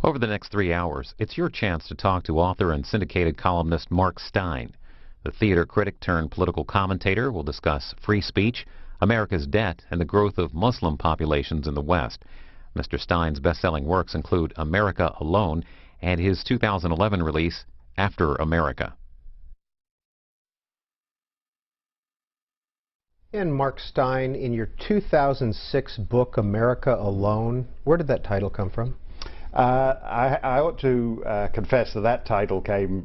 Over the next 3 hours, it's your chance to talk to author and syndicated columnist Mark Steyn. The theater critic turned political commentator will discuss free speech, America's debt, and the growth of Muslim populations in the West. Mr. Steyn's best-selling works include America Alone and his 2011 release, After America. And Mark Steyn, in your 2006 book, America Alone, where did that title come from? I ought to confess that that title came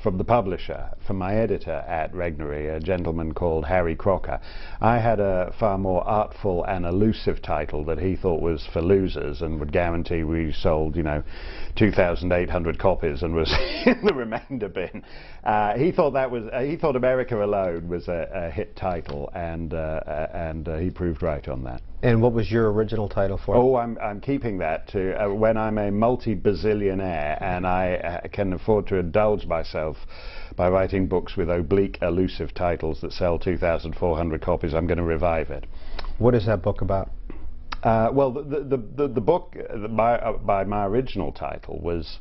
from the publisher, from my editor at Regnery, a gentleman called Harry Crocker. I had a far more artful and elusive title that he thought was for losers and would guarantee we sold, 2,800 copies and was in the remainder bin. He thought America Alone was a hit title, and he proved right on that. And what was your original title for it? Oh, I'm keeping that to when I'm a multi-bazillionaire and I can afford to indulge myself by writing books with oblique, elusive titles that sell 2,400 copies. I'm going to revive it. What is that book about? Well, the book by my original title was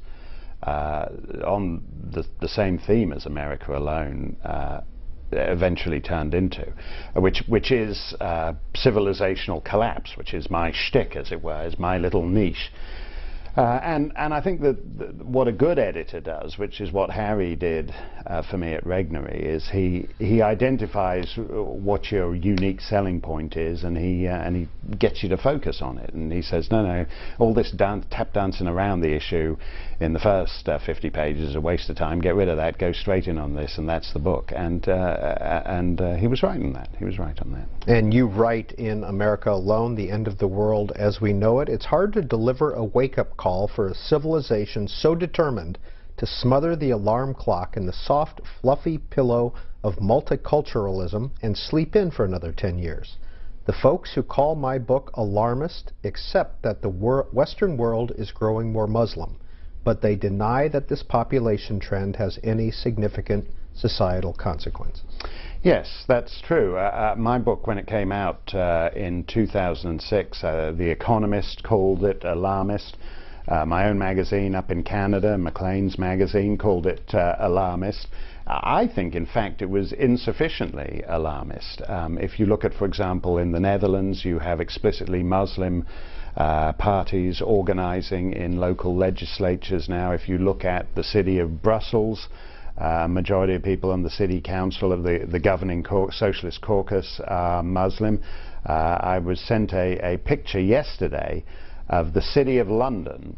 on the same theme as America Alone. Eventually turned into, which is civilizational collapse, which is my shtick, as it were, is my little niche. And I think that what a good editor does, which is what Harry did for me at Regnery, is he identifies what your unique selling point is, and he gets you to focus on it. And he says, no, all this tap dancing around the issue in the first 50 pages is a waste of time. Get rid of that. Go straight in on this, and that's the book. And he was right on that. He was right on that. And you write in America Alone, The End of the World as We Know It, it's hard to deliver a wake-up call for a civilization so determined to smother the alarm clock in the soft, fluffy pillow of multiculturalism and sleep in for another 10 years. The folks who call my book alarmist accept that the Western world is growing more Muslim, but they deny that this population trend has any significant societal consequences. Yes, that's true. My book, when it came out in 2006, The Economist called it alarmist. My own magazine up in Canada, Maclean's magazine, called it alarmist. I think, in fact, it was insufficiently alarmist. If you look at, for example, in the Netherlands, you have explicitly Muslim parties organizing in local legislatures now. If you look at the city of Brussels, majority of people on the city council of the governing socialist caucus are Muslim. I was sent a picture yesterday of the city of London,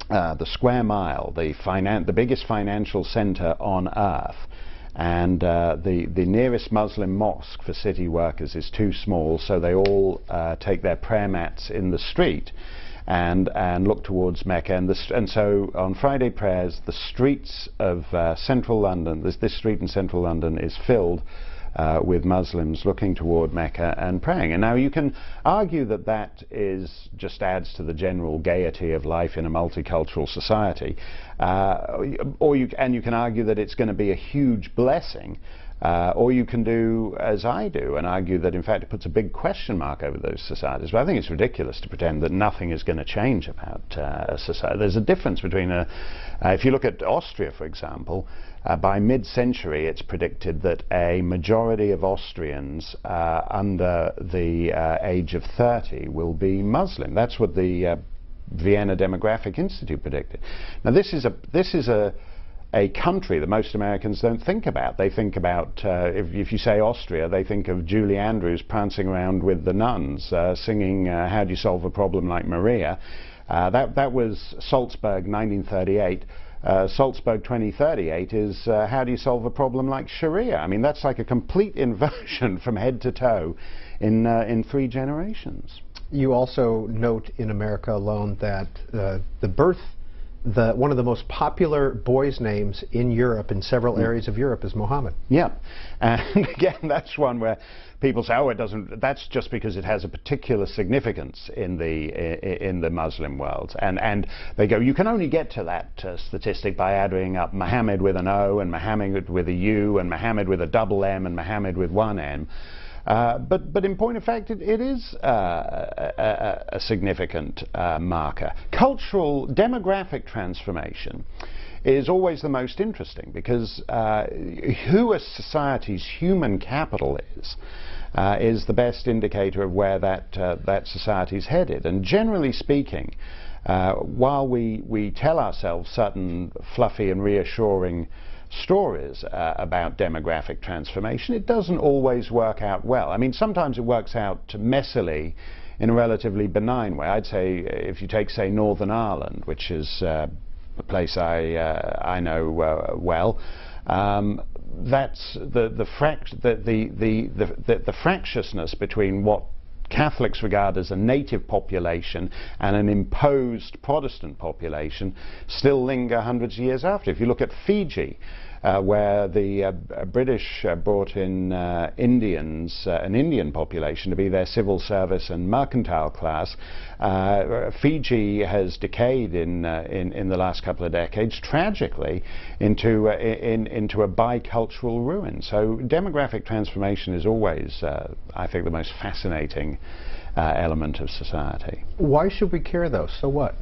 the square mile, the biggest financial centre on earth, and the nearest Muslim mosque for city workers is too small, so they all take their prayer mats in the street and look towards Mecca, and so on Friday prayers the streets of central London, this street in central London is filled with Muslims looking toward Mecca and praying. And now you can argue that that just adds to the general gaiety of life in a multicultural society, or you can argue that it's going to be a huge blessing, or you can do as I do and argue that in fact it puts a big question mark over those societies. But I think it's ridiculous to pretend that nothing is going to change about a society. There's a difference between if you look at Austria, for example, by mid-century it's predicted that a majority of Austrians under the age of 30 will be Muslim. That's what the Vienna Demographic Institute predicted. Now this is a country that most Americans don't think about. They think about, if you say Austria, they think of Julie Andrews prancing around with the nuns, singing How Do You Solve a Problem Like Maria. That was Salzburg 1938. Salzburg 2038 is How Do You Solve a Problem Like Sharia? I mean, that's like a complete inversion from head to toe in 3 generations. You also note in America Alone that one of the most popular boys' names in Europe, in several areas of Europe, is Mohammed. Yeah, and again, that's one where people say, oh, it doesn't. That's just because it has a particular significance in the Muslim world, and they go, you can only get to that statistic by adding up Muhammad with an O and Muhammad with a U and Muhammad with a double M and Muhammad with one M. But in point of fact, it is a significant marker. Cultural demographic transformation is always the most interesting, because who a society's human capital is the best indicator of where that society's headed. And generally speaking, while we tell ourselves certain fluffy and reassuring stories about demographic transformation, it doesn't always work out well. I mean, sometimes it works out messily in a relatively benign way. I'd say if you take, say, Northern Ireland, which is a place I know well, that's the fractiousness between what Catholics regard as a native population and an imposed Protestant population still linger hundreds of years after. If you look at Fiji, where the British brought in Indians, an Indian population, to be their civil service and mercantile class, Fiji has decayed in the last couple of decades, tragically, into a bicultural ruin. So demographic transformation is always, I think, the most fascinating element of society. Why should we care, though? So what?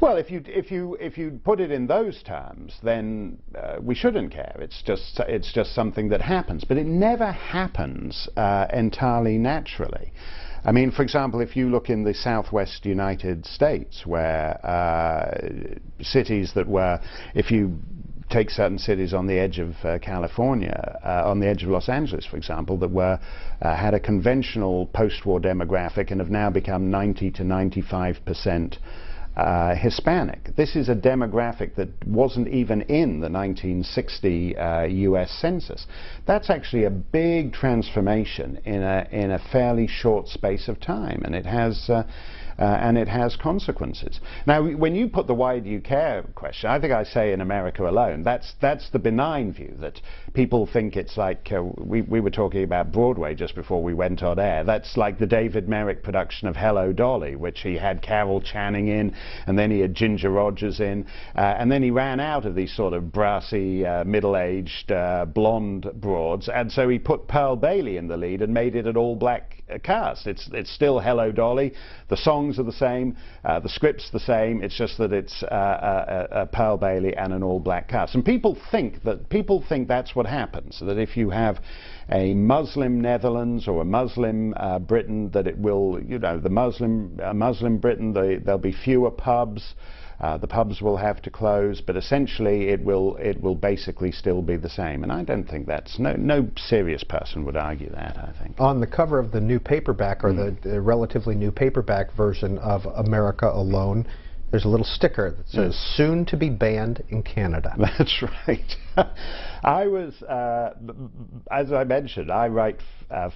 Well, if you put it in those terms, then we shouldn't care. It's just something that happens, but it never happens entirely naturally. I mean, for example, if you look in the southwest United States, where cities that were, if you take certain cities on the edge of California, on the edge of Los Angeles, for example, that were had a conventional post-war demographic and have now become 90 to 95% Hispanic. This is a demographic that wasn't even in the 1960 US Census. That's actually a big transformation in a fairly short space of time, and it has consequences. Now, when you put the why do you care question, I think I say in America alone, that's the benign view, that people think it's like, we were talking about Broadway just before we went on air. That's like the David Merrick production of Hello, Dolly, which he had Carol Channing in, and then he had Ginger Rogers in, and then he ran out of these sort of brassy, middle-aged, blonde broads, and so he put Pearl Bailey in the lead and made it an all-black cast. It's still Hello, Dolly. The songs are the same, the script's the same. It's just that it's Pearl Bailey and an all-black cast. And people think that's what happens. That if you have a Muslim Netherlands or a Muslim Britain, that it will, you know, the Muslim Britain, there'll be fewer pubs. The pubs will have to close, but essentially it will basically still be the same. And I don't think that's, no serious person would argue that, I think. On the cover of the new paperback, or the relatively new paperback version of America Alone, there's a little sticker that says, soon to be banned in Canada. That's right. I was, as I mentioned, I write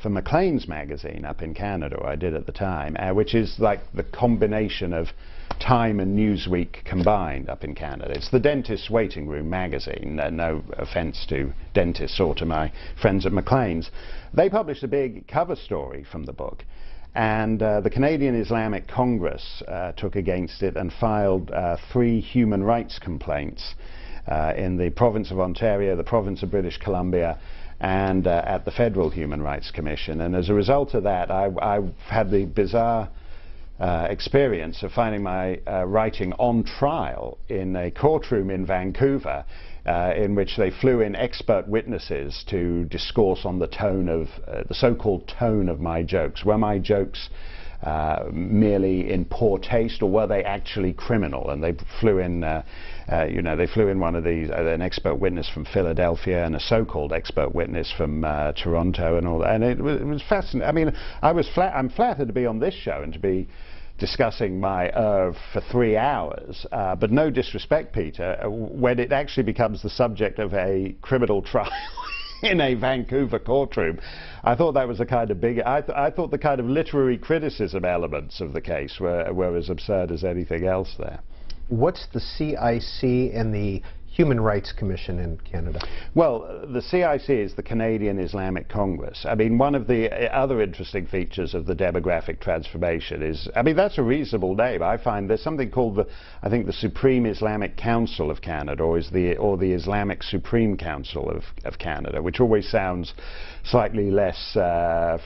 for Maclean's magazine up in Canada, or I did at the time, which is like the combination of Time and Newsweek combined up in Canada. It's the dentist's waiting room magazine. No offense to dentists or to my friends at Maclean's. They published a big cover story from the book, and the Canadian Islamic Congress took against it and filed 3 human rights complaints in the province of Ontario, the province of British Columbia, and at the Federal Human Rights Commission. And as a result of that, I've had the bizarre experience of finding my writing on trial in a courtroom in Vancouver, in which they flew in expert witnesses to discourse on the tone of the so-called tone of my jokes. Were my jokes merely in poor taste, or were they actually criminal? And they flew in, they flew in one of these, an expert witness from Philadelphia and a so-called expert witness from Toronto and all that. And it was fascinating. I mean, I'm flattered to be on this show and to be discussing my oeuvre for 3 hours, but no disrespect, Peter, when it actually becomes the subject of a criminal trial in a Vancouver courtroom, I thought that was a kind of big, I thought the kind of literary criticism elements of the case were as absurd as anything else there. What's the CIC and the Human Rights Commission in Canada? Well, the CIC is the Canadian Islamic Congress. I mean, one of the other interesting features of the demographic transformation is, I mean, that's a reasonable name. I find there's something called the, I think, the Supreme Islamic Council of Canada, or the Islamic Supreme Council of Canada, which always sounds slightly less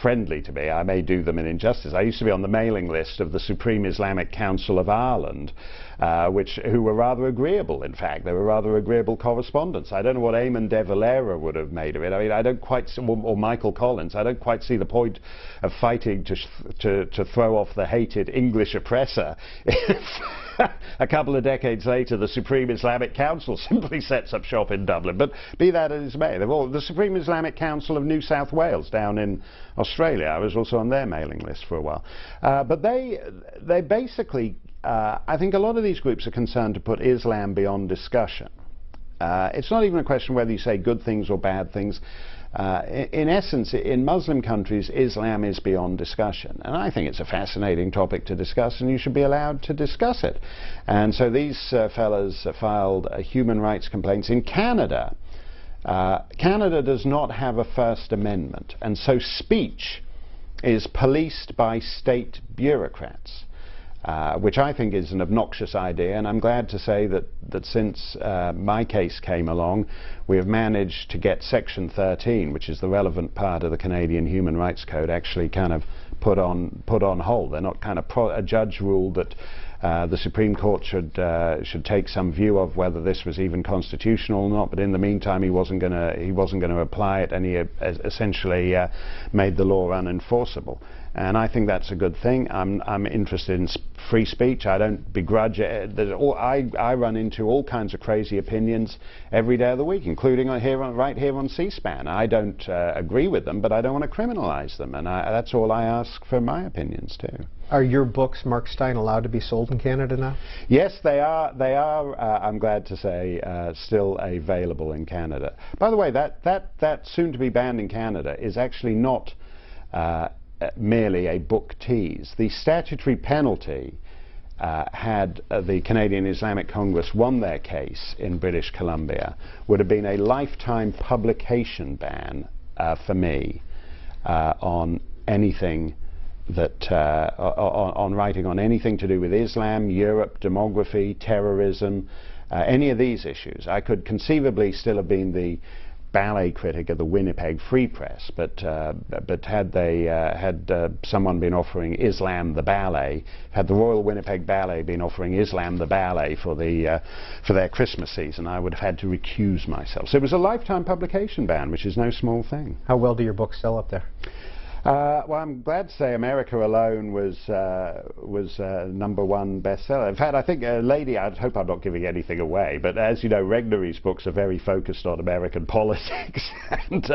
friendly to me. I may do them an injustice. I used to be on the mailing list of the Supreme Islamic Council of Ireland, who were rather agreeable, in fact. They were rather agreeable correspondents. I don't know what Eamon de Valera would have made of it. I mean, I don't quite, or Michael Collins, I don't quite see the point of fighting to throw off the hated English oppressor if a couple of decades later the Supreme Islamic Council simply sets up shop in Dublin. But be that as it may, the Supreme Islamic Council of New South Wales down in Australia, I was also on their mailing list for a while. But they basically, I think a lot of these groups are concerned to put Islam beyond discussion. It's not even a question whether you say good things or bad things. In essence, in Muslim countries, Islam is beyond discussion. And I think it's a fascinating topic to discuss, and you should be allowed to discuss it. And so these fellas filed human rights complaints. In Canada, Canada does not have a First Amendment, and so speech is policed by state bureaucrats. Which I think is an obnoxious idea, and I'm glad to say that since my case came along, we have managed to get Section 13, which is the relevant part of the Canadian Human Rights Code, actually kind of put on hold. They're not kind of a judge ruled that the Supreme Court should take some view of whether this was even constitutional or not. But in the meantime, he wasn't going to apply it, and he essentially made the law unenforceable. And I think that's a good thing. I'm interested in free speech. I don't begrudge it. I run into all kinds of crazy opinions every day of the week, including right here on C-SPAN. I don't agree with them, but I don't want to criminalize them, and that's all I ask for my opinions too. Are your books, Mark Steyn, allowed to be sold in Canada now? Yes, they are. They are. I'm glad to say, still available in Canada. By the way, that soon to be banned in Canada is actually not merely a book tease. The statutory penalty, had the Canadian Islamic Congress won their case in British Columbia, would have been a lifetime publication ban for me on anything that on writing on anything to do with Islam, Europe, demography, terrorism, any of these issues. I could conceivably still have been the ballet critic of the Winnipeg Free Press, but had someone been offering Islam the ballet, had the Royal Winnipeg Ballet been offering Islam the ballet for their Christmas season, I would have had to recuse myself. So it was a lifetime publication ban, which is no small thing. How well do your books sell up there? Well, I'm glad to say America Alone was #1 bestseller. In fact, I think a lady, I hope I'm not giving anything away, but as you know, Regnery's books are very focused on American politics, and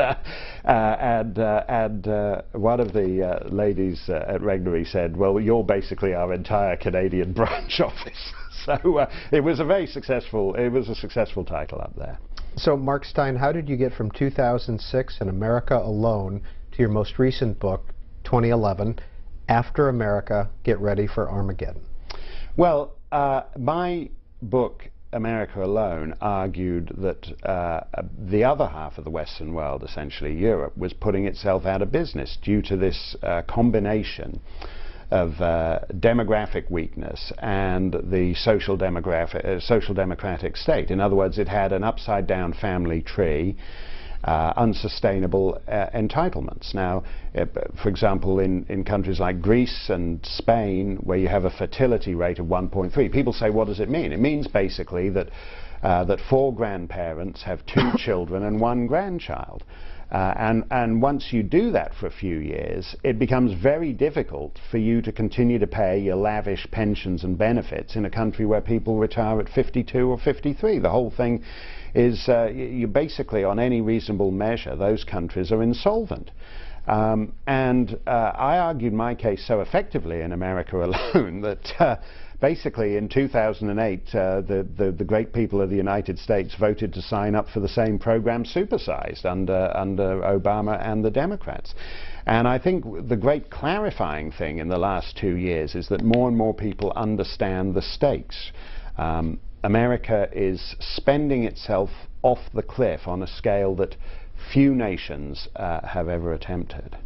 one of the ladies at Regnery said, "Well, you're basically our entire Canadian branch office." So it was a very successful. It was a successful title up there. So, Mark Steyn, how did you get from 2006 and America Alone to your most recent book, 2011, After America, Get Ready for Armageddon? Well, my book, America Alone, argued that the other half of the Western world, essentially Europe, was putting itself out of business due to this combination of demographic weakness and the social democratic state. In other words, it had an upside-down family tree, unsustainable entitlements. Now, for example, in countries like Greece and Spain, where you have a fertility rate of 1.3, people say, what does it mean? It means basically that 4 grandparents have 2 children and 1 grandchild. And once you do that for a few years, it becomes very difficult for you to continue to pay your lavish pensions and benefits in a country where people retire at 52 or 53. The whole thing is, you basically, on any reasonable measure, those countries are insolvent. I argued my case so effectively in America Alone that basically in 2008 the great people of the United States voted to sign up for the same program supersized under Obama and the Democrats. And I think the great clarifying thing in the last 2 years is that more and more people understand the stakes. America is spending itself off the cliff on a scale that few nations have ever attempted.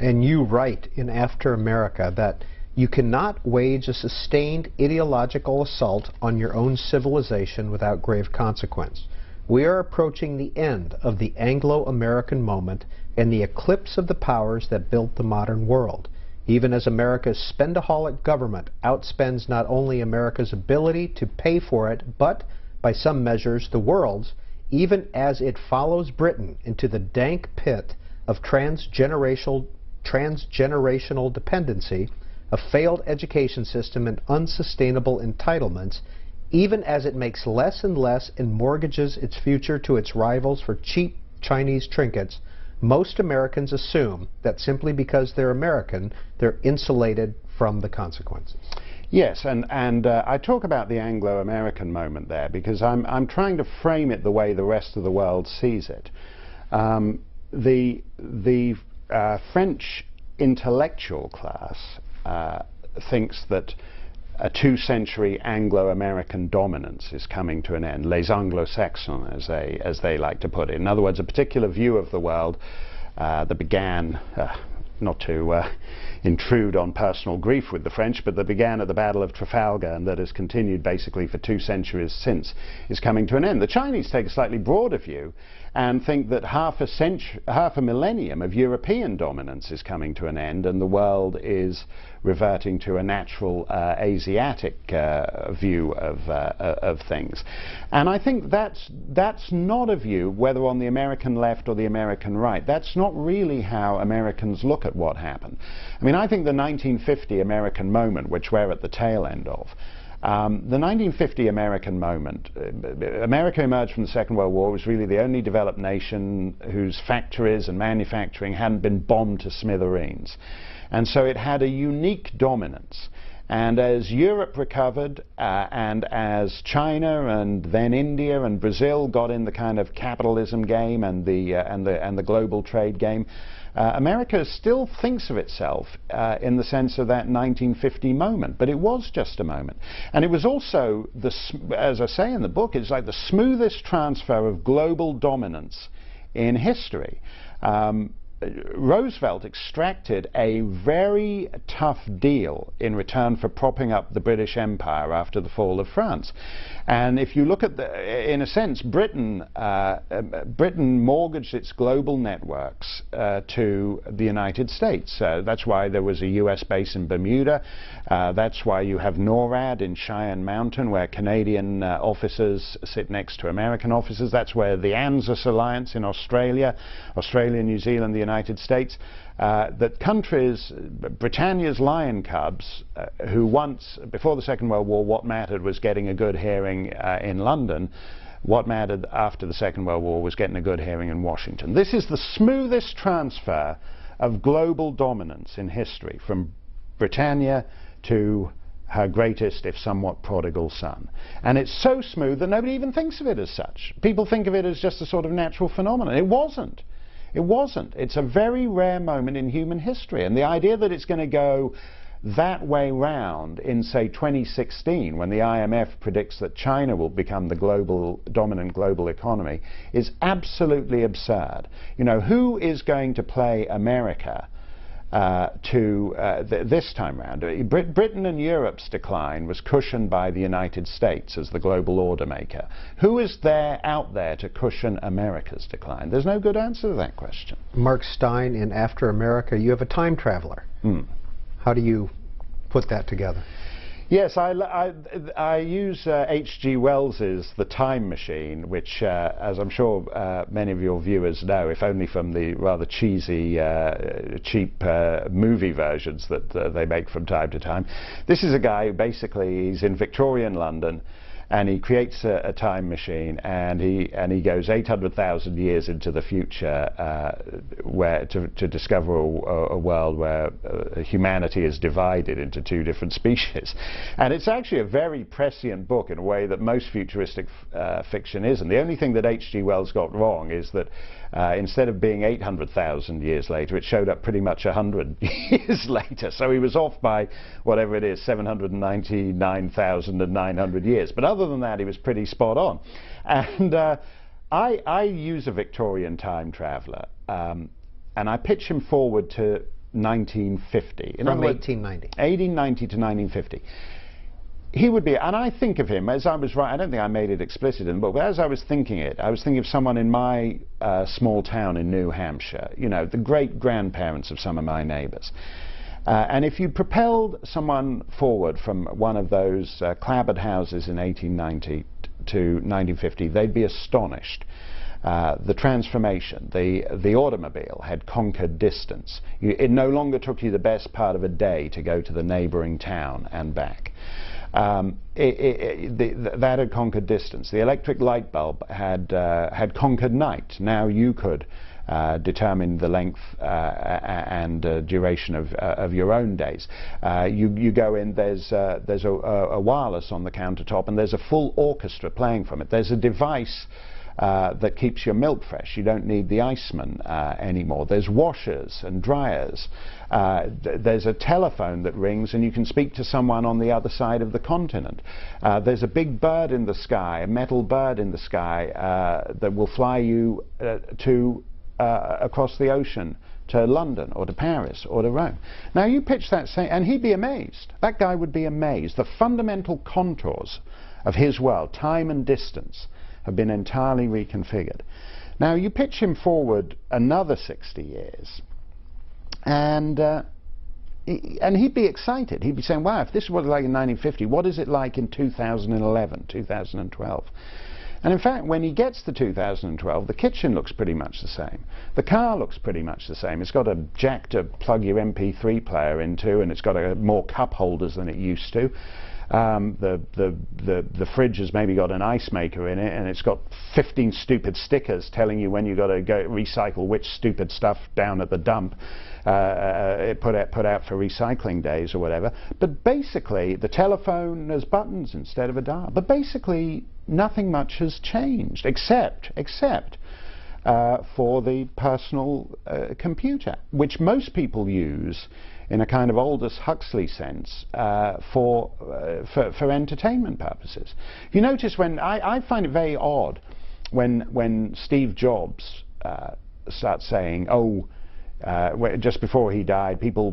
And you write in After America that you cannot wage a sustained ideological assault on your own civilization without grave consequence. We are approaching the end of the Anglo-American moment and the eclipse of the powers that built the modern world. Even as America's spendaholic government outspends not only America's ability to pay for it, but, by some measures, the world's, even as it follows Britain into the dank pit of transgenerational dependency, a failed education system, and unsustainable entitlements, even as it makes less and less and mortgages its future to its rivals for cheap Chinese trinkets, most Americans assume that simply because they're American, they're insulated from the consequences. Yes, and I talk about the Anglo-American moment there because I'm trying to frame it the way the rest of the world sees it. The French intellectual class thinks that a 2-century Anglo-American dominance is coming to an end, les Anglo-Saxons, as they like to put it. In other words, a particular view of the world that began, not to intrude on personal grief with the French, but that began at the Battle of Trafalgar and that has continued basically for 2 centuries since, is coming to an end. The Chinese take a slightly broader view and think that half a millennium of European dominance is coming to an end and the world is reverting to a natural Asiatic view of things. And I think that's not a view, whether on the American left or the American right. That's not really how Americans look at what happened. I mean, I think the 1950 American moment, which we're at the tail end of, the 1950 American moment, America emerged from the Second World War, was really the only developed nation whose factories and manufacturing hadn't been bombed to smithereens. And so it had a unique dominance. And as Europe recovered, and as China and then India and Brazil got in the kind of capitalism game and the global trade game, America still thinks of itself in the sense of that 1950 moment, but it was just a moment. And it was also, as I say in the book, it's like the smoothest transfer of global dominance in history. Roosevelt extracted a very tough deal in return for propping up the British Empire after the fall of France. And if you look at in a sense, Britain mortgaged its global networks to the United States. That's why there was a US base in Bermuda. That's why you have NORAD in Cheyenne Mountain, where Canadian officers sit next to American officers. That's where the ANZUS alliance in Australia, New Zealand, the United States, that countries, Britannia's lion cubs, who once, before the Second World War, what mattered was getting a good hearing in London. What mattered after the Second World War was getting a good hearing in Washington. This is the smoothest transfer of global dominance in history, from Britannia to her greatest, if somewhat prodigal son. And it's so smooth that nobody even thinks of it as such. People think of it as just a sort of natural phenomenon. It wasn't. It wasn't. It's a very rare moment in human history. And the idea that it's going to go that way round in, say, 2016, when the IMF predicts that China will become the dominant global economy, is absolutely absurd. You know, who is going to play America this time round? Britain and Europe's decline was cushioned by the United States as the global order maker. Who is there out there to cushion America's decline? There's no good answer to that question. Mark Steyn, in After America, you have a time traveler. How do you put that together? Yes, I use H.G. Wells's The Time Machine, which, as I'm sure many of your viewers know, if only from the rather cheesy, cheap movie versions that they make from time to time. This is a guy who basically, he's in Victorian London, and he creates a time machine, and he goes 800,000 years into the future, where to discover a world where humanity is divided into 2 different species. And it's actually a very prescient book in a way that most futuristic fiction isn't. The only thing that H.G. Wells got wrong is that instead of being 800,000 years later, it showed up pretty much 100 years later. So he was off by whatever it is, 799,900 years. But other other than that, he was pretty spot on. And I use a Victorian time traveller, and I pitch him forward to 1950. From 1890. 1890 to 1950. He would be, and I think of him, as I was I don't think I made it explicit in the book, but as I was thinking it, I was thinking of someone in my small town in New Hampshire, you know, the great-grandparents of some of my neighbours. And if you propelled someone forward from one of those clapboard houses in 1890 to 1950, they'd be astonished. The transformation, the automobile had conquered distance. It no longer took you the best part of a day to go to the neighbouring town and back. That had conquered distance. The electric light bulb had conquered night. Now you could determine the length and duration of your own days. You go in, there's a wireless on the countertop, and there's a full orchestra playing from it. There's a device that keeps your milk fresh. You don't need the iceman anymore. There's washers and dryers. There's a telephone that rings and you can speak to someone on the other side of the continent. There's a big bird in the sky, a metal bird in the sky that will fly you across the ocean to London or to Paris or to Rome. Now you pitch that, and he'd be amazed. That guy would be amazed. The fundamental contours of his world, time and distance, have been entirely reconfigured. Now you pitch him forward another 60 years and he'd be excited. He'd be saying, wow, if this is what it's like in 1950, what is it like in 2011, 2012? And in fact, when he gets to 2012, the kitchen looks pretty much the same. The car looks pretty much the same. It's got a jack to plug your MP3 player into, and it's got more cup holders than it used to. The fridge has maybe got an ice maker in it, and it's got 15 stupid stickers telling you when you've got to go recycle which stupid stuff down at the dump put out for recycling days or whatever. But basically the telephone has buttons instead of a dial. But basically nothing much has changed except for the personal computer, which most people use in a kind of Aldous Huxley sense for entertainment purposes. If you notice, when I find it very odd when Steve Jobs starts saying, oh, just before he died, people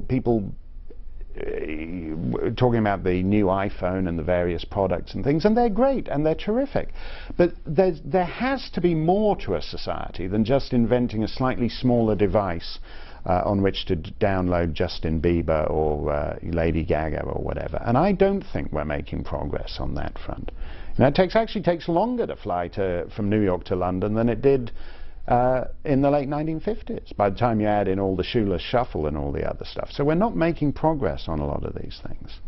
talking about the new iPhone and the various products and things, and they're great and they're terrific, but there has to be more to a society than just inventing a slightly smaller device on which to download Justin Bieber or Lady Gaga or whatever. And I don't think we're making progress on that front. Now, it actually takes longer to fly from New York to London than it did in the late 1950s, by the time you add in all the shoeless shuffle and all the other stuff. So we're not making progress on a lot of these things.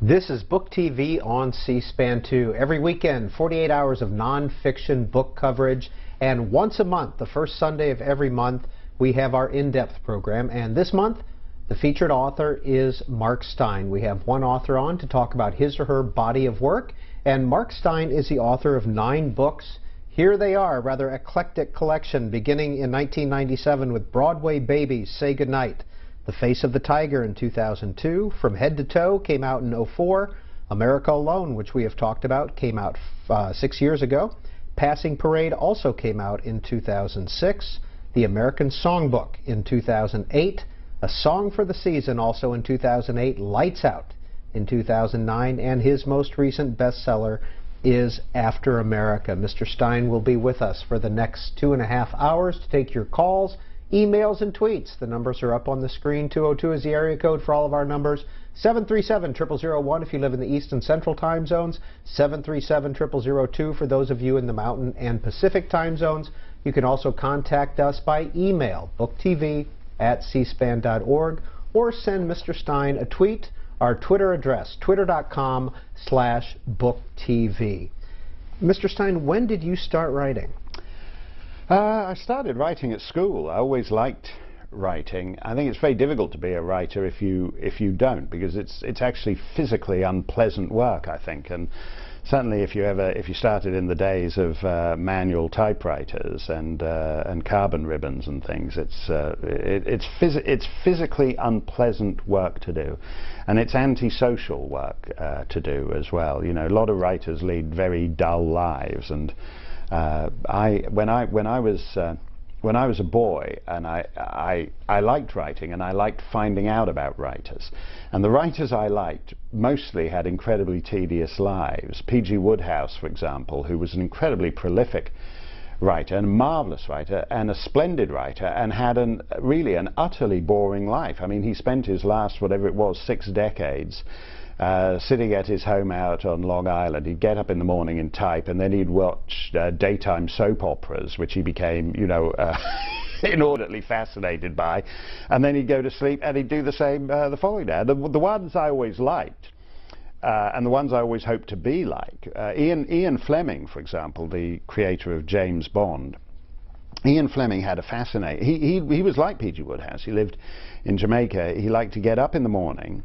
This is Book TV on C-SPAN 2. Every weekend, 48 hours of non-fiction book coverage, and once a month, the first Sunday of every month, we have our in-depth program. And this month, the featured author is Mark Steyn. We have one author on to talk about his or her body of work, and Mark Steyn is the author of 9 books. Here they are, a rather eclectic collection, beginning in 1997 with Broadway Babies Say Goodnight, The Face of the Tiger in 2002, From Head to Toe came out in 2004, America Alone, which we have talked about, came out 6 years ago, Passing Parade also came out in 2006, The American Songbook in 2008, A Song for the Season also in 2008, Lights Out in 2009, and his most recent bestseller is After America. Mr. Steyn will be with us for the next 2.5 hours to take your calls, emails, and tweets. The numbers are up on the screen. 202 is the area code for all of our numbers. 737-0001 if you live in the East and Central time zones. 737-0002 for those of you in the Mountain and Pacific time zones. You can also contact us by email, booktv@cspan.org, or send Mr. Steyn a tweet. Our Twitter address, twitter.com/booktv. Mr. Steyn, when did you start writing? I started writing at school. I always liked writing. I think it's very difficult to be a writer if you don't, because it's actually physically unpleasant work, I think, and certainly if you started in the days of manual typewriters and carbon ribbons and things, it's physically unpleasant work to do, and it's antisocial work to do as well. You know, a lot of writers lead very dull lives, and when I was a boy, and I liked writing, and I liked finding out about writers. And the writers I liked mostly had incredibly tedious lives. P.G. Wodehouse, for example, who was an incredibly prolific writer, and a marvelous writer, and a splendid writer, and had really an utterly boring life. I mean, he spent his last, whatever it was, 6 decades sitting at his home out on Long Island. He'd get up in the morning and type, and then he'd watch daytime soap operas, which he became, you know, inordinately fascinated by, and then he'd go to sleep, and he'd do the same the following day. The ones I always liked, and the ones I always hoped to be like, Ian Fleming, for example, the creator of James Bond. Ian Fleming had a fascinating, he was like P.G. Wodehouse. He lived in Jamaica. He liked to get up in the morning,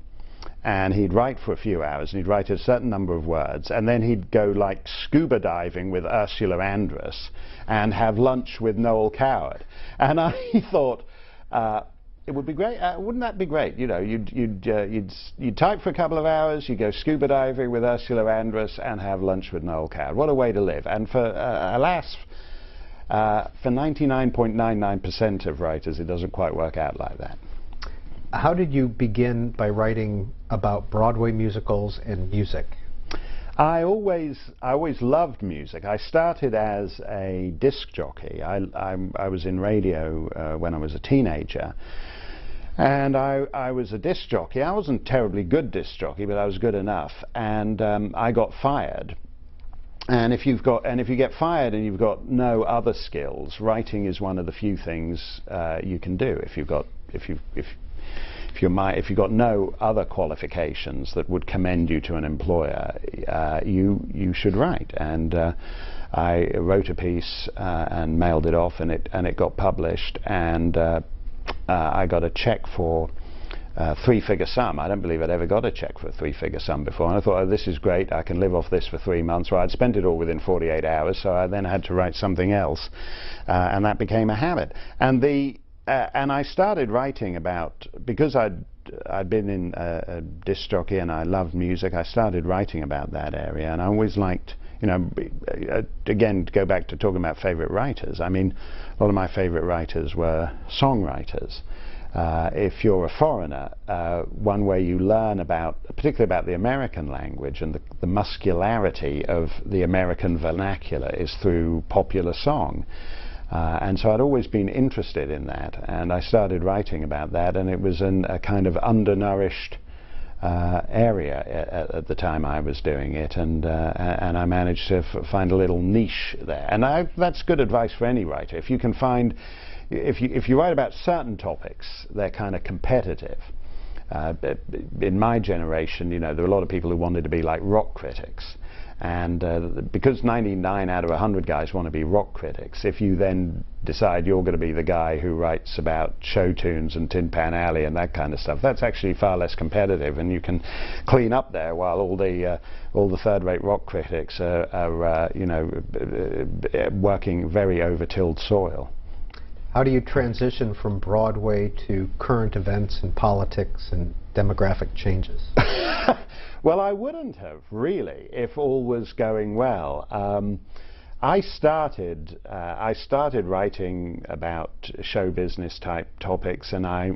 and he'd write for a few hours, and he'd write a certain number of words, and then he'd go like scuba diving with Ursula Andress and have lunch with Noel Coward. And I thought, it would be great. Wouldn't that be great? You know, you'd type for a couple of hours, you go scuba diving with Ursula Andress, and have lunch with Noel Coward. What a way to live! And for alas, for 99.99% of writers, it doesn't quite work out like that. How did you begin by writing about Broadway musicals and music? I always loved music. I started as a disc jockey. I was in radio when I was a teenager, and I was a disc jockey. I wasn't a terribly good disc jockey, but I was good enough, and I got fired. And if you get fired and you've got no other skills, writing is one of the few things you can do. If you've got no other qualifications that would commend you to an employer, you should write. And I wrote a piece and mailed it off, and it got published, and I got a check for a 3-figure sum. I don't believe I'd ever got a check for a 3-figure sum before, and I thought, oh, this is great, I can live off this for 3 months. Well, I'd spent it all within 48 hours, so I then had to write something else, and that became a habit. And I started writing about, because I'd been in a disc jockey and I loved music, I started writing about that area. And I always liked, you know, again, to go back to talking about favorite writers, I mean, a lot of my favorite writers were songwriters. If you're a foreigner, one way you learn particularly about the American language and the muscularity of the American vernacular, is through popular song. And so I'd always been interested in that, and I started writing about that, and it was a kind of undernourished area at the time I was doing it, and I managed to find a little niche there. And that's good advice for any writer. If you can find, if you write about certain topics, they're kind of competitive. In my generation, you know, there were a lot of people who wanted to be like rock critics. And because 99 out of 100 guys want to be rock critics, if you then decide you're going to be the guy who writes about show tunes and Tin Pan Alley and that kind of stuff, that's actually far less competitive, and you can clean up there while all the third-rate rock critics are you know, working very over-tilled soil. How do you transition from Broadway to current events and politics and demographic changes? Well, I wouldn't have, really, if all was going well. I started writing about show business type topics, and I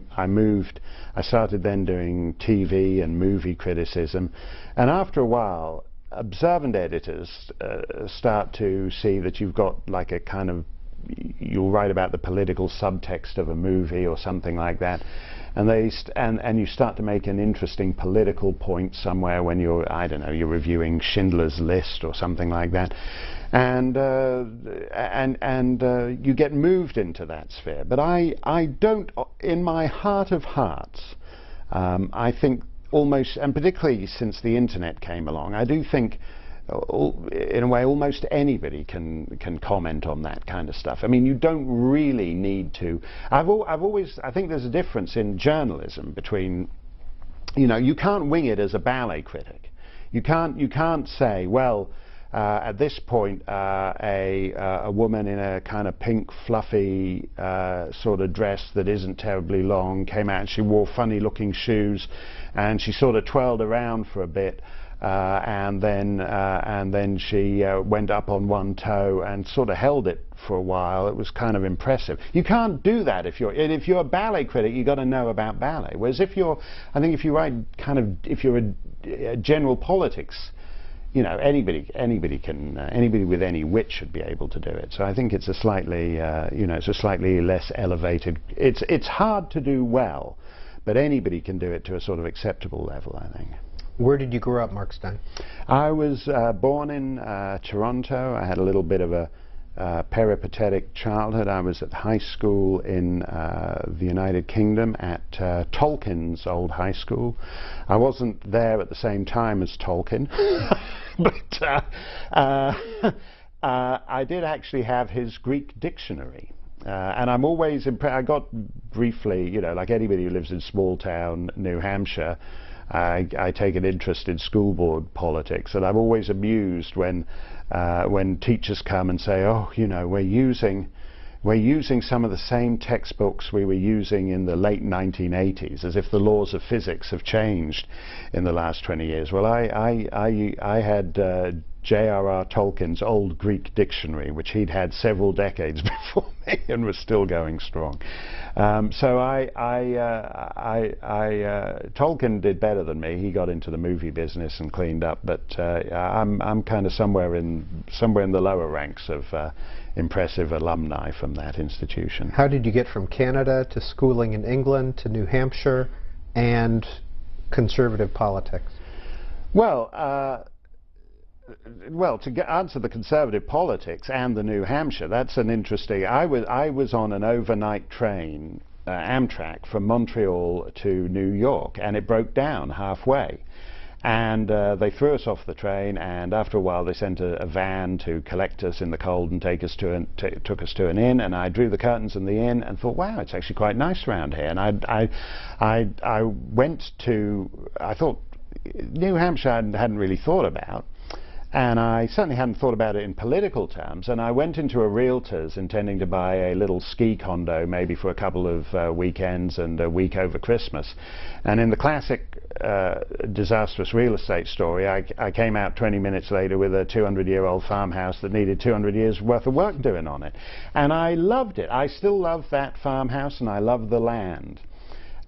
started then doing TV and movie criticism, and after a while, observant editors start to see that you've got like a kind of, you'll write about the political subtext of a movie or something like that, and you start to make an interesting political point somewhere when you're, I don't know, you're reviewing Schindler's List or something like that, and you get moved into that sphere. But I don't, in my heart of hearts, I think almost, and particularly since the internet came along, I do think, in a way, almost anybody can comment on that kind of stuff. I mean, you don't really need to. I think there's a difference in journalism between, you know, you can't wing it as a ballet critic. You can't say, well, at this point, a woman in a kind of pink, fluffy sort of dress that isn't terribly long came out and she wore funny-looking shoes, and she sort of twirled around for a bit, and then she went up on one toe and sort of held it for a while. It was kind of impressive. You can't do that if you're a ballet critic. You've got to know about ballet. Whereas if you write if you're a general politics, you know, anybody with any wit should be able to do it. So I think it's a slightly, it's a slightly less elevated. It's hard to do well, but anybody can do it to a sort of acceptable level, I think. Where did you grow up, Mark Steyn? I was born in Toronto. I had a little bit of a peripatetic childhood. I was at high school in the United Kingdom at Tolkien's old high school. I wasn't there at the same time as Tolkien, but I did actually have his Greek dictionary. And I'm always I got briefly, you know, like anybody who lives in small town New Hampshire, I take an interest in school board politics, and I'm always amused when teachers come and say, oh, you know, we're using some of the same textbooks we were using in the late 1980s, as if the laws of physics have changed in the last 20 years. Well, I had J.R.R. Tolkien's old Greek dictionary, which he'd had several decades before me and was still going strong. So Tolkien did better than me. He got into the movie business and cleaned up, but I'm kind of somewhere in the lower ranks of impressive alumni from that institution. How did you get from Canada to schooling in England to New Hampshire and conservative politics? Well, to answer the conservative politics and the New Hampshire, that's an interesting. I was on an overnight train, Amtrak, from Montreal to New York, and it broke down halfway. And they threw us off the train, and after a while they sent a van to collect us in the cold and took us to an inn. And I drew the curtains in the inn and thought, wow, it's actually quite nice around here. And I went to, I thought New Hampshire I hadn't really thought about. And I certainly hadn't thought about it in political terms, and I went into a realtor's intending to buy a little ski condo, maybe for a couple of weekends and a week over Christmas. And in the classic disastrous real estate story, I came out 20 minutes later with a 200-year-old farmhouse that needed 200 years worth of work doing on it. And I loved it. I still love that farmhouse, and I love the land.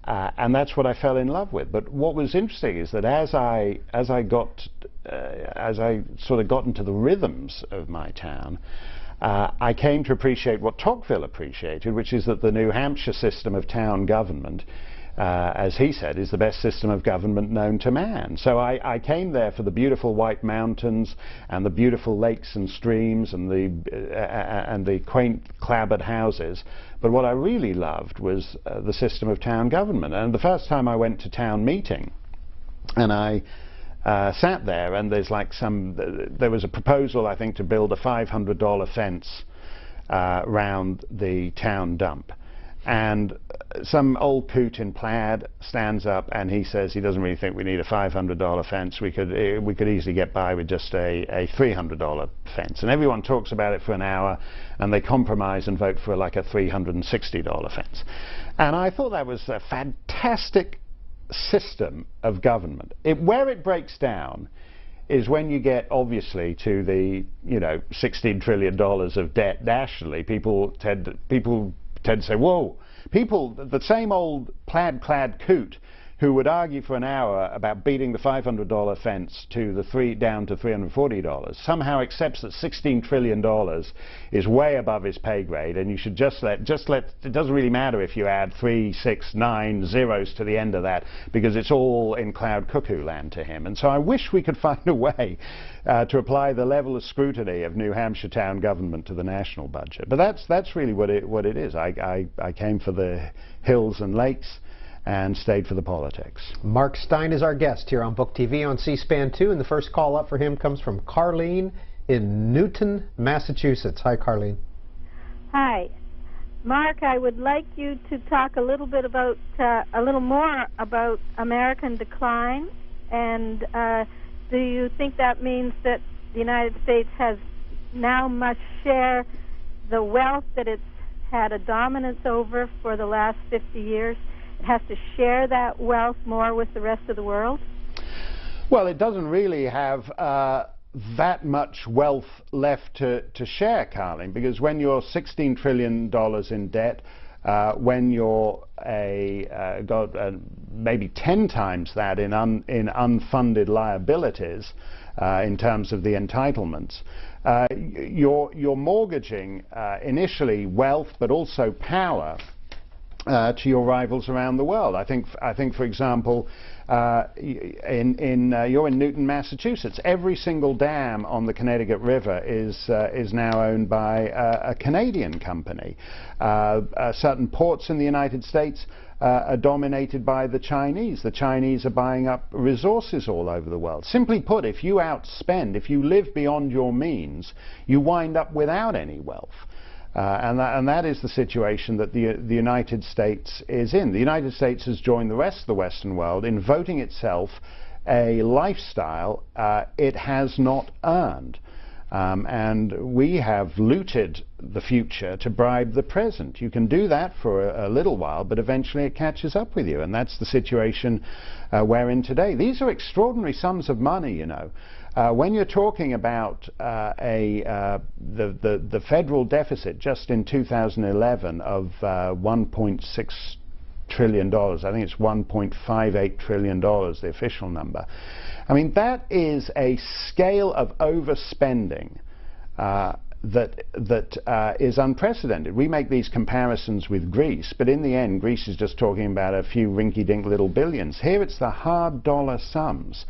And that's what I fell in love with. But what was interesting is that as I sort of got into the rhythms of my town, I came to appreciate what Tocqueville appreciated, which is that the New Hampshire system of town government, as he said, is the best system of government known to man. So I came there for the beautiful white mountains and the beautiful lakes and streams and the quaint clapboard houses. But what I really loved was the system of town government. And the first time I went to town meeting, and I sat there, and there was a proposal, I think, to build a $500 fence round the town dump. And some old coot in plaid stands up and he says he doesn't really think we need a $500 fence. We could easily get by with just a $300 fence. And everyone talks about it for an hour, and they compromise and vote for like a $360 fence. And I thought that was a fantastic system of government. Where it breaks down is when you get, obviously, to the $16 trillion of debt nationally. People tend to say, whoa, the same old plaid-clad coot who would argue for an hour about beating the $500 fence to down to $340, somehow accepts that $16 trillion is way above his pay grade, and you should just let, it doesn't really matter if you add 3, 6, 9 zeros to the end of that, because it's all in cloud cuckoo land to him. And so I wish we could find a way to apply the level of scrutiny of New Hampshire town government to the national budget. But that's really what it is. I came for the hills and lakes and stayed for the politics. Mark Steyn is our guest here on Book TV on C-SPAN 2, and the first call up for him comes from Carlene in Newton, Massachusetts. Hi, Carlene. Hi. Mark, I would like you to talk a little bit about, a little more about American decline, and do you think that means that the United States has now must share the wealth that it's had a dominance over for the last 50 years? It has to share that wealth more with the rest of the world? Well, it doesn't really have that much wealth left to share, Carlin, because when you're $16 trillion in debt, when you're got maybe 10 times that in unfunded liabilities in terms of the entitlements, you're mortgaging initially wealth but also power to your rivals around the world. I think, for example, you're in Newton, Massachusetts. Every single dam on the Connecticut River is now owned by a Canadian company. Certain ports in the United States are dominated by the Chinese. The Chinese are buying up resources all over the world. Simply put, if you outspend, if you live beyond your means, you wind up without any wealth. And that is the situation that the United States is in. The United States has joined the rest of the Western world in voting itself a lifestyle it has not earned. And we have looted the future to bribe the present. You can do that for a little while, but eventually it catches up with you, and that's the situation we're in today. These are extraordinary sums of money, you know. When you're talking about the federal deficit just in 2011 of $1.6 trillion, I think it's $1.58 trillion, the official number. I mean, that is a scale of overspending that is unprecedented. We make these comparisons with Greece, but in the end, Greece is just talking about a few rinky-dink little billions. Here it's the hard dollar sums.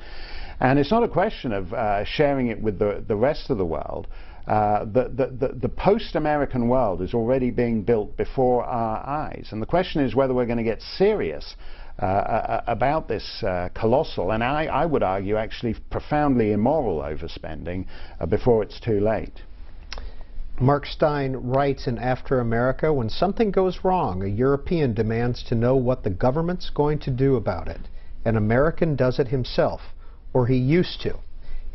And it's not a question of sharing it with the rest of the world. The post-American world is already being built before our eyes. And the question is whether we're going to get serious about this colossal, and I would argue actually profoundly immoral overspending before it's too late. Mark Steyn writes in After America, when something goes wrong, a European demands to know what the government's going to do about it. An American does it himself, or he used to.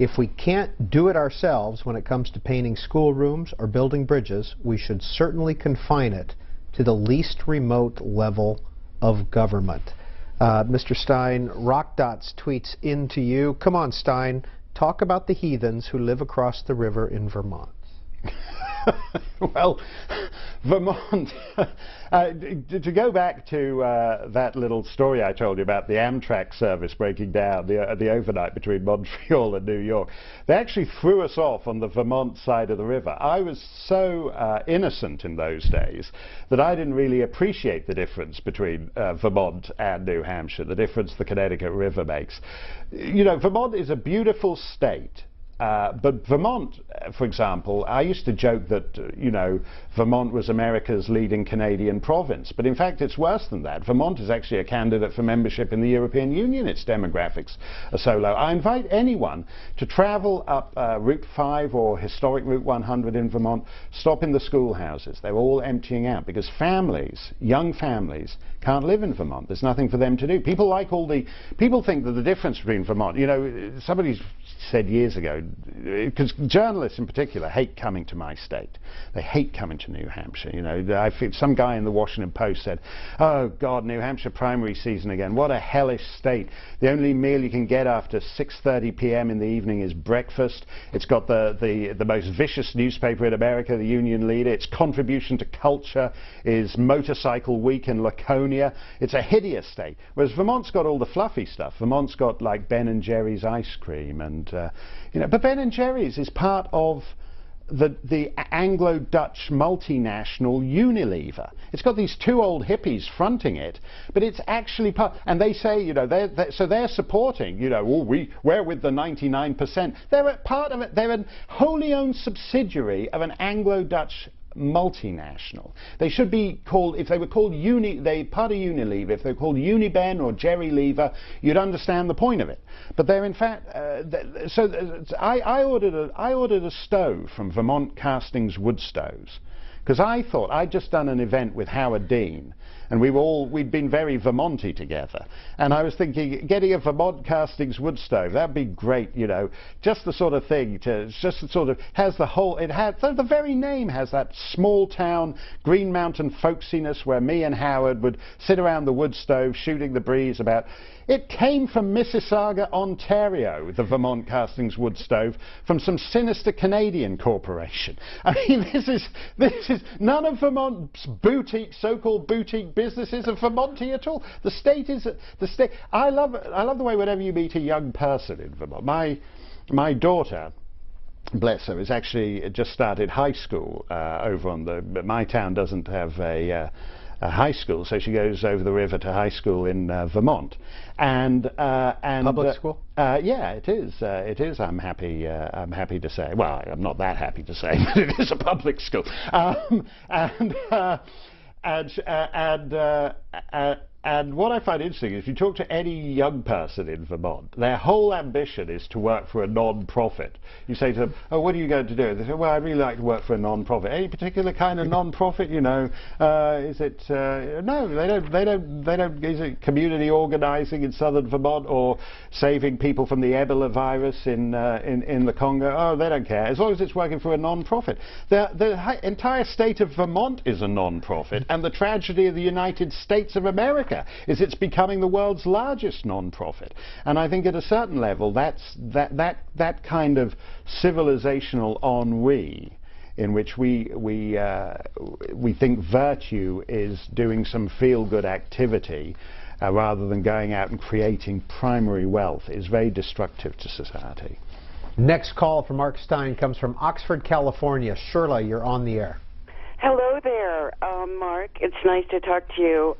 If we can't do it ourselves when it comes to painting schoolrooms or building bridges, we should certainly confine it to the least remote level of government. Mr. Steyn, Rockdots tweets into you, come on, Steyn, talk about the heathens who live across the river in Vermont. Well, Vermont, to go back to that little story I told you about the Amtrak service breaking down, the overnight between Montreal and New York, they actually threw us off on the Vermont side of the river. I was so innocent in those days that I didn't really appreciate the difference between Vermont and New Hampshire, the difference the Connecticut River makes. You know, Vermont is a beautiful state. But Vermont, for example, I used to joke that, you know, Vermont was America's leading Canadian province. But in fact, it's worse than that. Vermont is actually a candidate for membership in the European Union. Its demographics are so low. I invite anyone to travel up Route 5 or historic Route 100 in Vermont, stop in the schoolhouses. They're all emptying out because families, young families, can't live in Vermont. There's nothing for them to do. People think that the difference between Vermont, you know, somebody said years ago, because journalists in particular hate coming to my state. They hate coming to New Hampshire. You know, some guy in the Washington Post said, "Oh God, New Hampshire primary season again. What a hellish state. The only meal you can get after 6:30 p.m. in the evening is breakfast. It's got the most vicious newspaper in America, the Union Leader. Its contribution to culture is Motorcycle Week in Laconia. It's a hideous state." Whereas Vermont's got all the fluffy stuff. Vermont's got like Ben and Jerry's ice cream, and you know, but Ben and Jerry's is part of the Anglo-Dutch multinational Unilever. It's got these two old hippies fronting it, but it's actually part, and they say, you know, they're supporting, you know, oh, we're with the 99%. They're a part of it. They're a wholly owned subsidiary of an Anglo-Dutch multinational. They should be called, if they were called they part of Unilever, if they were called Uniben or Jerry Lever, you'd understand the point of it. But they're in fact, I ordered a stove from Vermont Castings Wood Stoves, Because I thought, I'd just done an event with Howard Dean, and we'd been very Vermonty together, and I was thinking, getting a Vermont castings wood stove, that'd be great, you know, just the sort of thing to, just the sort of, has the whole, it had, the very name has that small town, Green Mountain folksiness where me and Howard would sit around the wood stove shooting the breeze about. It came from Mississauga, Ontario, the Vermont castings wood stove, from some sinister Canadian corporation. I mean, this is none of Vermont's boutique, so-called boutique businesses are Vermonty at all. The state is the state. I love the way whenever you meet a young person in Vermont. My daughter, bless her, has actually just started high school over on but my town doesn't have a high school, so she goes over the river to high school in Vermont, and public school. Yeah, it is. It is. I'm happy to say. Well, I'm not that happy to say, but it is a public school. And what I find interesting is if you talk to any young person in Vermont, their whole ambition is to work for a non-profit. You say to them, oh, what are you going to do? They say, well, I'd really like to work for a non-profit. Any particular kind of non-profit, you know? Is it, no, they don't, is it community organizing in southern Vermont or saving people from the Ebola virus in the Congo? Oh, they don't care, as long as it's working for a non-profit. The entire state of Vermont is a non-profit, and the tragedy of the United States of America is it's becoming the world's largest non-profit. And I think at a certain level that kind of civilizational ennui in which we think virtue is doing some feel-good activity rather than going out and creating primary wealth is very destructive to society. Next call from Mark Steyn comes from Oxford, California. Shirley, you're on the air. Hello there, Mark. It's nice to talk to you.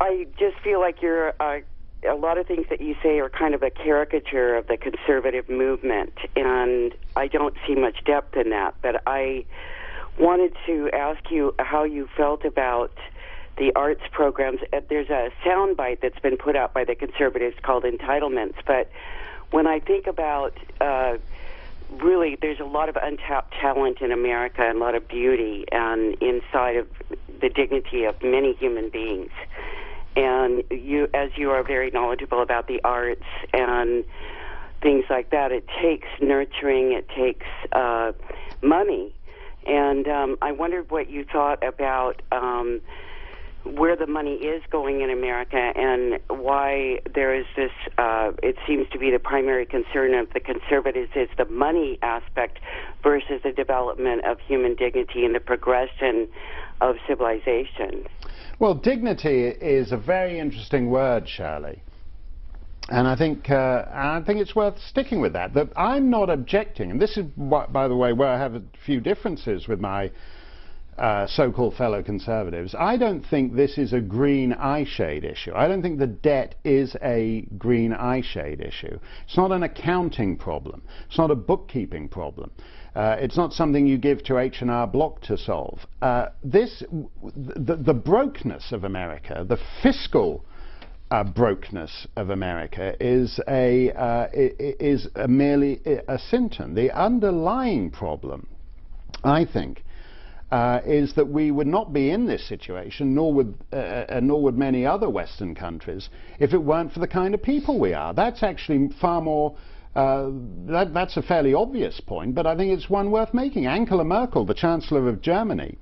I just feel like you're a lot of things that you say are kind of a caricature of the conservative movement, and I don't see much depth in that. But I wanted to ask you how you felt about the arts programs. There's a soundbite that's been put out by the conservatives called entitlements, but when I think about really, there's a lot of untapped talent in America and a lot of beauty and inside of the dignity of many human beings. And you, as you are very knowledgeable about the arts and things like that, it takes nurturing, it takes money. And I wondered what you thought about where the money is going in America and why there is this, it seems to be the primary concern of the conservatives is the money aspect versus the development of human dignity and the progression of civilization. Well, dignity is a very interesting word, Shirley. And I think it's worth sticking with that. That I'm not objecting, and this is, by the way, where I have a few differences with my so-called fellow conservatives. I don't think this is a green eyeshade issue. I don't think the debt is a green eyeshade issue. It's not an accounting problem. It's not a bookkeeping problem. It's not something you give to H&R Block to solve. The brokenness of America, the fiscal brokenness of America is merely a symptom. The underlying problem, I think, is that we would not be in this situation, nor would many other Western countries, if it weren't for the kind of people we are. That's actually far more. That's a fairly obvious point, but I think it's one worth making. Angela Merkel, the Chancellor of Germany,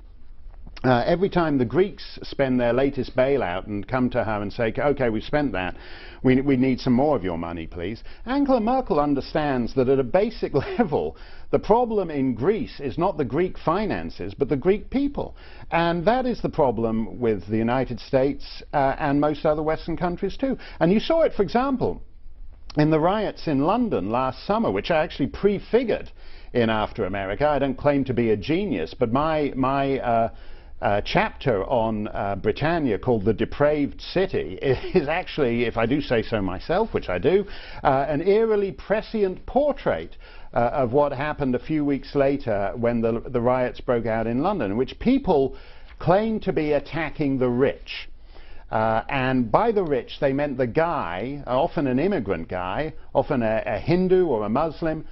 every time the Greeks spend their latest bailout and come to her and say, okay, we've spent that, we need some more of your money, please. Angela Merkel understands that at a basic level, the problem in Greece is not the Greek finances, but the Greek people. And that is the problem with the United States and most other Western countries too. And you saw it, for example, in the riots in London last summer, which I actually prefigured in After America. I don't claim to be a genius, but my chapter on Britannia called The Depraved City is actually, if I do say so myself, which I do, an eerily prescient portrait of what happened a few weeks later when the riots broke out in London, in which people claimed to be attacking the rich. And by the rich they meant the guy, often an immigrant guy, often a Hindu or a Muslim,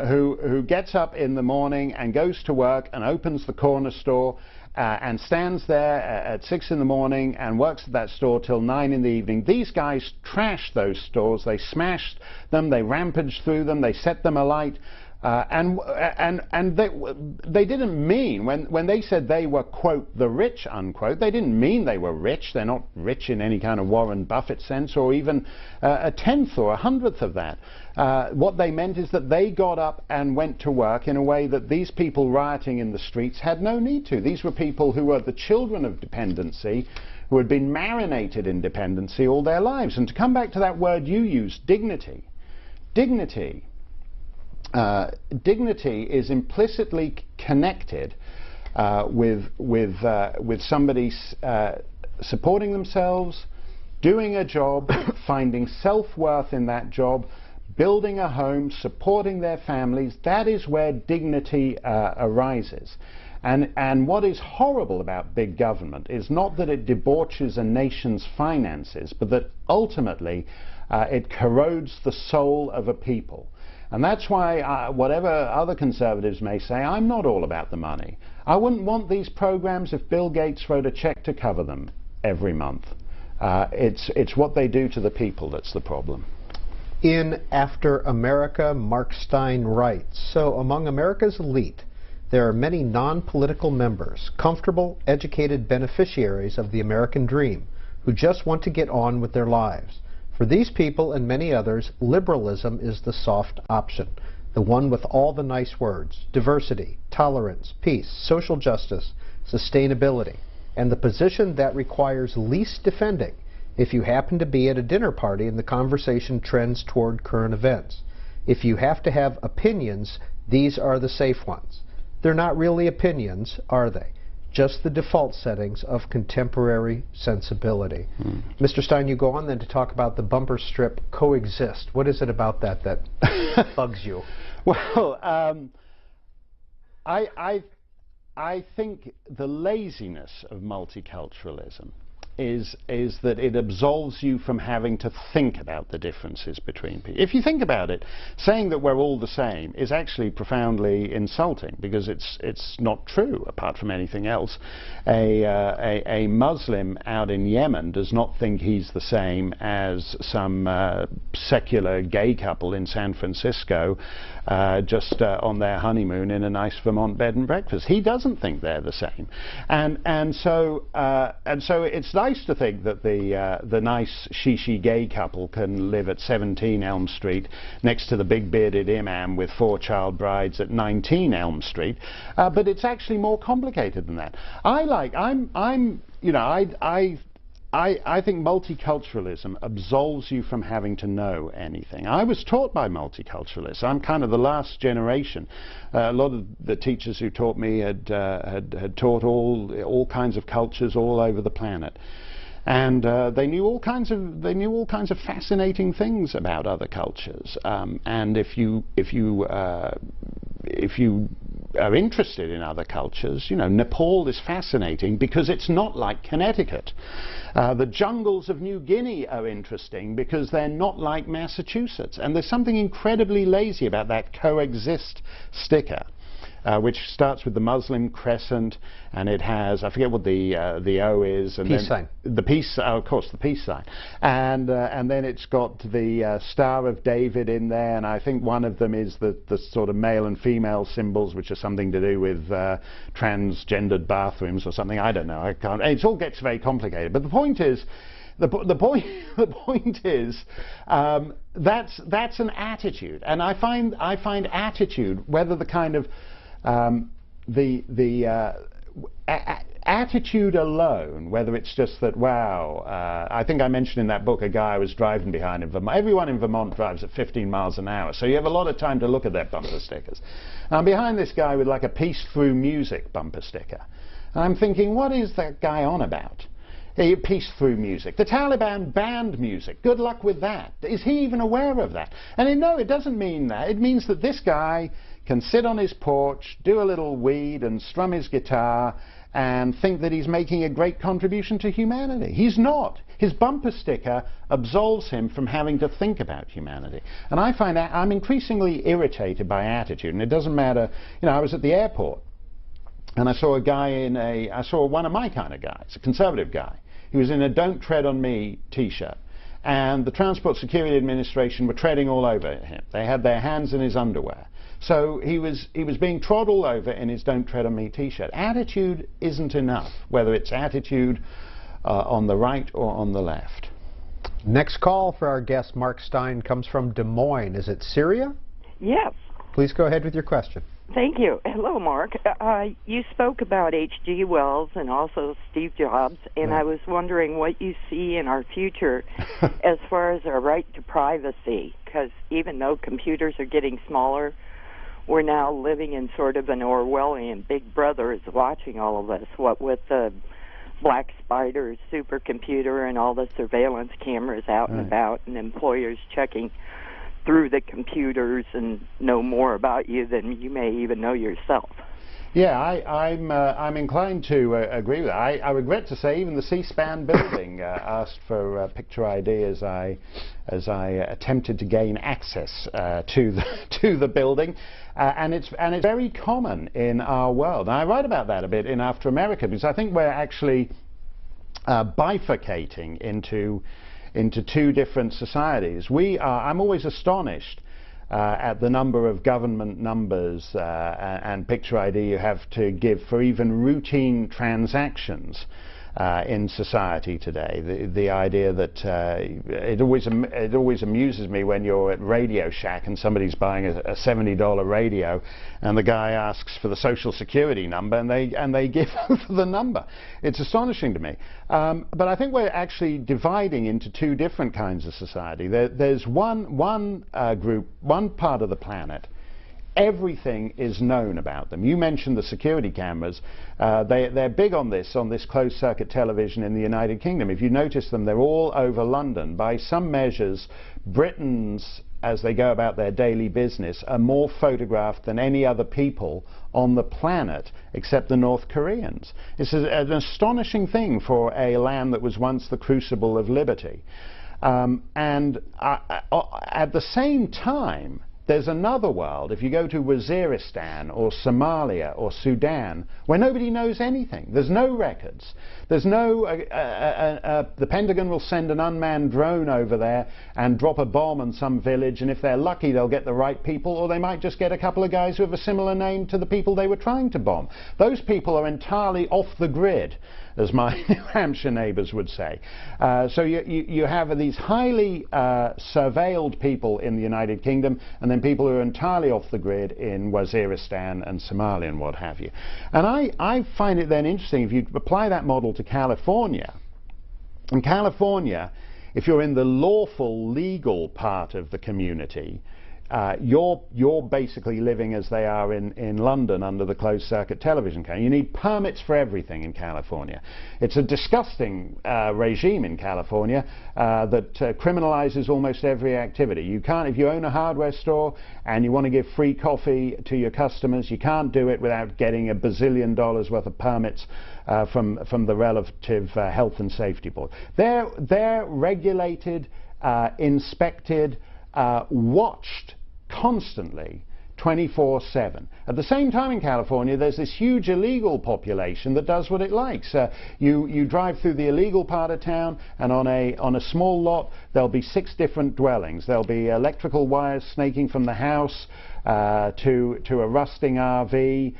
who gets up in the morning and goes to work and opens the corner store and stands there at 6 in the morning and works at that store till 9 in the evening. These guys trash those stores. They smashed them. They rampaged through them. They set them alight. And they didn't mean, when they said they were, quote, the rich, unquote, they didn't mean they were rich. They're not rich in any kind of Warren Buffett sense, or even a tenth or a hundredth of that. What they meant is that they got up and went to work in a way that these people rioting in the streets had no need to. These were people who were the children of dependency, who had been marinated in dependency all their lives. And to come back to that word you used, dignity. Dignity is implicitly connected with somebody supporting themselves, doing a job, finding self-worth in that job, building a home, supporting their families. That is where dignity arises. And what is horrible about big government is not that it debauches a nation's finances, but that ultimately it corrodes the soul of a people. And that's why, whatever other conservatives may say, I'm not all about the money. I wouldn't want these programs if Bill Gates wrote a check to cover them every month. It's what they do to the people that's the problem. In After America, Mark Steyn writes, so among America's elite, there are many non-political members, comfortable, educated beneficiaries of the American dream, who just want to get on with their lives. For these people and many others, liberalism is the soft option, the one with all the nice words: diversity, tolerance, peace, social justice, sustainability, and the position that requires least defending if you happen to be at a dinner party and the conversation trends toward current events. If you have to have opinions, these are the safe ones. They're not really opinions, are they? Just the default settings of contemporary sensibility. Mr. Steyn, you go on then to talk about the bumper strip coexist. What is it about that bugs you? Well, I think the laziness of multiculturalism is that it absolves you from having to think about the differences between people. If you think about it, saying that we're all the same is actually profoundly insulting, because it's not true, apart from anything else. A Muslim out in Yemen does not think he's the same as some secular gay couple in San Francisco just on their honeymoon in a nice Vermont bed and breakfast. He doesn't think they're the same, and so it's nice to think that the nice shishi gay couple can live at 17 Elm Street next to the big bearded imam with 4 child brides at 19 Elm Street, but it's actually more complicated than that. I think multiculturalism absolves you from having to know anything. I was taught by multiculturalists. I'm kind of the last generation. A lot of the teachers who taught me had taught all kinds of cultures all over the planet, and they knew all kinds of fascinating things about other cultures. And if you are interested in other cultures, you know, Nepal is fascinating because it's not like Connecticut. The jungles of New Guinea are interesting because they're not like Massachusetts. And there's something incredibly lazy about that coexist sticker, which starts with the Muslim crescent, and it has, I forget what the O is, and peace sign. The peace, of course, the peace sign, and then it's got the Star of David in there, and I think one of them is the sort of male and female symbols, which are something to do with transgendered bathrooms or something. I don't know. I can't. It all gets very complicated. But the point is, the point is that's an attitude, and I find attitude, whether the kind of attitude alone, whether it's just that, wow, I think I mentioned in that book a guy I was driving behind in Vermont. Everyone in Vermont drives at 15 miles an hour, so you have a lot of time to look at their bumper stickers. And I'm behind this guy with like a peace through music bumper sticker. And I'm thinking, what is that guy on about? Peace through music. The Taliban banned music. Good luck with that. Is he even aware of that? And no, it doesn't mean that. It means that this guy can sit on his porch, do a little weed and strum his guitar and think that he's making a great contribution to humanity. He's not. His bumper sticker absolves him from having to think about humanity. And I find that I'm increasingly irritated by attitude, and it doesn't matter. You know, I was at the airport, and I saw a guy I saw one of my kind of guys, a conservative guy. He was in a "Don't Tread on Me" t-shirt, and the Transport Security Administration were treading all over him. They had their hands in his underwear. So he was being trod all over in his "Don't Tread on Me" t-shirt. Attitude isn't enough, whether it's attitude on the right or on the left. Next call for our guest, Mark Steyn, comes from Des Moines. Is it Syria? Yes. Please go ahead with your question. Thank you. Hello, Mark. You spoke about H.G. Wells and also Steve Jobs, and I was wondering what you see in our future as far as our right to privacy, because even though computers are getting smaller, we're now living in sort of an Orwellian Big Brother is watching all of us, what with the Black Spider supercomputer and all the surveillance cameras out and about, and employers checking through the computers and know more about you than you may even know yourself. Yeah, I'm inclined to agree with that. I regret to say even the C-SPAN building asked for picture ID as I attempted to gain access to the building, and it's very common in our world. And I write about that a bit in After America, because I think we're actually bifurcating into two different societies. I'm always astonished at the number of government numbers and picture ID you have to give for even routine transactions in society today. The idea that it always amuses me when you're at Radio Shack and somebody's buying a $70 radio, and the guy asks for the Social Security number, and they give the number. It's astonishing to me. But I think we're actually dividing into two different kinds of society. There's one group, one part of the planet. Everything is known about them. You mentioned the security cameras. They're big on this closed-circuit television in the United Kingdom. If you notice them, they're all over London. By some measures, Britons, as they go about their daily business, are more photographed than any other people on the planet, except the North Koreans. It's an astonishing thing for a land that was once the crucible of liberty. And at the same time, there's another world, if you go to Waziristan or Somalia or Sudan, where nobody knows anything. There's no records. There's no... the Pentagon will send an unmanned drone over there and drop a bomb on some village, and if they're lucky they'll get the right people, or they might just get a couple of guys who have a similar name to the people they were trying to bomb. Those people are entirely off the grid, as my New Hampshire neighbours would say. So you have these highly surveilled people in the United Kingdom, and then people who are entirely off the grid in Waziristan and Somalia and what have you. And I find it then interesting, if you apply that model to California. In California, if you're in the lawful, legal part of the community, you're basically living as they are in London under the closed-circuit television code. You need permits for everything in California. It's a disgusting regime in California that criminalizes almost every activity. You can't, if you own a hardware store and you want to give free coffee to your customers, you can't do it without getting $1 bazillion worth of permits from the relative health and safety board. They're regulated, inspected, watched constantly 24/7. At the same time in California there's this huge illegal population that does what it likes. You drive through the illegal part of town, and on a small lot there'll be 6 different dwellings. There'll be electrical wires snaking from the house to a rusting RV,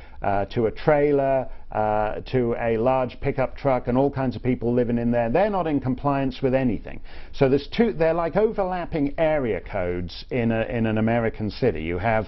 to a trailer, to a large pickup truck, and all kinds of people living in there. They're not in compliance with anything. So they're like overlapping area codes in an American city. You have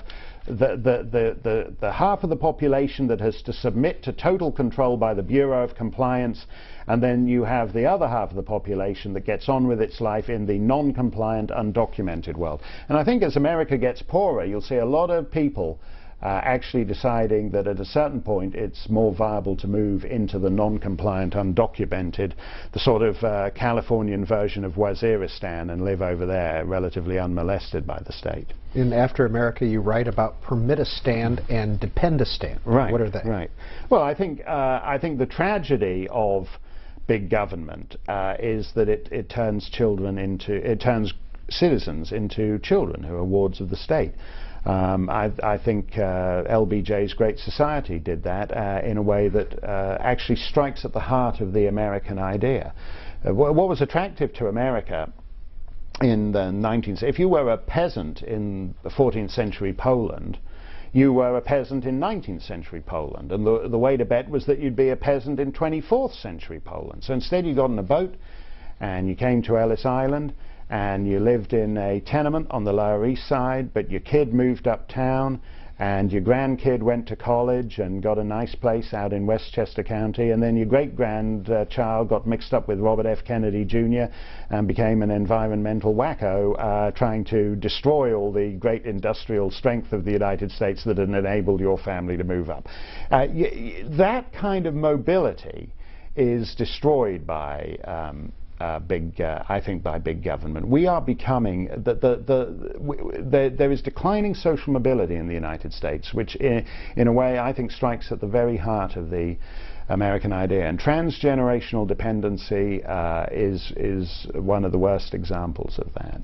the half of the population that has to submit to total control by the Bureau of Compliance, and then you have the other half of the population that gets on with its life in the non-compliant, undocumented world. And I think as America gets poorer, you'll see a lot of people actually deciding that at a certain point it's more viable to move into the non-compliant, undocumented, the sort of Californian version of Waziristan, and live over there relatively unmolested by the state. In After America, you write about Permitistan and Dependistan. Right. What are they? Right. Well, I think the tragedy of big government is that it turns citizens into children who are wards of the state. I think LBJ's Great Society did that in a way that actually strikes at the heart of the American idea. What was attractive to America in the 19th century, if you were a peasant in the 14th century Poland, you were a peasant in 19th century Poland, and the way to bet was that you'd be a peasant in 24th century Poland. So instead you got on a boat and you came to Ellis Island, and you lived in a tenement on the Lower East Side, but your kid moved uptown, and your grandkid went to college and got a nice place out in Westchester County, and then your great-grandchild got mixed up with Robert F. Kennedy Jr. and became an environmental wacko, trying to destroy all the great industrial strength of the United States that had enabled your family to move up. That kind of mobility is destroyed by I think by big government. We are becoming there is declining social mobility in the United States, which in a way I think strikes at the very heart of the American idea, and transgenerational dependency is one of the worst examples of that.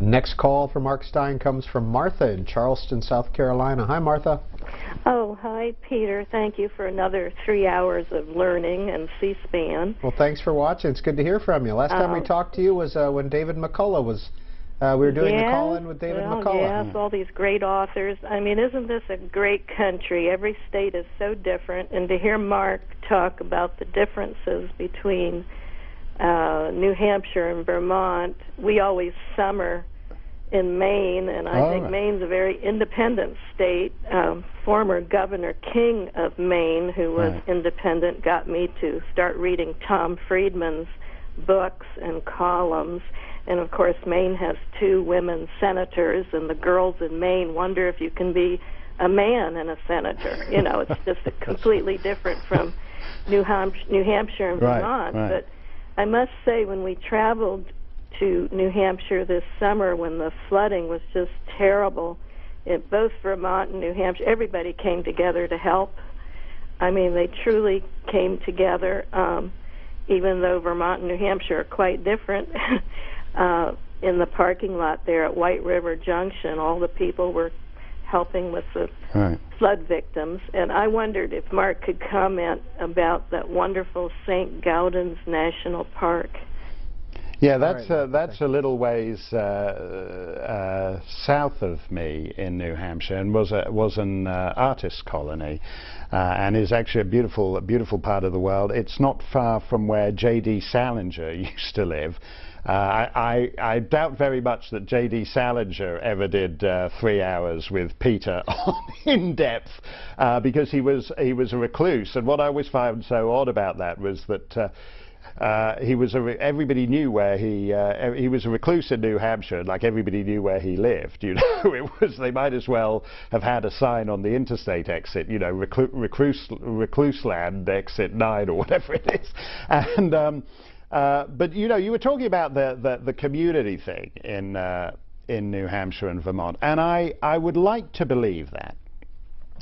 Next call for Mark Steyn comes from Martha in Charleston, South Carolina. Hi, Martha. Oh, hi, Peter. Thank you for another 3 hours of learning and C-SPAN. Well, thanks for watching. It's good to hear from you. Last time we talked to you was when David McCullough was, we were doing the call-in with David McCullough. Yes, all these great authors. I mean, isn't this a great country? Every state is so different, and to hear Mark talk about the differences between New Hampshire and Vermont, we always summer in Maine, and I think Maine's a very independent state. Former Governor King of Maine, who was independent, got me to start reading Tom Friedman's books and columns. And of course, Maine has 2 women senators, and the girls in Maine wonder if you can be a man and a senator. You know, it's just completely different from New Hampshire and Vermont. But I must say, when we traveled to New Hampshire this summer, when the flooding was just terrible, in both Vermont and New Hampshire, everybody came together to help. I mean, they truly came together, even though Vermont and New Hampshire are quite different. In the parking lot there at White River Junction, all the people were helping with the flood victims, and I wondered if Mark could comment about that wonderful St. Gaudens National Park. Yeah, that's a little ways south of me in New Hampshire, and was an artist colony, and is actually a beautiful part of the world. It's not far from where J.D. Salinger used to live. I doubt very much that J.D. Salinger ever did 3 hours with Peter on In Depth, because he was a recluse, and what I always found so odd about that was that everybody knew where he was a recluse in New Hampshire, and like everybody knew where he lived. You know, they might as well have had a sign on the interstate exit, you know, recluse land exit 9 or whatever it is. And but you know, you were talking about the community thing in New Hampshire and Vermont, and I would like to believe that.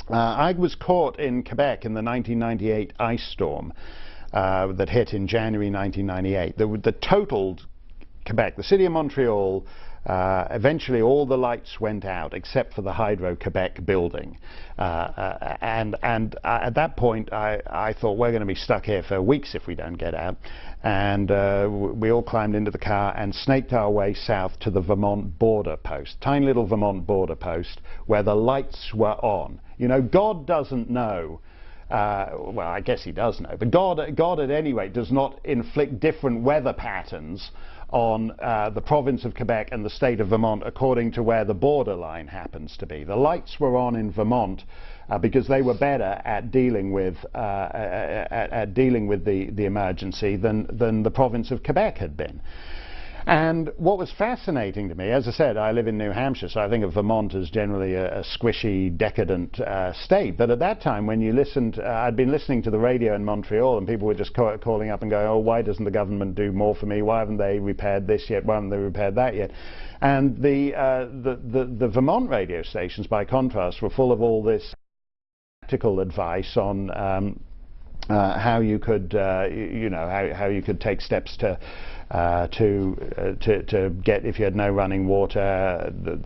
I was caught in Quebec in the 1998 ice storm that hit in January 1998. The totaled Quebec, the city of Montreal, eventually all the lights went out except for the Hydro-Quebec building. And at that point I thought, we're going to be stuck here for weeks if we don't get out. And we all climbed into the car and snaked our way south to the Vermont border post, tiny little Vermont border post, where the lights were on. You know, God doesn't know. Well, I guess he does know, but God at any rate does not inflict different weather patterns on the province of Quebec and the state of Vermont according to where the borderline happens to be. The lights were on in Vermont because they were better at dealing with the emergency than the province of Quebec had been. And what was fascinating to me, as I said, I live in New Hampshire, so I think of Vermont as generally a squishy, decadent state. But at that time, when you listened, I'd been listening to the radio in Montreal, and people were just calling up and going, oh, why doesn't the government do more for me? Why haven't they repaired this yet? Why haven't they repaired that yet? And the Vermont radio stations, by contrast, were full of all this practical advice on how you could, how you could take steps to get, if you had no running water, the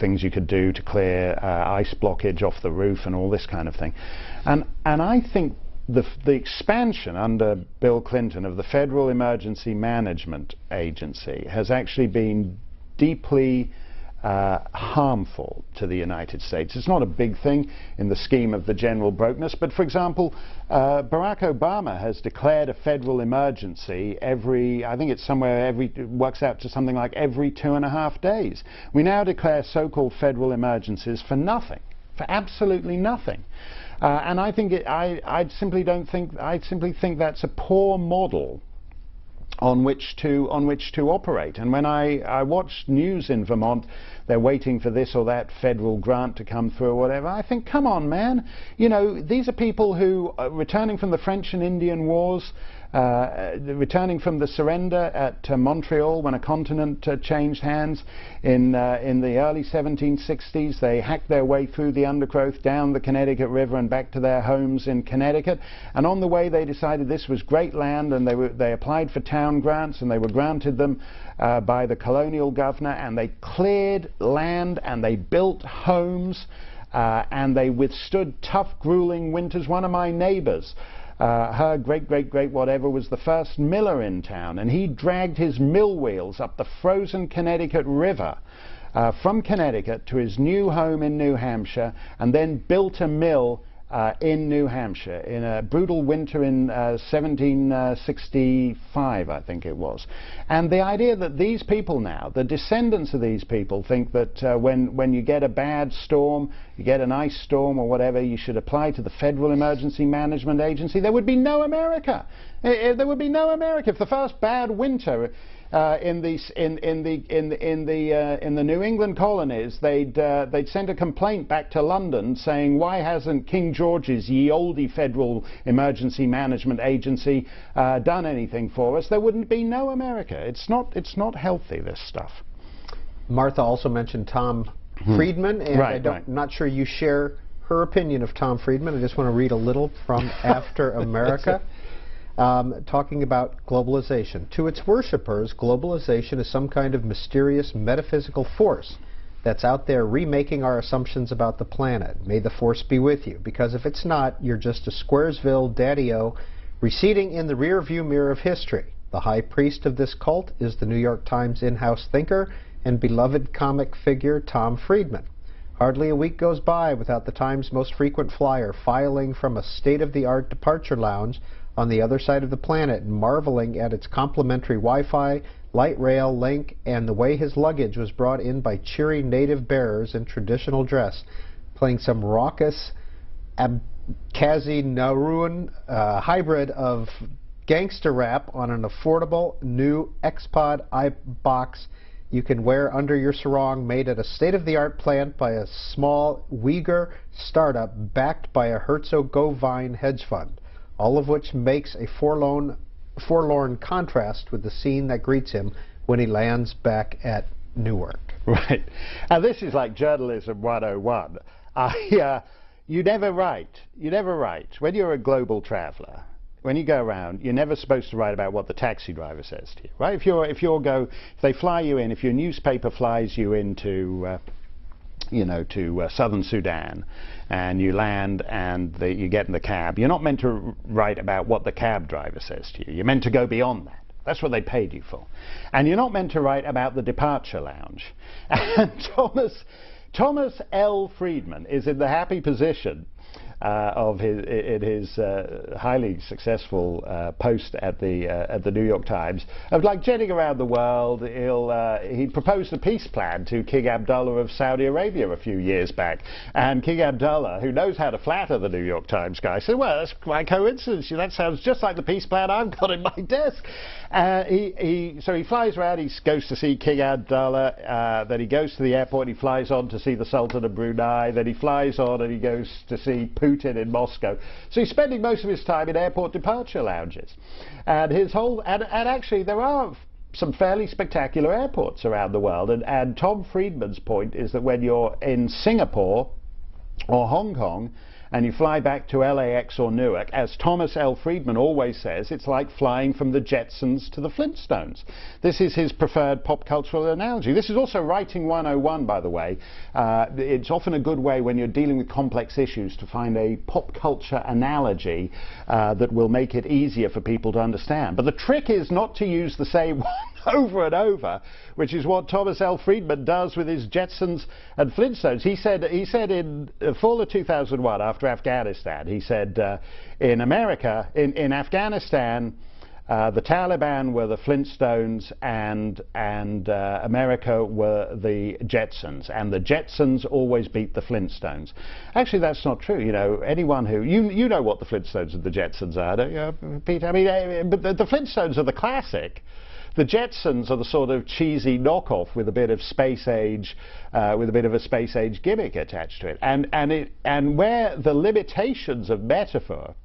things you could do to clear ice blockage off the roof and all this kind of thing. And I think the expansion under Bill Clinton of the Federal Emergency Management Agency has actually been deeply harmful to the United States. It's not a big thing in the scheme of the general brokenness, but for example, Barack Obama has declared a federal emergency I think it's works out to something like every 2.5 days. We now declare so-called federal emergencies for nothing, for absolutely nothing. And I think I simply think that's a poor model on which to operate. And when I watch news in Vermont, they're waiting for this or that federal grant to come through or whatever. I think, come on, man. You know, these are people who are returning from the French and Indian Wars, returning from the surrender at Montreal when a continent changed hands in the early 1760s. They hacked their way through the undergrowth down the Connecticut River and back to their homes in Connecticut. And on the way they decided this was great land, and they applied for town grants, and they were granted them by the colonial governor, and they cleared land and they built homes and they withstood tough, grueling winters. One of my neighbors, her great whatever, was the first miller in town, and he dragged his mill wheels up the frozen Connecticut River from Connecticut to his new home in New Hampshire, and then built a mill in New Hampshire in a brutal winter in 1765, I think it was. And the idea that these people now, the descendants of these people, think that when you get a bad storm, you get an ice storm or whatever, you should apply to the Federal Emergency Management Agency. There would be no America. There would be no America if the first bad winter in the New England colonies, they'd send a complaint back to London saying, why hasn't King George's ye olde Federal Emergency Management Agency done anything for us? There wouldn't be no America. It's not healthy, this stuff. Martha also mentioned Tom Friedman, and I'm not sure you share her opinion of Tom Friedman. I just want to read a little from After America. Talking about globalization. To its worshippers, globalization is some kind of mysterious metaphysical force that's out there remaking our assumptions about the planet. May the force be with you, because if it's not, you're just a Squaresville daddy-o receding in the rear-view mirror of history. The high priest of this cult is the New York Times in-house thinker and beloved comic figure Tom Friedman. Hardly a week goes by without the Times' most frequent flyer filing from a state-of-the-art departure lounge on the other side of the planet, marveling at its complimentary Wi-Fi, light rail link, and the way his luggage was brought in by cheery native bearers in traditional dress, playing some raucous Abkhazi Nauruan hybrid of gangster rap on an affordable new X-Pod iBox you can wear under your sarong, made at a state-of-the-art plant by a small Uyghur startup backed by a Herzogovine hedge fund. All of which makes a forlorn contrast with the scene that greets him when he lands back at Newark. Right. Now this is like journalism 101. You never write. When you're a global traveler, when you go around, you're never supposed to write about what the taxi driver says to you, right? If they fly you in, if your newspaper flies you into to southern Sudan, and you land and you get in the cab, you're not meant to write about what the cab driver says to you. You're meant to go beyond that. That's what they paid you for. And you're not meant to write about the departure lounge. And Thomas L. Friedman is in the happy position of his highly successful post at the New York Times of like jetting around the world. He proposed a peace plan to King Abdullah of Saudi Arabia a few years back, and King Abdullah, who knows how to flatter the New York Times guy, said, "Well, that's quite coincidence. That sounds just like the peace plan I've got in my desk." So he flies around. He goes to see King Abdullah. Then he goes to the airport. He flies on to see the Sultan of Brunei. Then he flies on and he goes to see Putin in Moscow. So he's spending most of his time in airport departure lounges. And his whole and actually there are some fairly spectacular airports around the world. And Tom Friedman's point is that when you're in Singapore or Hong Kong and you fly back to LAX or Newark, as Thomas L. Friedman always says, it's like flying from the Jetsons to the Flintstones. This is his preferred pop cultural analogy. This is also Writing 101, by the way. It's often a good way when you're dealing with complex issues to find a pop culture analogy that will make it easier for people to understand. But the trick is not to use the same one over and over, which is what Thomas L. Friedman does with his Jetsons and Flintstones. He said in fall of 2001, after Afghanistan, he said, in Afghanistan, the Taliban were the Flintstones and America were the Jetsons, and the Jetsons always beat the Flintstones. Actually, that's not true. You know, anyone who you know what the Flintstones and the Jetsons are, don't you, Pete? I mean, but the Flintstones are the classic. The Jetsons are the sort of cheesy knockoff with a bit of space age, with a bit of a space age gimmick attached to it. And where the limitations of metaphor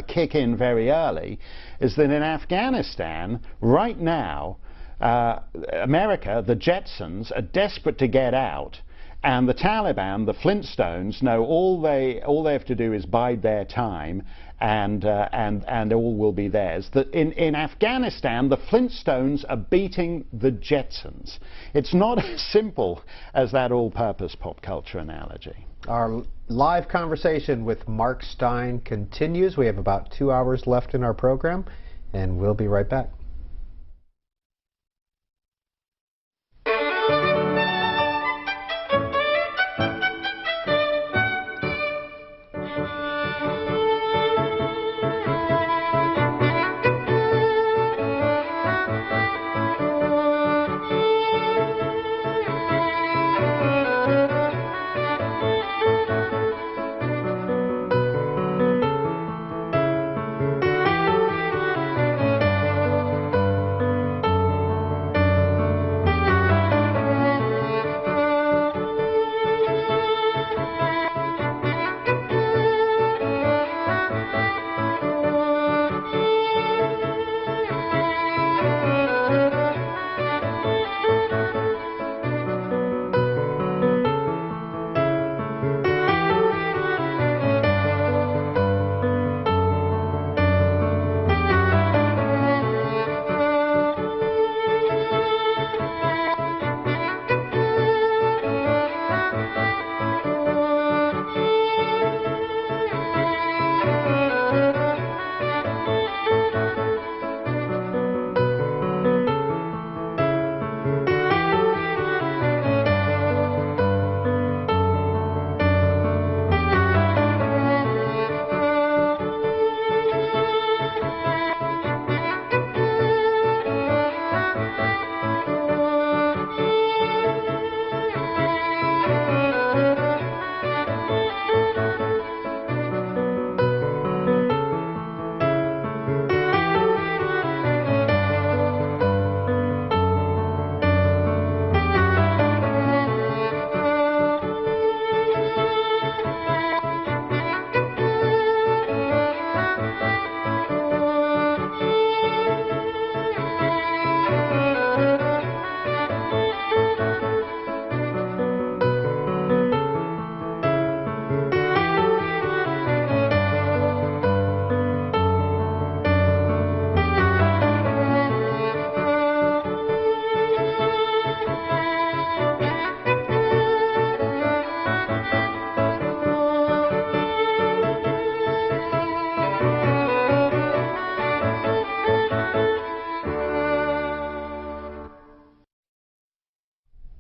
kick in very early is that in Afghanistan right now, America, the Jetsons, are desperate to get out. And the Taliban, the Flintstones, know all they have to do is bide their time, and all will be theirs. In Afghanistan, the Flintstones are beating the Jetsons. It's not as simple as that all-purpose pop culture analogy. Our live conversation with Mark Steyn continues. We have about 2 hours left in our program, and we'll be right back.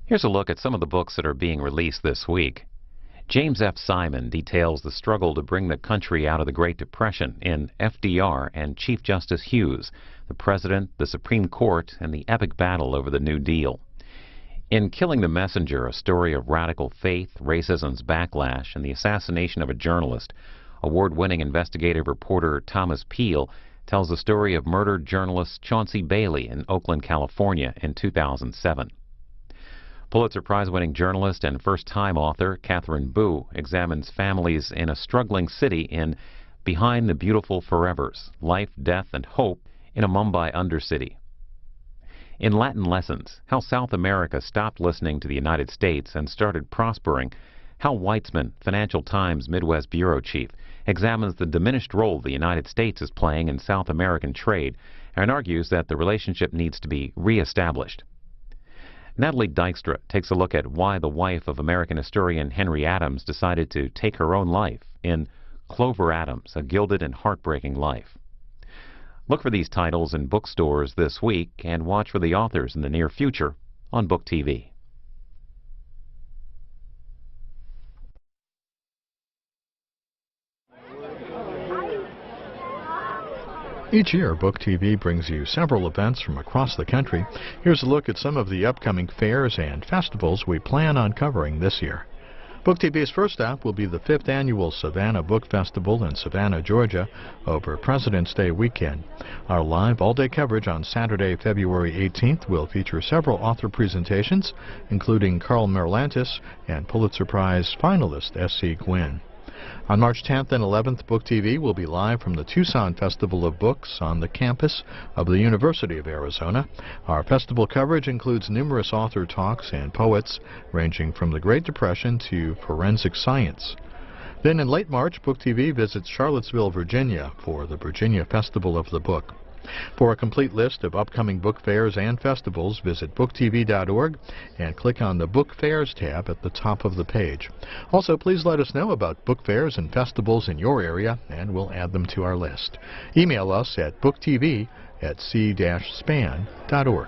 Here's a look at some of the books that are being released this week. James F. Simon details the struggle to bring the country out of the Great Depression in FDR and Chief Justice Hughes, the President, the Supreme Court, and the epic battle over the New Deal. In Killing the Messenger, a story of radical faith, racism's backlash, and the assassination of a journalist, award-winning investigative reporter Thomas Peale tells the story of murdered journalist Chauncey Bailey in Oakland, California in 2007. Pulitzer Prize-winning journalist and first-time author Catherine Boo examines families in a struggling city in Behind the Beautiful Forevers, Life, Death, and Hope in a Mumbai undercity. In Latin Lessons, How South America Stopped Listening to the United States and Started Prospering, Hal Weitzman, Financial Times Midwest Bureau Chief, examines the diminished role the United States is playing in South American trade and argues that the relationship needs to be re-established. Natalie Dykstra takes a look at why the wife of American historian Henry Adams decided to take her own life in Clover Adams, A Gilded and Heartbreaking Life. Look for these titles in bookstores this week and watch for the authors in the near future on Book TV. Each year, Book TV brings you several events from across the country. Here's a look at some of the upcoming fairs and festivals we plan on covering this year. Book TV's first stop will be the 5th Annual Savannah Book Festival in Savannah, Georgia, over President's Day weekend. Our live all-day coverage on Saturday, February 18th will feature several author presentations, including Carl Merlantis and Pulitzer Prize finalist S.C. Gwynn. On March 10th and 11th, Book TV will be live from the Tucson Festival of Books on the campus of the University of Arizona. Our festival coverage includes numerous author talks and poets ranging from the Great Depression to forensic science. Then in late March, Book TV visits Charlottesville, Virginia for the Virginia Festival of the Book. For a complete list of upcoming book fairs and festivals, visit booktv.org and click on the Book Fairs tab at the top of the page. Also, please let us know about book fairs and festivals in your area, and we'll add them to our list. Email us at booktv@c-span.org.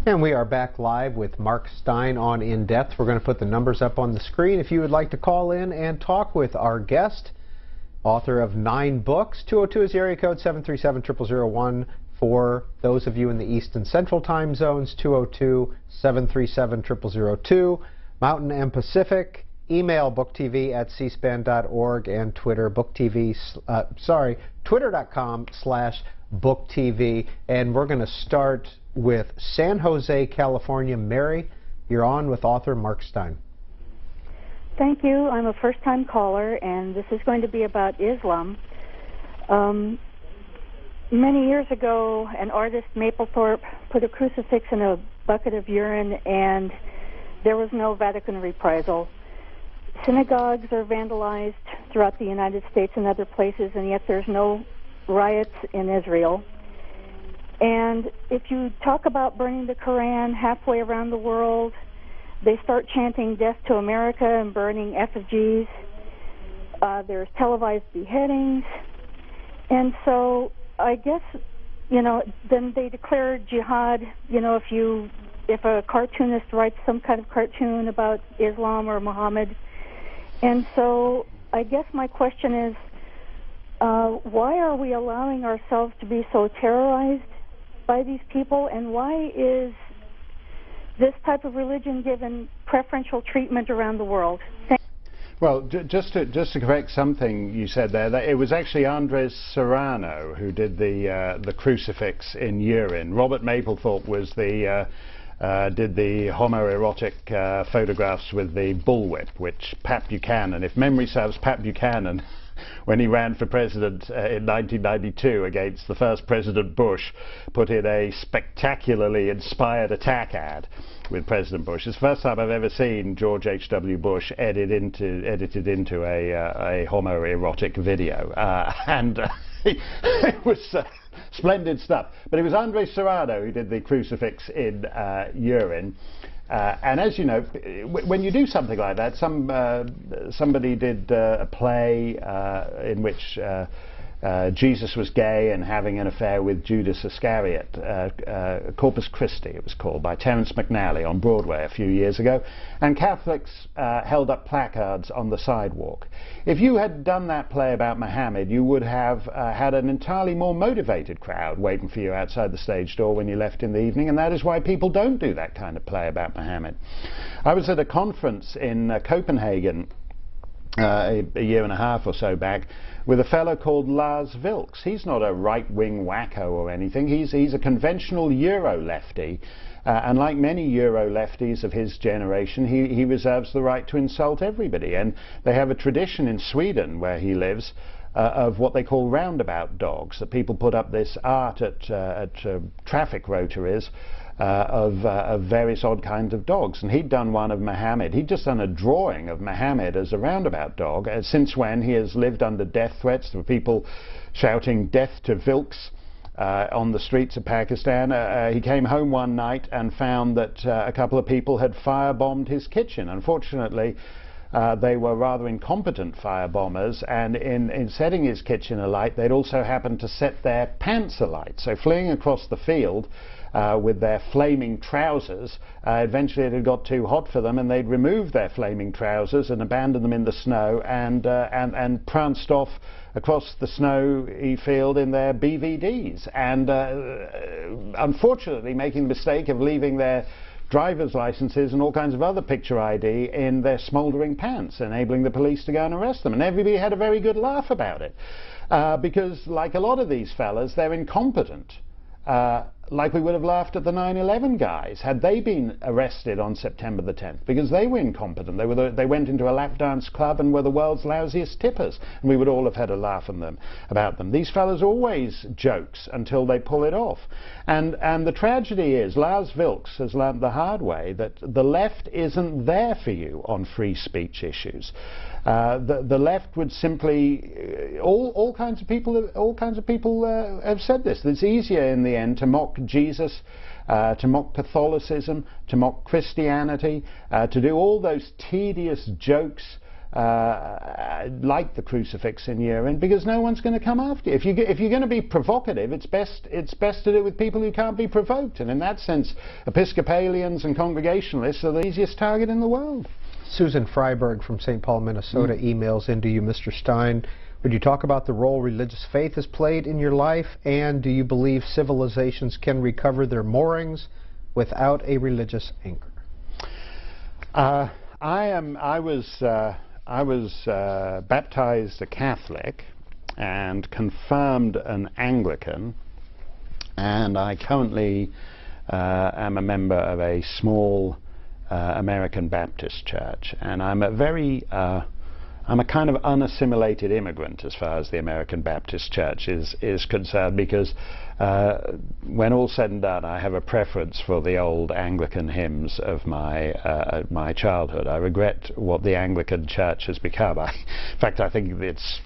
And we are back live with Mark Steyn on In Depth. We're going to put the numbers up on the screen. If you would like to call in and talk with our guest, author of 9 books, 202 is the area code, 737-0001. For those of you in the East and Central time zones, 202-737-0002. Mountain and Pacific, email booktv@cspan.org and Twitter, twitter.com/booktv. And we're going to start with San Jose, California. Mary, you're on with author Mark Steyn. Thank you. I'm a first-time caller, and this is going to be about Islam. Many years ago, an artist, Mapplethorpe, put a crucifix in a bucket of urine, and there was no Vatican reprisal. Synagogues are vandalized throughout the United States and other places, and yet there's no riots in Israel. And if you talk about burning the Koran halfway around the world, they start chanting death to America and burning effigies. There's televised beheadings. And so I guess, then they declare jihad, if a cartoonist writes some kind of cartoon about Islam or Muhammad. And so I guess my question is, why are we allowing ourselves to be so terrorized by these people, and why is this type of religion given preferential treatment around the world? Well, just to correct something you said there, that it was actually Andres Serrano who did the crucifix in urine. Robert Mapplethorpe was did the homoerotic photographs with the bullwhip, which Pat Buchanan, if memory serves, Pat Buchanan, when he ran for president in 1992 against the first President Bush, put in a spectacularly inspired attack ad with President Bush. It's the first time I've ever seen George H.W. Bush edited into a homoerotic video, and it was splendid stuff. But it was Andres Serrano who did the crucifix in urine. And as you know, when you do something like that, somebody did a play in which Jesus was gay and having an affair with Judas Iscariot, Corpus Christi it was called, by Terence McNally on Broadway a few years ago, and Catholics held up placards on the sidewalk. If you had done that play about Muhammad, you would have had an entirely more motivated crowd waiting for you outside the stage door when you left in the evening, and that is why people don't do that kind of play about Muhammad. I was at a conference in Copenhagen a year and a half or so back with a fellow called Lars Vilks. He's not a right-wing wacko or anything. He's a conventional Euro-lefty, and like many Euro-lefties of his generation, he reserves the right to insult everybody. And they have a tradition in Sweden, where he lives, of what they call roundabout dogs, that people put up this art at traffic rotaries of various odd kinds of dogs, and he'd done one of Muhammad. He'd just done a drawing of Muhammad as a roundabout dog, since when he has lived under death threats. There were people shouting death to Vilks on the streets of Pakistan. He came home one night and found that a couple of people had firebombed his kitchen. Unfortunately, they were rather incompetent firebombers, and in setting his kitchen alight, they'd also happened to set their pants alight. So fleeing across the field with their flaming trousers, eventually it had got too hot for them, and they'd removed their flaming trousers and abandoned them in the snow, and pranced off across the snowy field in their BVDs, and unfortunately making the mistake of leaving their driver's licenses and all kinds of other picture ID in their smouldering pants, enabling the police to go and arrest them. And everybody had a very good laugh about it, because like a lot of these fellas, they're incompetent. Like we would have laughed at the 9/11 guys had they been arrested on September the 10th, because they were incompetent. They went into a lap dance club and were the world's lousiest tippers, and we would all have had a laugh about them. These fellas are always jokes until they pull it off. And the tragedy is, Lars Vilks has learned the hard way that the left isn't there for you on free speech issues. The left would simply, all kinds of people have said this. It's easier in the end to mock Jesus, to mock Catholicism, to mock Christianity, to do all those tedious jokes like the crucifix in urine, because no one's going to come after you. If you're going to be provocative, it's best to do it with people who can't be provoked. And in that sense, Episcopalians and Congregationalists are the easiest target in the world. Susan Freiberg from St. Paul, Minnesota emails into you, Mr. Steyn. Would you talk about the role religious faith has played in your life, and do you believe civilizations can recover their moorings without a religious anchor? I was baptized a Catholic and confirmed an Anglican, and I currently am a member of a small American Baptist church, and I'm a kind of unassimilated immigrant as far as the American Baptist Church is concerned, because when all's said and done, I have a preference for the old Anglican hymns of my childhood. I regret what the Anglican Church has become. In fact, I think it's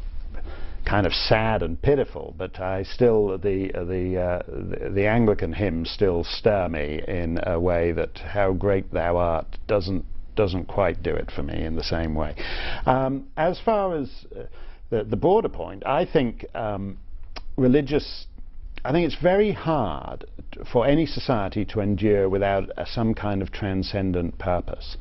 kind of sad and pitiful, but I still the Anglican hymns still stir me in a way that "How Great Thou Art" doesn't quite do it for me in the same way. As far as the broader point, I think I think it's very hard for any society to endure without some kind of transcendent purpose.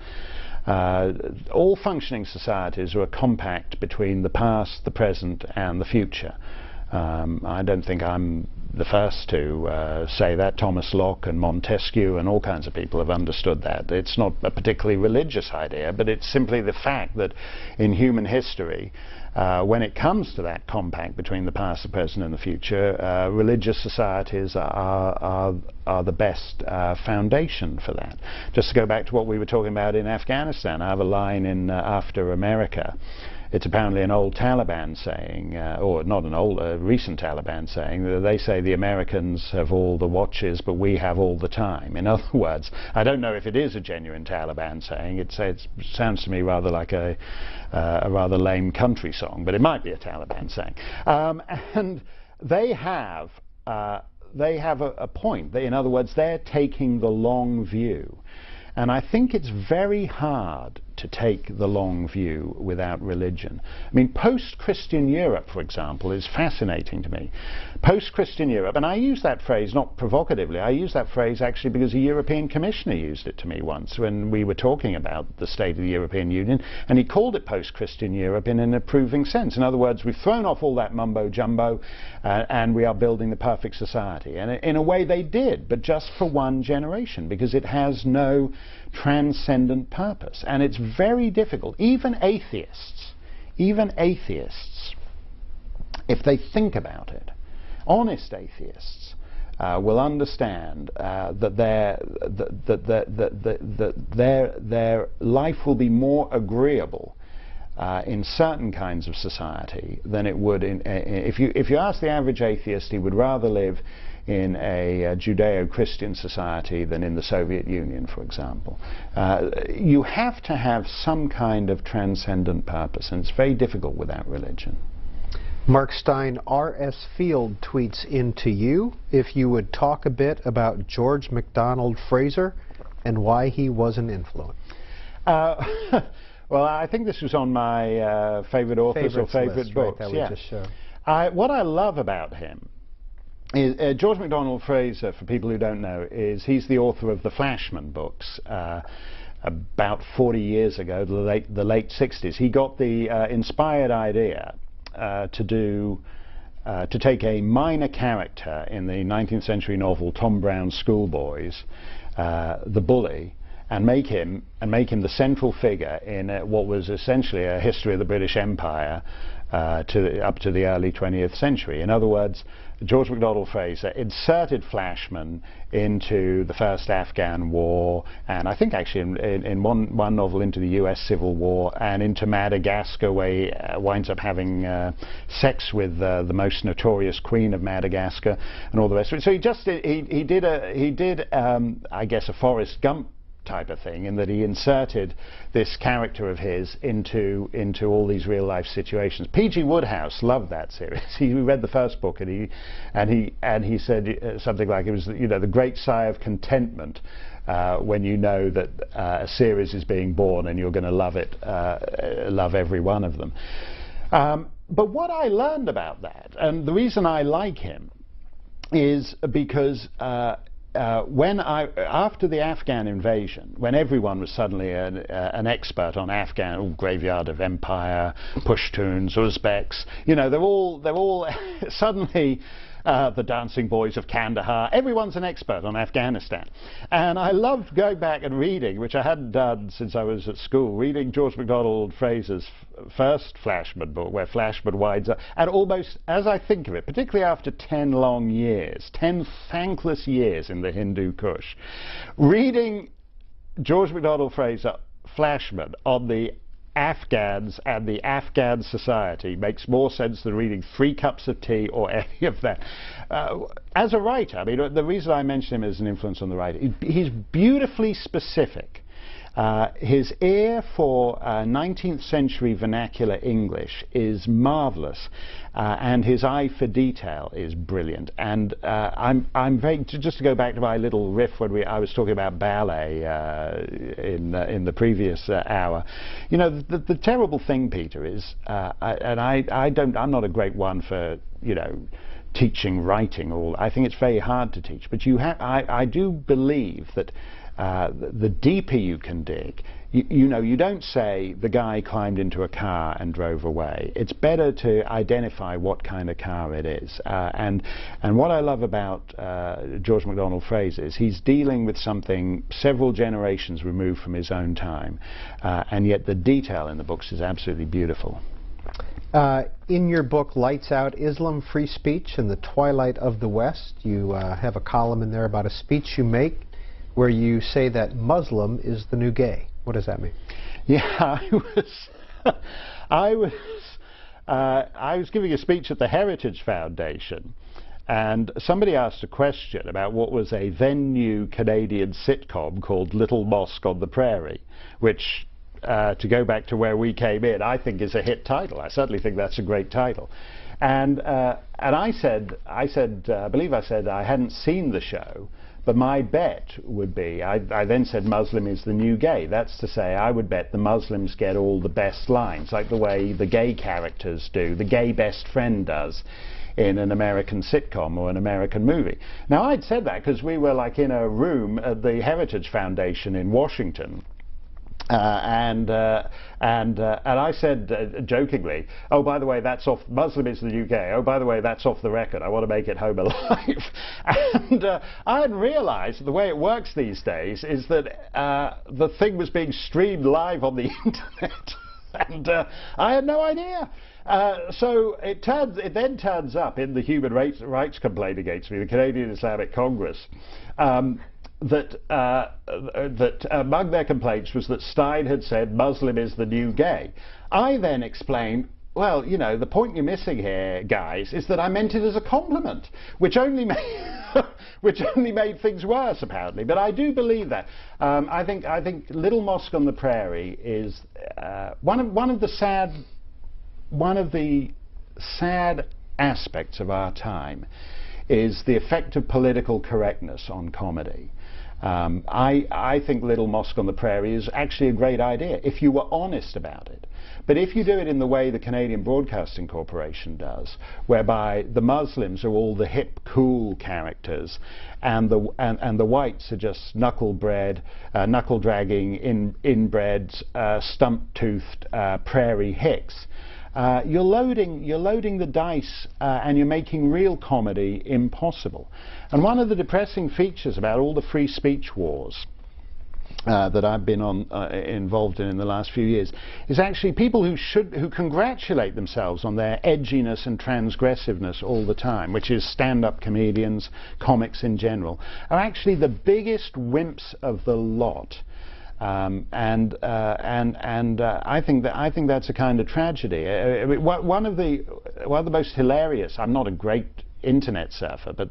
All functioning societies are a compact between the past, the present, and the future. I don't think I'm the first to say that. Thomas Locke and Montesquieu and all kinds of people have understood that. It's not a particularly religious idea, but it's simply the fact that in human history, when it comes to that compact between the past, the present, and the future, religious societies are the best foundation for that. Just to go back to what we were talking about in Afghanistan, I have a line in After America. It's apparently an old Taliban saying, or not an old, a recent Taliban saying. They say the Americans have all the watches, but we have all the time. In other words, I don't know if it is a genuine Taliban saying. It sounds to me rather like a rather lame country song, but it might be a Taliban saying. And they have a point. In other words, they're taking the long view. And I think it's very hard to take the long view without religion. I mean, post-Christian Europe, for example, is fascinating to me. Post-Christian Europe, and I use that phrase not provocatively, I use that phrase actually because a European commissioner used it to me once when we were talking about the state of the European Union, and he called it post-Christian Europe in an approving sense. In other words, we've thrown off all that mumbo-jumbo and we are building the perfect society. And in a way they did, but just for one generation, because it has no transcendent purpose. And it's very difficult. Even atheists, if they think about it, honest atheists will understand that their life will be more agreeable in certain kinds of society than it would in if you ask the average atheist, he would rather live in a Judeo-Christian society than in the Soviet Union, for example. You have to have some kind of transcendent purpose, and it's very difficult without religion. Mark Steyn, R.S. Field tweets into you if you would talk a bit about George MacDonald Fraser and why he was an influence. Well, I think this was on my favorite authors or favorite books. Right, that we just showed. What I love about him is George MacDonald Fraser, for people who don't know, he's the author of the Flashman books. About 40 years ago, the late 60s, he got the inspired idea to take a minor character in the 19th century novel Tom Brown's Schoolboys, the bully, and make him the central figure in what was essentially a history of the British Empire up to the early 20th century. In other words, George MacDonald Fraser inserted Flashmen into the first Afghan war, and I think actually in one novel into the US Civil War, and into Madagascar, where he winds up having sex with the most notorious queen of Madagascar, and all the rest of it. So he did I guess a Forrest Gump type of thing, in that he inserted this character of his into all these real life situations. P.G. Wodehouse loved that series. He read the first book and he said something like, it was, you know, the great sigh of contentment when you know that a series is being born and you're going to love it, love every one of them. But what I learned about that, and the reason I like him, is because after the Afghan invasion, when everyone was suddenly an expert on Afghan, graveyard of empire, Pashtuns, Uzbeks, you know, they're all suddenly the dancing boys of Kandahar. Everyone's an expert on Afghanistan. And I loved going back and reading, which I hadn't done since I was at school, reading George MacDonald Fraser's first Flashman book, where Flashman winds up, and almost, as I think of it, particularly after 10 long years, 10 thankless years in the Hindu Kush, reading George MacDonald Fraser Flashman on the Afghans and the Afghan society makes more sense than reading 3 Cups of Tea or any of that. As a writer, I mean, the reason I mention him as an influence on the writer, he's beautifully specific. His ear for 19th century vernacular English is marvelous, and his eye for detail is brilliant. And I'm very, just to go back to my little riff when I was talking about ballet in the previous hour. You know, the terrible thing, Peter, is, I'm not a great one for, you know, teaching writing. I think it's very hard to teach, but I do believe that the deeper you can dig, you know, you don't say the guy climbed into a car and drove away. It's better to identify what kind of car it is. And what I love about George MacDonald Fraser is he's dealing with something several generations removed from his own time, and yet the detail in the books is absolutely beautiful. In your book, Lights Out, Islam, Free Speech, and the Twilight of the West, you have a column in there about a speech you make where you say that Muslim is the new gay. What does that mean? Yeah, I was giving a speech at the Heritage Foundation, and somebody asked a question about what was a then new Canadian sitcom called Little Mosque on the Prairie, which, to go back to where we came in, I think is a hit title. I certainly think that's a great title. And I believe I said I hadn't seen the show, but my bet would be, I then said Muslim is the new gay. That's to say, I would bet the Muslims get all the best lines, like the way the gay characters do, the gay best friend does in an American sitcom or an American movie. Now, I'd said that because we were like in a room at the Heritage Foundation in Washington. And I said jokingly, oh, by the way, that's off, Muslim is the new gay. Oh, by the way, that's off the record. I want to make it home alive. And I hadn't realized the way it works these days is that the thing was being streamed live on the internet. And I had no idea. So it then turns up in the human rights complaint against me, the Canadian Islamic Congress, that among their complaints was that Steyn had said Muslim is the new gay. I then explained, well, you know, the point you're missing here, guys, is that I meant it as a compliment, which only made things worse, apparently. But I do believe that. I think Little Mosque on the Prairie is one of the sad aspects of our time is the effect of political correctness on comedy. I think Little Mosque on the Prairie is actually a great idea if you were honest about it. But if you do it in the way the Canadian Broadcasting Corporation does, whereby the Muslims are all the hip, cool characters, and the whites are just knuckle-dragging, inbred, stump-toothed prairie hicks, you're loading the dice and you're making real comedy impossible. And one of the depressing features about all the free speech wars that I've been involved in the last few years is actually people who congratulate themselves on their edginess and transgressiveness all the time, which is stand-up comedians, comics in general, are actually the biggest wimps of the lot. I think that's a kind of tragedy. One of the most hilarious, I'm not a great internet surfer, but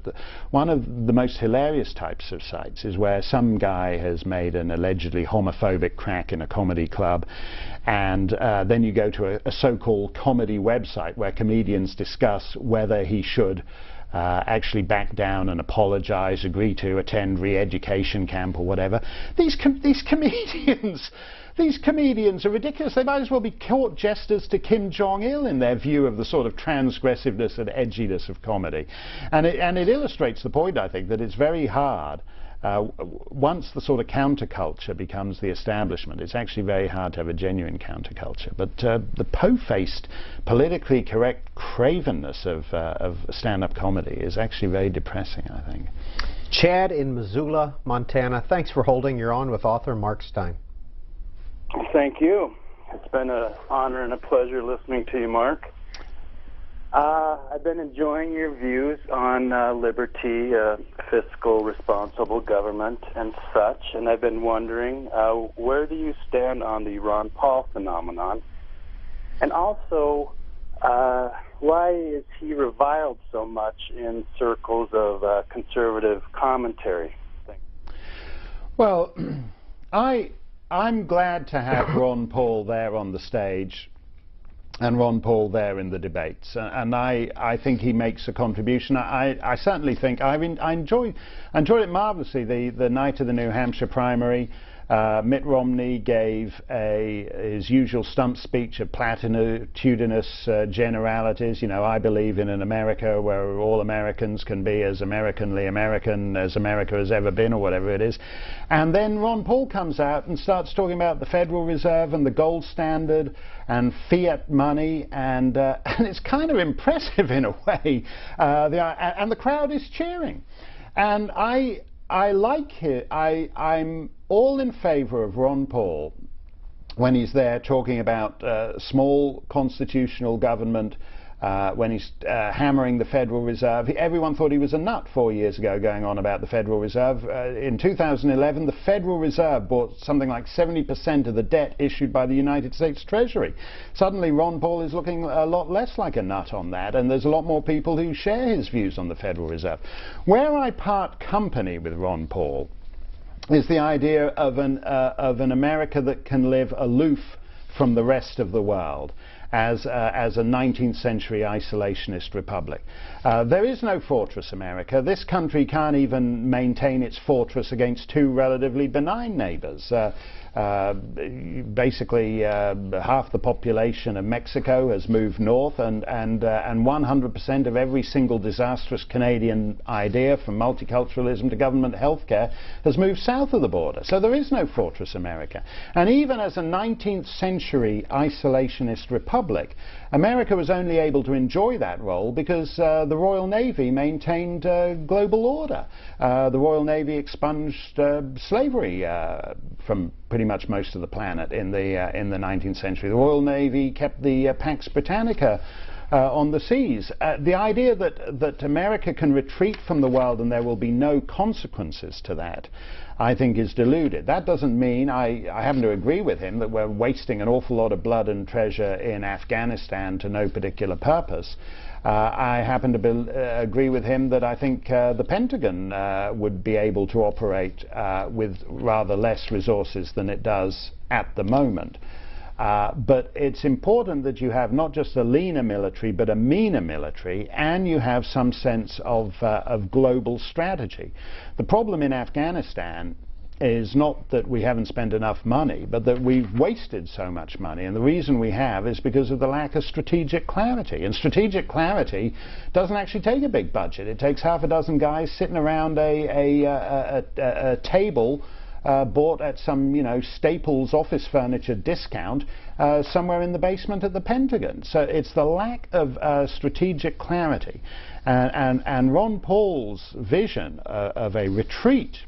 one of the most hilarious types of sites is where some guy has made an allegedly homophobic crack in a comedy club, and then you go to a so-called comedy website where comedians discuss whether he should actually back down and apologize, agree to attend re-education camp or whatever. These comedians are ridiculous. They might as well be court jesters to Kim Jong-il in their view of the sort of transgressiveness and edginess of comedy. And it illustrates the point, I think, that it's very hard. Once the sort of counterculture becomes the establishment, it's actually very hard to have a genuine counterculture. But the po-faced, politically correct cravenness of stand-up comedy is actually very depressing, I think. Chad in Missoula, Montana, thanks for holding. You're on with author Mark Steyn. Thank you. It's been an honor and a pleasure listening to you, Mark. I've been enjoying your views on liberty, fiscal responsible government, and such, and I've been wondering, where do you stand on the Ron Paul phenomenon? And also, why is he reviled so much in circles of conservative commentary? Thanks. Well, I'm glad to have Ron Paul there on the stage and Ron Paul there in the debates, and I think he makes a contribution. I certainly think I enjoyed it marvelously the night of the New Hampshire primary. Mitt Romney gave his usual stump speech of platitudinous generalities. You know, I believe in an America where all Americans can be as Americanly American as America has ever been, or whatever it is. And then Ron Paul comes out and starts talking about the Federal Reserve and the gold standard and fiat money, and it's kind of impressive in a way. And the crowd is cheering. And I like it. I'm all in favor of Ron Paul when he's there talking about small constitutional government, when he's hammering the Federal Reserve. Everyone thought he was a nut 4 years ago going on about the Federal Reserve. In 2011, the Federal Reserve bought something like 70% of the debt issued by the United States Treasury. Suddenly Ron Paul is looking a lot less like a nut on that, and there's a lot more people who share his views on the Federal Reserve. Where I part company with Ron Paul is the idea of an America that can live aloof from the rest of the world. as a 19th century isolationist republic. There is no fortress America. This country can't even maintain its fortress against two relatively benign neighbors. Basically, half the population of Mexico has moved north, and 100% of every single disastrous Canadian idea, from multiculturalism to government healthcare, has moved south of the border. So there is no fortress America. And even as a 19th century isolationist republic, America was only able to enjoy that role because the Royal Navy maintained global order. The Royal Navy expunged slavery from pretty much most of the planet in the 19th century. The Royal Navy kept the Pax Britannica on the seas. The idea that America can retreat from the world and there will be no consequences to that, I think, is deluded. That doesn't mean, I happen to agree with him, that we're wasting an awful lot of blood and treasure in Afghanistan to no particular purpose. I happen to agree with him that I think the Pentagon would be able to operate with rather less resources than it does at the moment. But it's important that you have not just a leaner military, but a meaner military, and you have some sense of global strategy. The problem in Afghanistan is not that we haven't spent enough money, but that we've wasted so much money. And the reason we have is because of the lack of strategic clarity. And strategic clarity doesn't actually take a big budget. It takes half a dozen guys sitting around a table bought at some, Staples office furniture discount somewhere in the basement at the Pentagon. So it's the lack of strategic clarity. And Ron Paul's vision of a retreat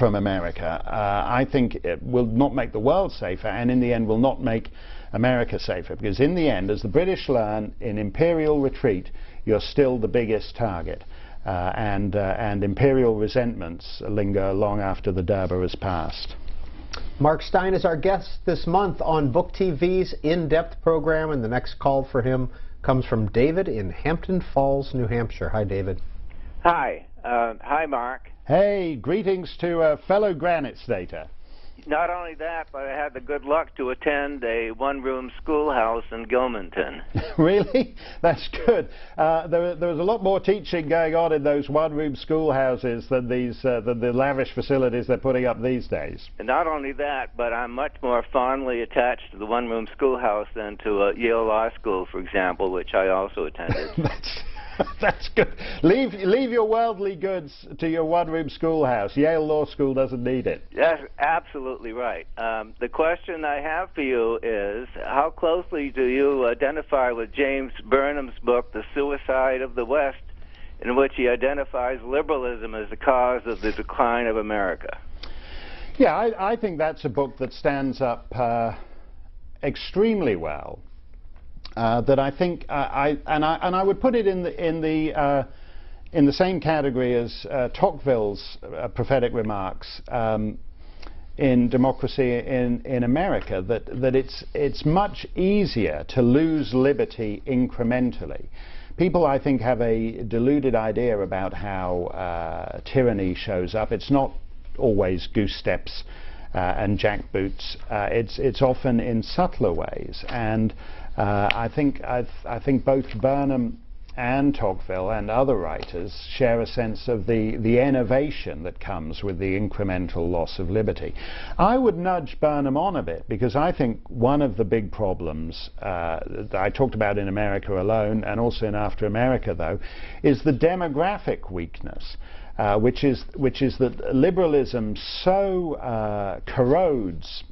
from America, I think it will not make the world safer, and in the end will not make America safer, because in the end, as the British learn, in imperial retreat, you're still the biggest target. And imperial resentments linger long after the Durbar has passed. Mark Steyn is our guest this month on Book TV's In-Depth program, and the next call for him comes from David in Hampton Falls, New Hampshire. Hi, David. Hi. Hi, Mark. Hey, greetings to fellow Granite Stater. Not only that, but I had the good luck to attend a one-room schoolhouse in Gilmanton. Really? That's good. There was a lot more teaching going on in those one-room schoolhouses than the lavish facilities they're putting up these days. And not only that, but I'm much more fondly attached to the one-room schoolhouse than to Yale Law School, for example, which I also attended. That's good. Leave your worldly goods to your one-room schoolhouse. Yale Law School doesn't need it. That's absolutely right. The question I have for you is, how closely do you identify with James Burnham's book, The Suicide of the West, in which he identifies liberalism as the cause of the decline of America? Yeah, I think that's a book that stands up extremely well. That I think, I would put it in the same category as Tocqueville's prophetic remarks in Democracy in America. That it's much easier to lose liberty incrementally. People, I think, have a deluded idea about how tyranny shows up. It's not always goose steps and jackboots. It's often in subtler ways. And I think both Burnham and Tocqueville and other writers share a sense of the enervation that comes with the incremental loss of liberty. I would nudge Burnham on a bit, because I think one of the big problems that I talked about in America Alone, and also in After America, though, is the demographic weakness. Which is that liberalism so corrodes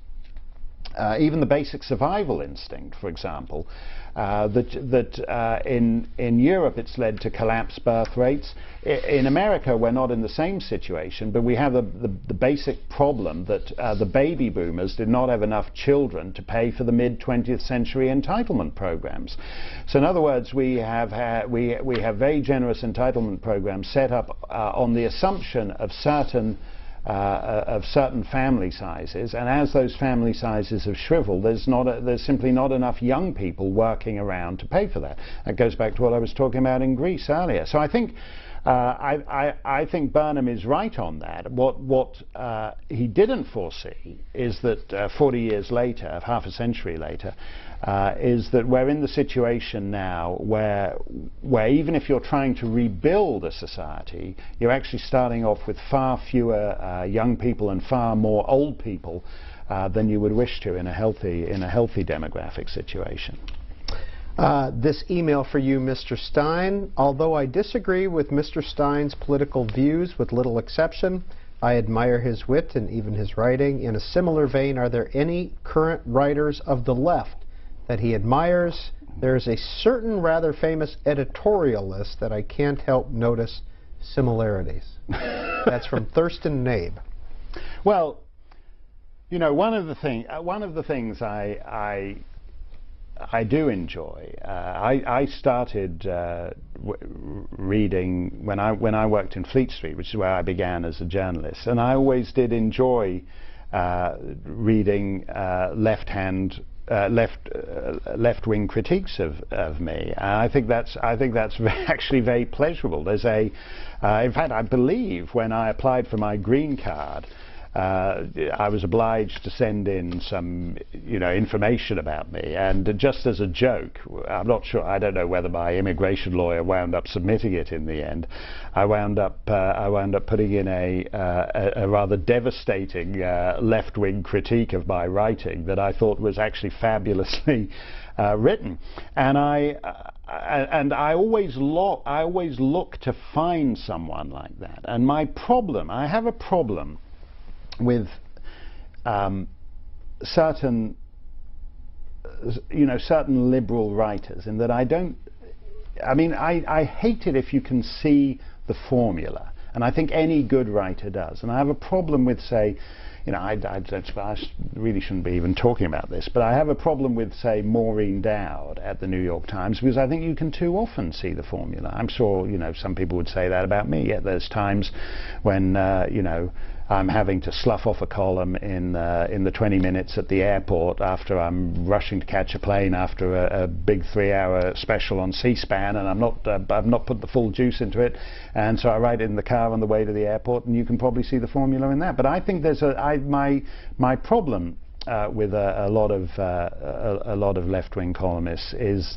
even the basic survival instinct, for example, that in Europe it's led to collapsed birth rates. In America we're not in the same situation, but we have the basic problem that the baby boomers did not have enough children to pay for the mid-20th century entitlement programs. So in other words, we have very generous entitlement programs set up on the assumption of certain family sizes, and as those family sizes have shriveled, there's simply not enough young people working around to pay for that. That goes back to what I was talking about in Greece earlier. So I think I think Burnham is right on that. What he didn't foresee is that 40 years later, half a century later, is that we're in the situation now where even if you're trying to rebuild a society, you're actually starting off with far fewer young people and far more old people than you would wish to in a healthy demographic situation. This email for you, Mr. Steyn. Although I disagree with Mr. Steyn's political views with little exception, I admire his wit and even his writing. In a similar vein, are there any current writers of the left that he admires? There is a certain rather famous editorialist that I can't help notice similarities. That's from Thurston Nabe. Well, you know, one of the things I do enjoy. I started reading when I worked in Fleet Street, which is where I began as a journalist, and I always did enjoy reading left-wing critiques of me. I think that's actually very pleasurable. There's in fact, I believe when I applied for my green card, I was obliged to send in some, information about me, and just as a joke, I'm not sure, I don't know whether my immigration lawyer wound up submitting it in the end. I wound up putting in a rather devastating left-wing critique of my writing that I thought was actually fabulously written, and I always look to find someone like that. And I have a problem with certain liberal writers, in that I hate it if you can see the formula, and I think any good writer does. And I have a problem with, say, I really shouldn't be even talking about this, but I have a problem with, say, Maureen Dowd at the New York Times, because I think you can too often see the formula. I'm sure, some people would say that about me, yet there's times when, I'm having to slough off a column in the 20 minutes at the airport after I'm rushing to catch a plane after a big 3-hour special on C-SPAN, and I've not put the full juice into it, and so I write it in the car on the way to the airport, and you can probably see the formula in that. But I think there's my problem with a lot of left-wing columnists is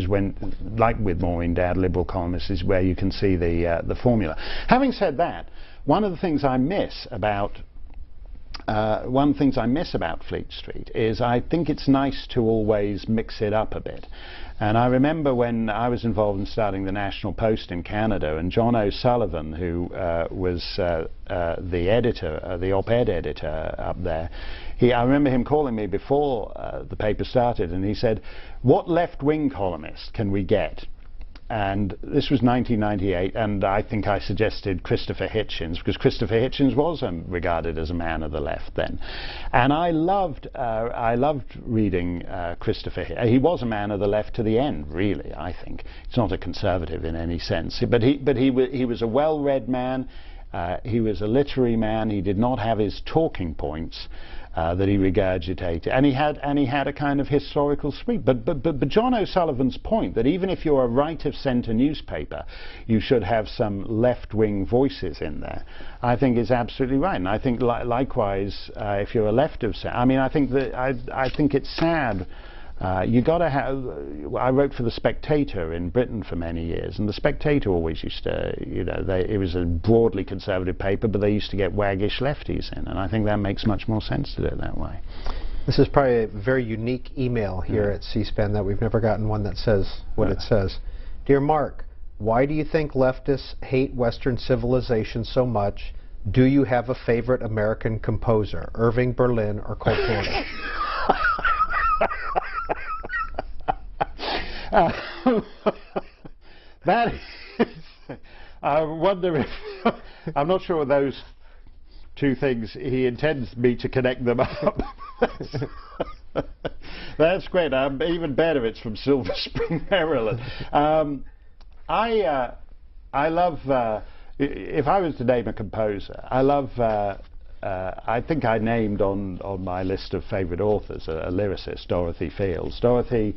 when, like with Maureen Dowd, liberal columnists, is where you can see the formula. Having said that, one of the things I miss about Fleet Street is I think it's nice to always mix it up a bit. And I remember when I was involved in starting the National Post in Canada, and John O'Sullivan, who was the editor, the op-ed editor up there, I remember him calling me before the paper started, and he said, "What left-wing columnist can we get?" And this was 1998, and I think I suggested Christopher Hitchens, because Christopher Hitchens was regarded as a man of the left then. And I loved reading Christopher Hitchens. He was a man of the left to the end, really, I think. He's not a conservative in any sense, but he was a well-read man. He was a literary man. He did not have his talking points that he regurgitated, and he had a kind of historical sweep. But John O'Sullivan's point that even if you're a right-of-centre newspaper, you should have some left-wing voices in there, I think is absolutely right. And I think likewise, if you're a left-of-centre, I think it's sad. You got to have. I wrote for The Spectator in Britain for many years, and The Spectator always used to, it was a broadly conservative paper, but they used to get waggish lefties in, and I think that makes much more sense to do it that way. This is probably a very unique email here at C-SPAN, that we've never gotten one that says what it says. Dear Mark, why do you think leftists hate Western civilization so much? Do you have a favorite American composer, Irving Berlin or Cole Porter? That is, I wonder if I'm not sure those two things he intends me to connect them up. That's great. Even better, it's from Silver Spring, Maryland. I love. If I was to name a composer, I love. I think I named on my list of favourite authors a lyricist, Dorothy Fields. Dorothy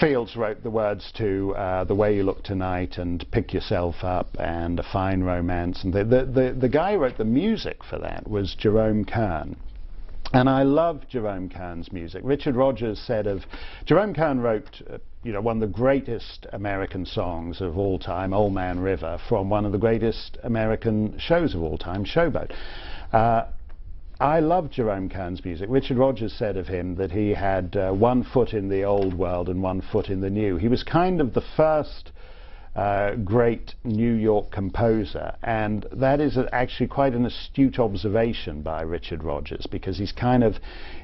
Fields wrote the words to The Way You Look Tonight and Pick Yourself Up and A Fine Romance, and the guy who wrote the music for that was Jerome Kern. And I love Jerome Kern's music. Richard Rogers said of Jerome Kern wrote one of the greatest American songs of all time, Old Man River, from one of the greatest American shows of all time, Showboat. I love Jerome Kern's music. Richard Rogers said of him that he had 1 foot in the old world and 1 foot in the new. He was kind of the first great New York composer, and that is actually quite an astute observation by Richard Rogers, because he's kind of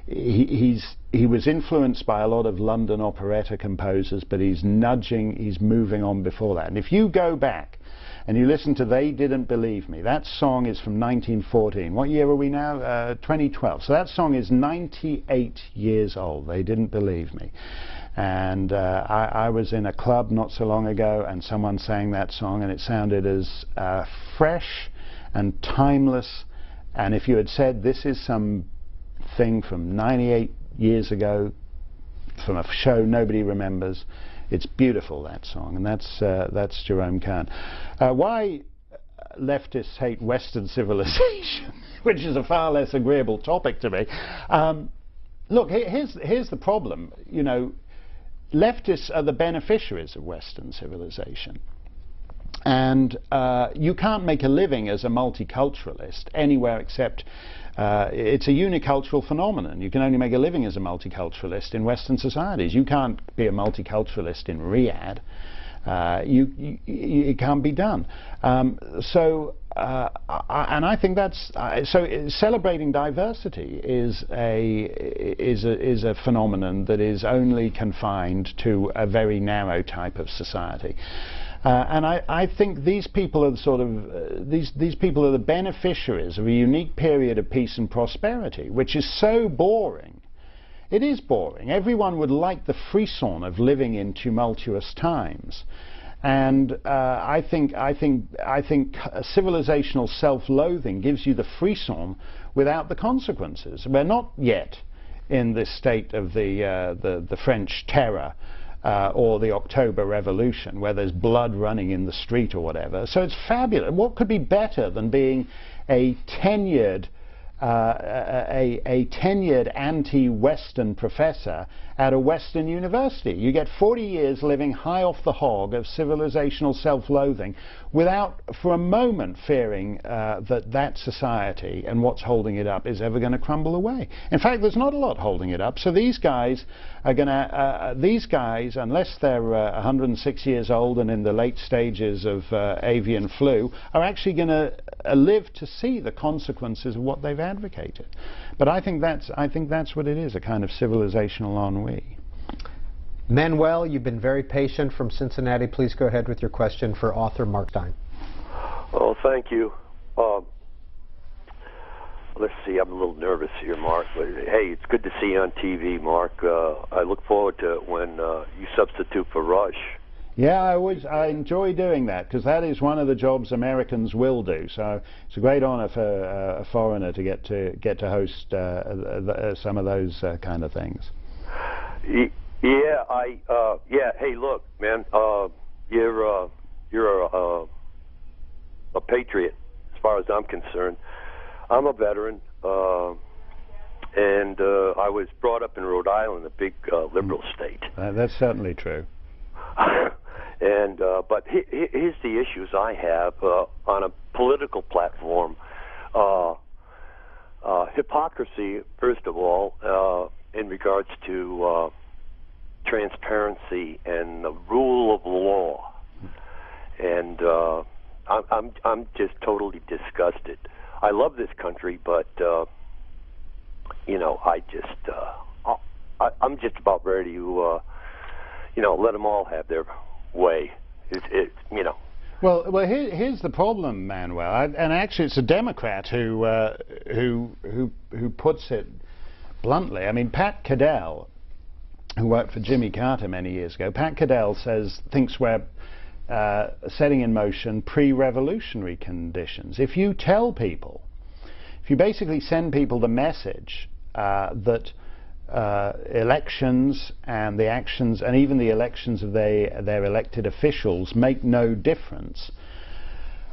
he was influenced by a lot of London operetta composers, but he's moving on before that. And if you go back and you listen to They Didn't Believe Me, that song is from 1914. What year are we now? 2012. So that song is 98 years old. They Didn't Believe Me. And I was in a club not so long ago, and someone sang that song, and it sounded as fresh and timeless. And if you had said this is some thing from 98 years ago, from a show nobody remembers, it's beautiful, that song. And that's Jerome Kern. Why leftists hate Western civilization, which is a far less agreeable topic to me. Look, here's the problem. Leftists are the beneficiaries of Western civilization. And you can't make a living as a multiculturalist anywhere except it's a unicultural phenomenon. You can only make a living as a multiculturalist in Western societies. You can't be a multiculturalist in Riyadh. It can't be done. And I think that's so. Celebrating diversity is a phenomenon that is only confined to a very narrow type of society. And I think these people are sort of these people are the beneficiaries of a unique period of peace and prosperity, which is so boring. It is boring. Everyone would like the frisson of living in tumultuous times, and I think civilizational self-loathing gives you the frisson without the consequences. We're not yet in this state of the French Terror. Or the October Revolution, where there's blood running in the street or whatever. So it's fabulous. What could be better than being a tenured anti-Western professor at a Western university? You get 40 years living high off the hog of civilizational self-loathing without for a moment fearing that society and what's holding it up is ever going to crumble away. In fact, there's not a lot holding it up. So these guys are going to, unless they're 106 years old and in the late stages of avian flu, are actually going to live to see the consequences of what they've advocated. But I think that's what it is, a kind of civilizational ennui. Manuel, you've been very patient from Cincinnati. Please go ahead with your question for author Mark Steyn. Oh, thank you. Let's see, I'm a little nervous here, Mark. But, hey, it's good to see you on TV, Mark. I look forward to it when you substitute for Rush. Yeah, I enjoy doing that, because that is one of the jobs Americans will do. So it's a great honor for a foreigner to get to host some of those kind of things. Yeah, hey, look, man, you're a patriot as far as I'm concerned. I'm a veteran, and I was brought up in Rhode Island, a big liberal state. That's certainly true. And but here's the issues I have on a political platform. Hypocrisy, first of all, in regards to transparency and the rule of law, and I'm just totally disgusted. I love this country, but I'm just about ready to let them all have their way. Well, here's the problem, Manuel, and actually it's a Democrat who puts it bluntly. I mean, Pat Cadell, who worked for Jimmy Carter many years ago, Pat Cadell thinks we're setting in motion pre-revolutionary conditions. If you tell people, if you basically send people the message that elections and the actions and even the elections of their elected officials make no difference,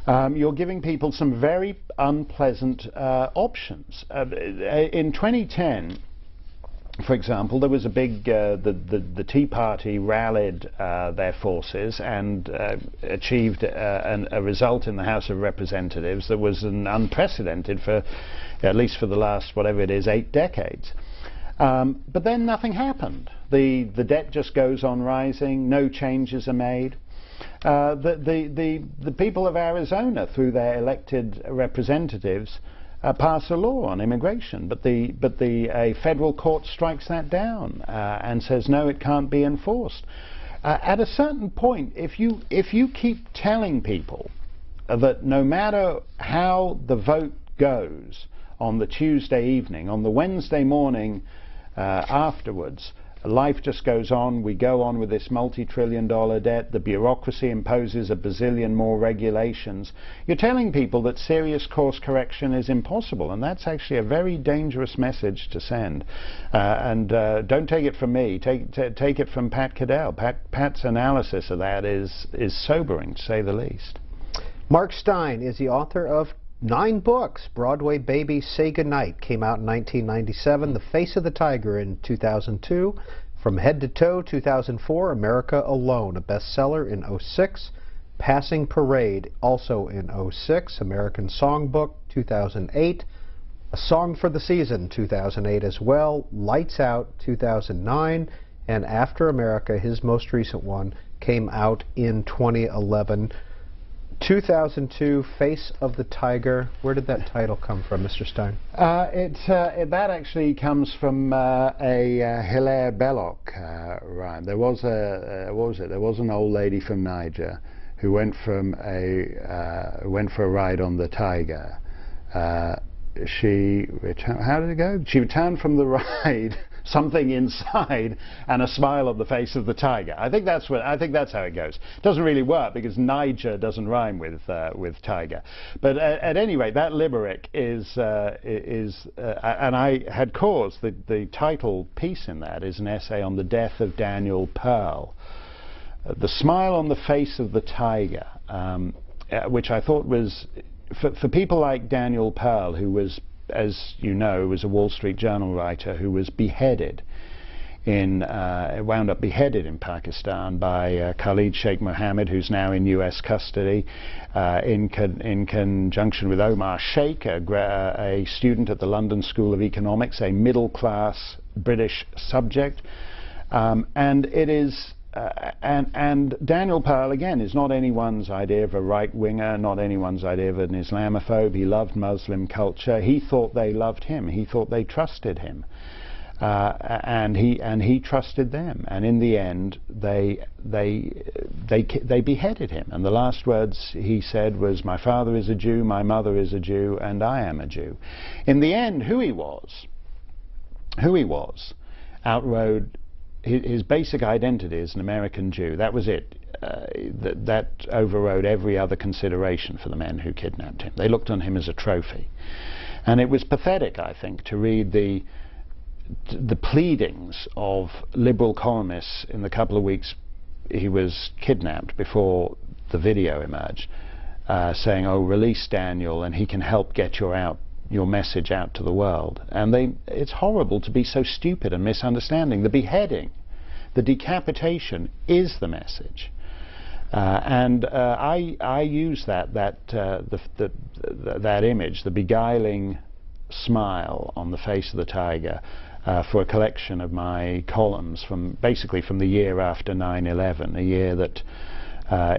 you're giving people some very unpleasant options. In 2010, for example, there was a big, the Tea Party rallied their forces and achieved a result in the House of Representatives that was unprecedented for, at least for the last, whatever it is, 8 decades. But then nothing happened. The debt just goes on rising, no changes are made. The people of Arizona, through their elected representatives, pass a law on immigration, but a federal court strikes that down and says no, it can't be enforced. At a certain point, if you keep telling people that no matter how the vote goes on the Tuesday evening, on the Wednesday morning afterwards, life just goes on, we go on with this multi-trillion-dollar debt, the bureaucracy imposes a bazillion more regulations, you're telling people that serious course correction is impossible, and that's actually a very dangerous message to send. Don't take it from me, take it from Pat Cadell. Pat's analysis of that is sobering, to say the least. Mark Steyn is the author of 9 books. Broadway Baby Say Goodnight came out in 1997. The Face of the Tiger in 2002. From Head to Toe, 2004. America Alone, a bestseller in 2006. Passing Parade, also in 2006. American Songbook, 2008. A Song for the Season, 2008 as well. Lights Out, 2009. And After America, his most recent one, came out in 2011. 2002, Face of the Tiger. Where did that title come from, Mr. Steyn? That actually comes from a Hilaire Belloc rhyme. There was what was it? There was an old lady from Niger who went for a ride on the Tiger. She returned. How did it go? She returned from the ride, something inside, and a smile on the face of the tiger. I think that's how it goes. It doesn't really work because Niger doesn't rhyme with tiger. But at any rate, that limerick is and I had cause. The title piece in that is an essay on the death of Daniel Pearl. The smile on the face of the tiger, which I thought was, for people like Daniel Pearl, who was, as you know, was a Wall Street Journal writer who was beheaded wound up beheaded in Pakistan by Khalid Sheikh Mohammed, who's now in US custody, in conjunction with Omar Sheikh, a student at the London School of Economics, a middle-class British subject. And it is and Daniel Pearl, again, is not anyone's idea of a right-winger, not anyone's idea of an Islamophobe. He loved Muslim culture. He thought they loved him. He thought they trusted him. And he trusted them. And in the end, they beheaded him. And the last words he said was, "My father is a Jew, my mother is a Jew, and I am a Jew." In the end, who he was outrode his basic identity as an American Jew. That was it. That overrode every other consideration for the men who kidnapped him. They looked on him as a trophy. And it was pathetic, I think, to read the pleadings of liberal columnists in the couple of weeks he was kidnapped, before the video emerged, saying, "Oh, release Daniel and he can help get your message out to the world." And it's horrible to be so stupid and misunderstanding. The beheading, the decapitation is the message. I use that image, the beguiling smile on the face of the tiger, for a collection of my columns basically from the year after 9/11, a year that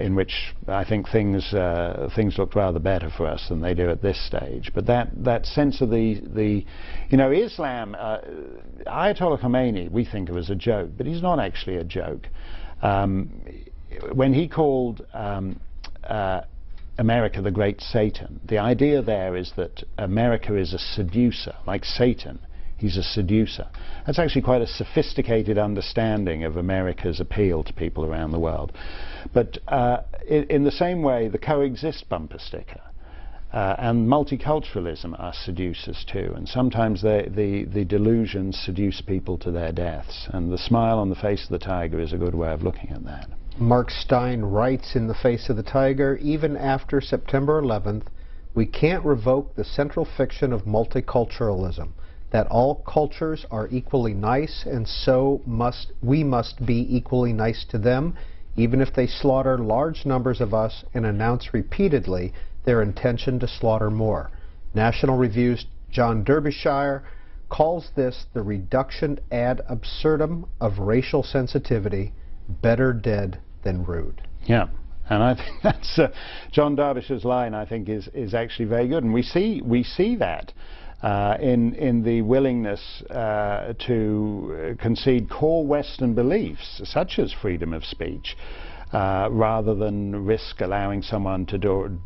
in which I think things looked rather better for us than they do at this stage. But that sense of Islam, Ayatollah Khomeini we think of as a joke, but he's not actually a joke. When he called America the Great Satan, the idea there is that America is a seducer, like Satan. He's a seducer. That's actually quite a sophisticated understanding of America's appeal to people around the world. But in the same way, the Coexist bumper sticker And multiculturalism are seducers too, and sometimes the delusions seduce people to their deaths, and the smile on the face of the tiger is a good way of looking at that. Mark Steyn writes in The Face of the Tiger, even after September 11th, we can't revoke the central fiction of multiculturalism, that all cultures are equally nice, and so we must be equally nice to them, even if they slaughter large numbers of us and announce repeatedly their intention to slaughter more. National Review's John Derbyshire calls this the reduction ad absurdum of racial sensitivity, better dead than rude. Yeah, and I think that's John Derbyshire's line, I think, is actually very good, and we see that in the willingness to concede core Western beliefs, such as freedom of speech, rather than risk allowing someone to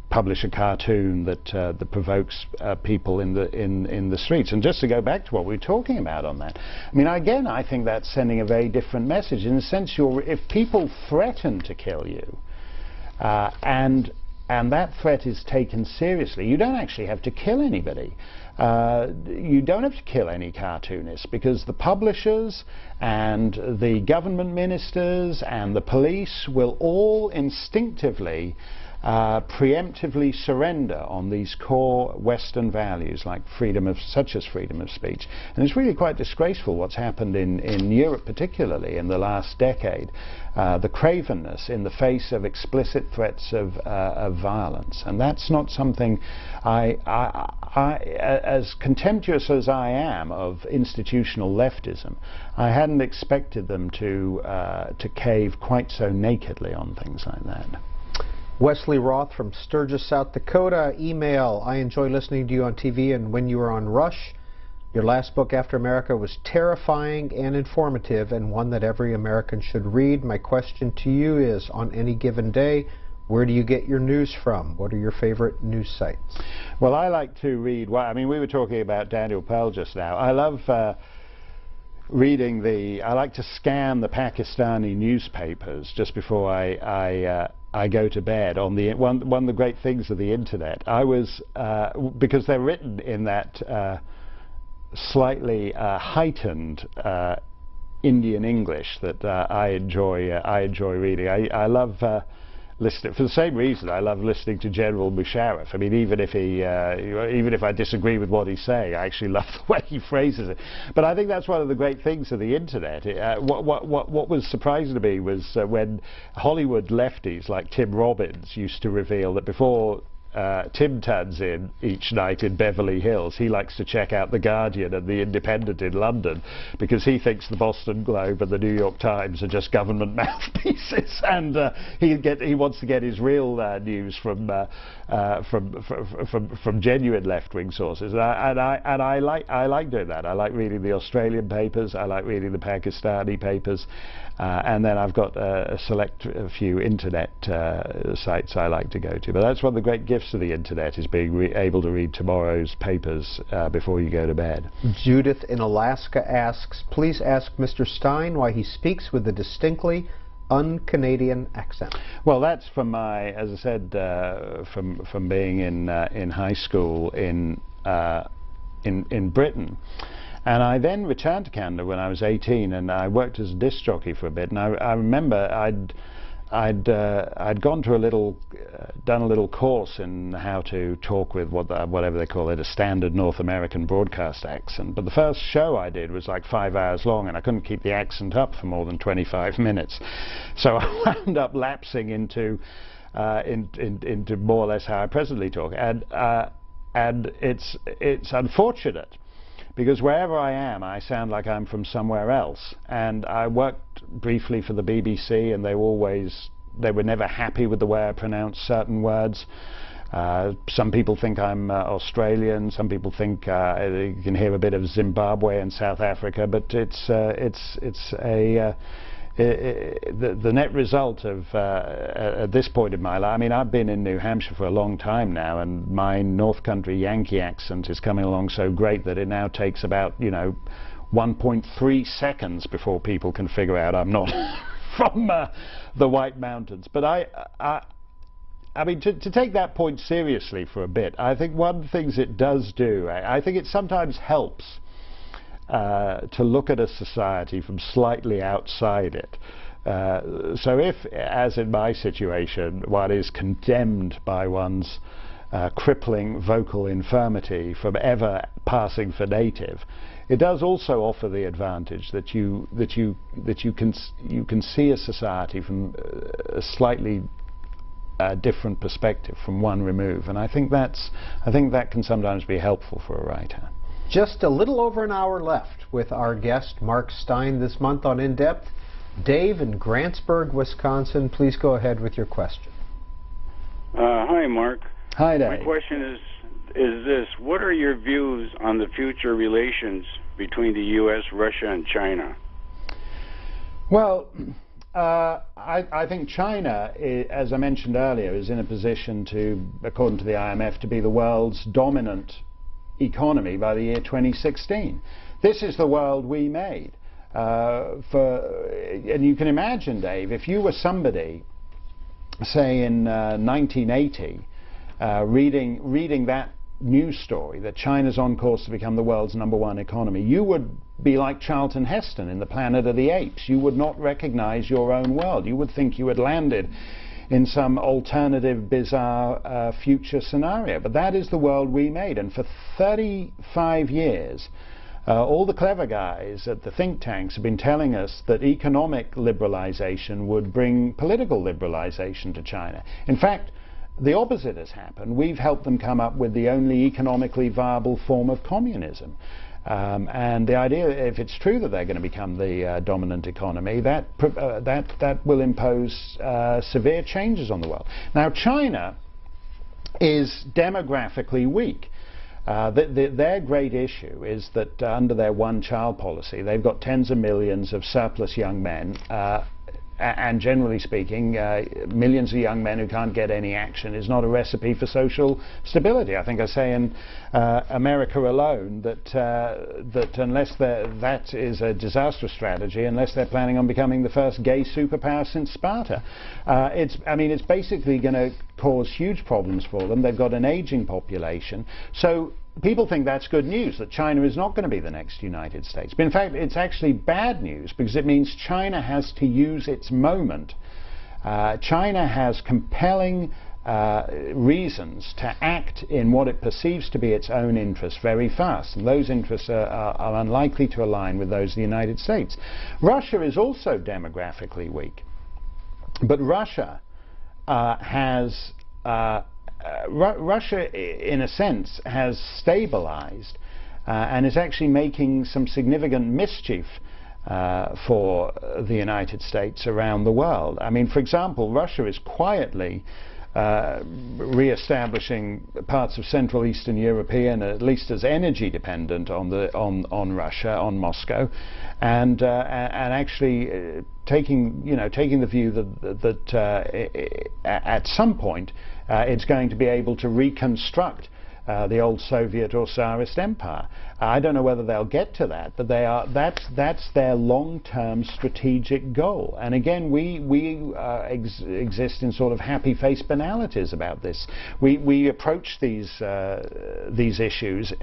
publish a cartoon that provokes people in the streets. And just to go back to what we were talking about on that, I mean, again, I think that's sending a very different message. In a sense, if people threaten to kill you, and that threat is taken seriously, you don't actually have to kill anybody. You don't have to kill any cartoonists, because the publishers and the government ministers and the police will all instinctively preemptively surrender on these core Western values like such as freedom of speech. And it's really quite disgraceful what's happened in Europe, particularly in the last decade, the cravenness in the face of explicit threats of violence. And that's not something as contemptuous as I am of institutional leftism, I hadn't expected them to cave quite so nakedly on things like that. Wesley Roth from Sturgis, South Dakota, email, I enjoy listening to you on TV and when you were on Rush. Your last book, After America, was terrifying and informative, and one that every American should read. My question to you is, on any given day, where do you get your news from? What are your favorite news sites? Well, I like to read, I mean, we were talking about Daniel Pearl just now. I love reading I like to scan the Pakistani newspapers just before I go to bed. On one of the great things of the internet, because they're written in that slightly heightened Indian English that I enjoy reading. I love listening for the same reason I love listening to General Musharraf. I mean, even if I disagree with what he's saying, I actually love the way he phrases it. But I think that's one of the great things of the internet. What was surprising to me was when Hollywood lefties like Tim Robbins used to reveal that before Tim turns in each night in Beverly Hills, he likes to check out The Guardian and The Independent in London, because he thinks the Boston Globe and the New York Times are just government mouthpieces, and he wants to get his real news from genuine left-wing sources. And I like doing that. I like reading the Australian papers. I like reading the Pakistani papers, and then I've got a few internet sites I like to go to. But that's one of the great gifts of the internet, is being able to read tomorrow's papers before you go to bed. Judith in Alaska asks, please ask Mr. Steyn why he speaks with a distinctly un-Canadian accent. Well, that's from as I said, from being in high school in Britain. And I then returned to Canada when I was 18, and I worked as a disc jockey for a bit. And I remember I'd gone to done a little course in how to talk with whatever they call it, a standard North American broadcast accent. But the first show I did was like 5 hours long, and I couldn't keep the accent up for more than 25 minutes. So I wound up lapsing into more or less how I presently talk. And it's unfortunate, because wherever I am, I sound like I'm from somewhere else. And I worked briefly for the BBC, and they were never happy with the way I pronounced certain words. Some people think I'm Australian. Some people think you can hear a bit of Zimbabwe and South Africa. But the net result of at this point in my life, I mean, I've been in New Hampshire for a long time now, and my North Country Yankee accent is coming along so great that it now takes about 1.3 seconds before people can figure out I'm not from the White Mountains. But I mean, to take that point seriously for a bit, I think one of the things it does do, I think it sometimes helps to look at a society from slightly outside it. So if, as in my situation, one is condemned by one's crippling vocal infirmity from ever passing for native, it does also offer the advantage that you can see a society from a slightly different perspective, from one remove, and I think that can sometimes be helpful for a writer. Just a little over an hour left with our guest Mark Steyn this month on In Depth. Dave in Grantsburg, Wisconsin, please go ahead with your question. Hi, Mark. Hi, Dave. My question is this: what are your views on the future relations between the U.S., Russia, and China? Well, I think China, as I mentioned earlier, is in a position to, according to the IMF, to be the world's dominant economy by the year 2016. This is the world we made. And you can imagine, Dave, if you were somebody, say in 1980, reading that news story that China's on course to become the world's #1 economy, you would be like Charlton Heston in The Planet of the Apes. You would not recognize your own world. You would think you had landed in some alternative, bizarre future scenario. But that is the world we made. And for 35 years, all the clever guys at the think tanks have been telling us that economic liberalization would bring political liberalization to China. In fact, the opposite has happened. We've helped them come up with the only economically viable form of communism. And the idea, if it's true that they're going to become the dominant economy, that will impose severe changes on the world. Now, China is demographically weak. Their great issue is that under their one-child policy, they've got tens of millions of surplus young men, and generally speaking, millions of young men who can't get any action is not a recipe for social stability. I think I say in America alone that unless that is a disastrous strategy, unless they're planning on becoming the first gay superpower since Sparta. It's basically going to cause huge problems for them. They've got an aging population. So people think that's good news, that China is not going to be the next United States. But in fact, it's actually bad news, because it means China has to use its moment. China has compelling reasons to act in what it perceives to be its own interests very fast, and those interests are unlikely to align with those of the United States. Russia is also demographically weak, but Russia Russia, in a sense, has stabilized and is actually making some significant mischief for the United States around the world. I mean, for example, Russia is quietly re-establishing parts of Central Eastern European, at least as energy dependent on Russia, on Moscow, and actually taking the view that at some point it's going to be able to reconstruct the old Soviet or Tsarist empire. I don't know whether they'll get to that, but that's their long-term strategic goal. And again, we exist in sort of happy-face banalities about this. We approach these issues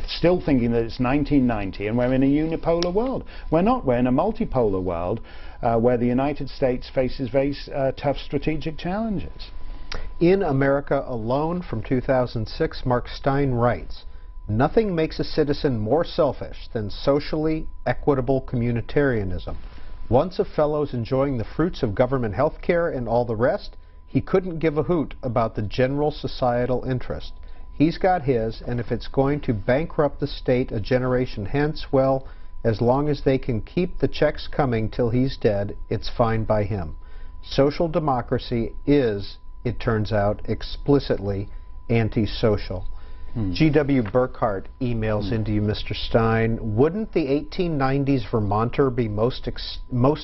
still thinking that it's 1990 and we're in a unipolar world. We're not. We're in a multipolar world where the United States faces very tough strategic challenges. In America Alone from 2006, Mark Steyn writes, "Nothing makes a citizen more selfish than socially equitable communitarianism. Once a fellow's enjoying the fruits of government health care and all the rest, he couldn't give a hoot about the general societal interest. He's got his, and if it's going to bankrupt the state a generation hence, well, as long as they can keep the checks coming till he's dead, it's fine by him. Social democracy is, it turns out, explicitly antisocial." G.W. Burkhardt emails into you, Mr. Steyn. Wouldn't the 1890s Vermonter be most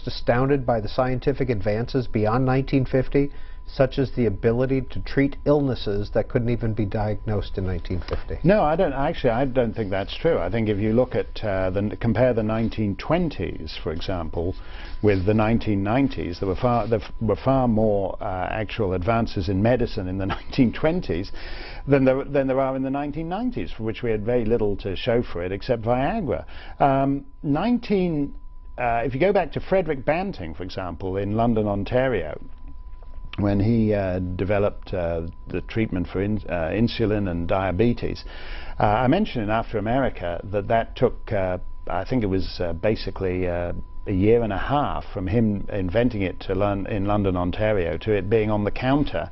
astounded by the scientific advances beyond 1950? such as the ability to treat illnesses that couldn't even be diagnosed in 1950? No, I don't think that's true. I think if you look at compare the 1920s, for example, with the 1990s, there were far more actual advances in medicine in the 1920s than there are in the 1990s, for which we had very little to show for it except Viagra. If you go back to Frederick Banting, for example, in London, Ontario, when he developed the treatment for insulin and diabetes, I mentioned in After America that took, I think it was basically a year and a half from him inventing it in London, Ontario, to it being on the counter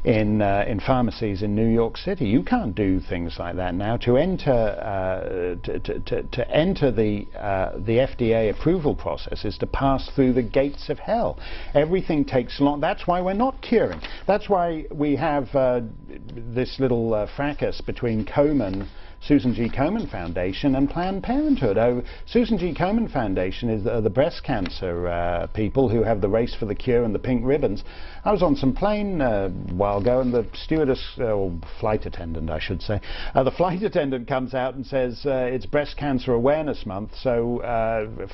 in pharmacies in New York City. You can't do things like that now. To enter the FDA approval process is to pass through the gates of hell. Everything takes long. That's why we're not curing. That's why we have this little fracas between Susan G. Komen Foundation and Planned Parenthood. Susan G. Komen Foundation is the breast cancer people who have the race for the cure and the pink ribbons. I was on some plane a while ago, and the stewardess, or flight attendant I should say, the flight attendant comes out and says it's Breast Cancer Awareness Month, so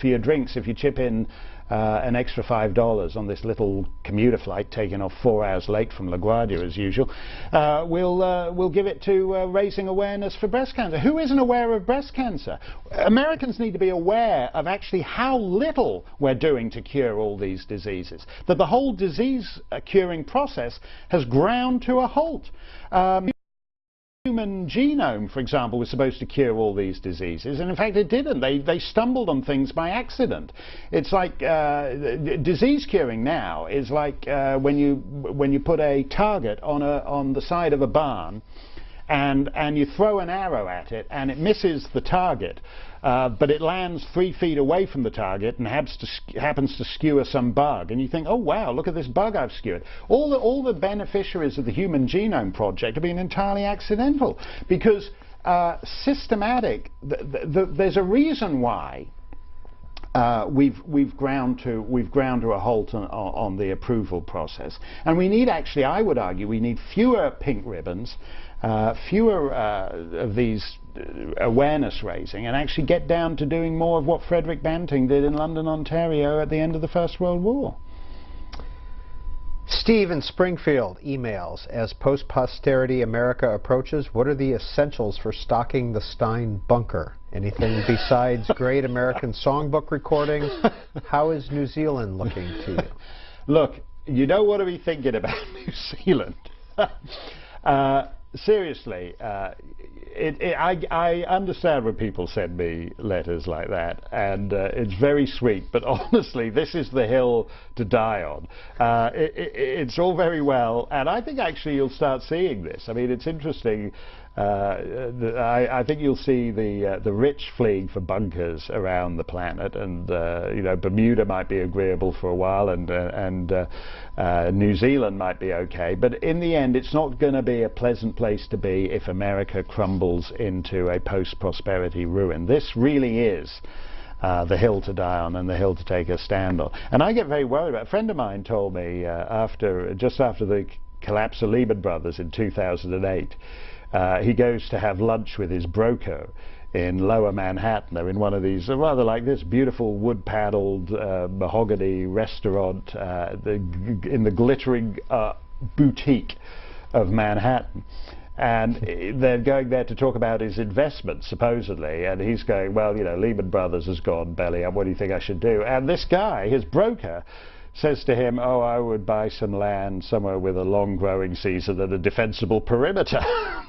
for your drinks, if you chip in an extra $5 on this little commuter flight taking off 4 hours late from LaGuardia as usual, we'll give it to raising awareness for breast cancer. Who isn't aware of breast cancer? Americans need to be aware of actually how little we're doing to cure all these diseases, that the whole disease curing process has ground to a halt. Human genome, for example, was supposed to cure all these diseases, and in fact it didn't. They stumbled on things by accident. It's like disease curing now is like when you put a target on the side of a barn, and you throw an arrow at it, and it misses the target, but it lands 3 feet away from the target and happens to skewer some bug, and you think, oh wow, look at this bug I've skewered. All the beneficiaries of the Human Genome Project have been entirely accidental, because there's a reason why we've ground to a halt on the approval process, and we need, actually, I would argue, we need fewer pink ribbons, fewer of these awareness raising, and actually get down to doing more of what Frederick Banting did in London, Ontario at the end of the First World War. Steve in Springfield emails, as post-posterity America approaches, what are the essentials for stocking the Steyn bunker? Anything besides great American songbook recordings? How is New Zealand looking to you? Look, you know what are we thinking about New Zealand? Seriously, I understand when people send me letters like that, and it's very sweet, but honestly, this is the hill to die on. It's all very well, and I think actually you'll start seeing this. I mean, it's interesting. I think you'll see the rich fleeing for bunkers around the planet, and you know, Bermuda might be agreeable for a while, and New Zealand might be okay, but in the end it's not going to be a pleasant place to be if America crumbles into a post-prosperity ruin. This really is the hill to die on and the hill to take a stand on. And I get very worried about it. A friend of mine told me just after the collapse of Lehman Brothers in 2008, he goes to have lunch with his broker in Lower Manhattan. They're in one of these, rather like this, beautiful wood-paneled mahogany restaurant in the glittering boutique of Manhattan. And they're going there to talk about his investments, supposedly, and he's going, well, you know, Lehman Brothers has gone belly up, what do you think I should do? And this guy, his broker, says to him, oh, I would buy some land somewhere with a long growing season and a defensible perimeter.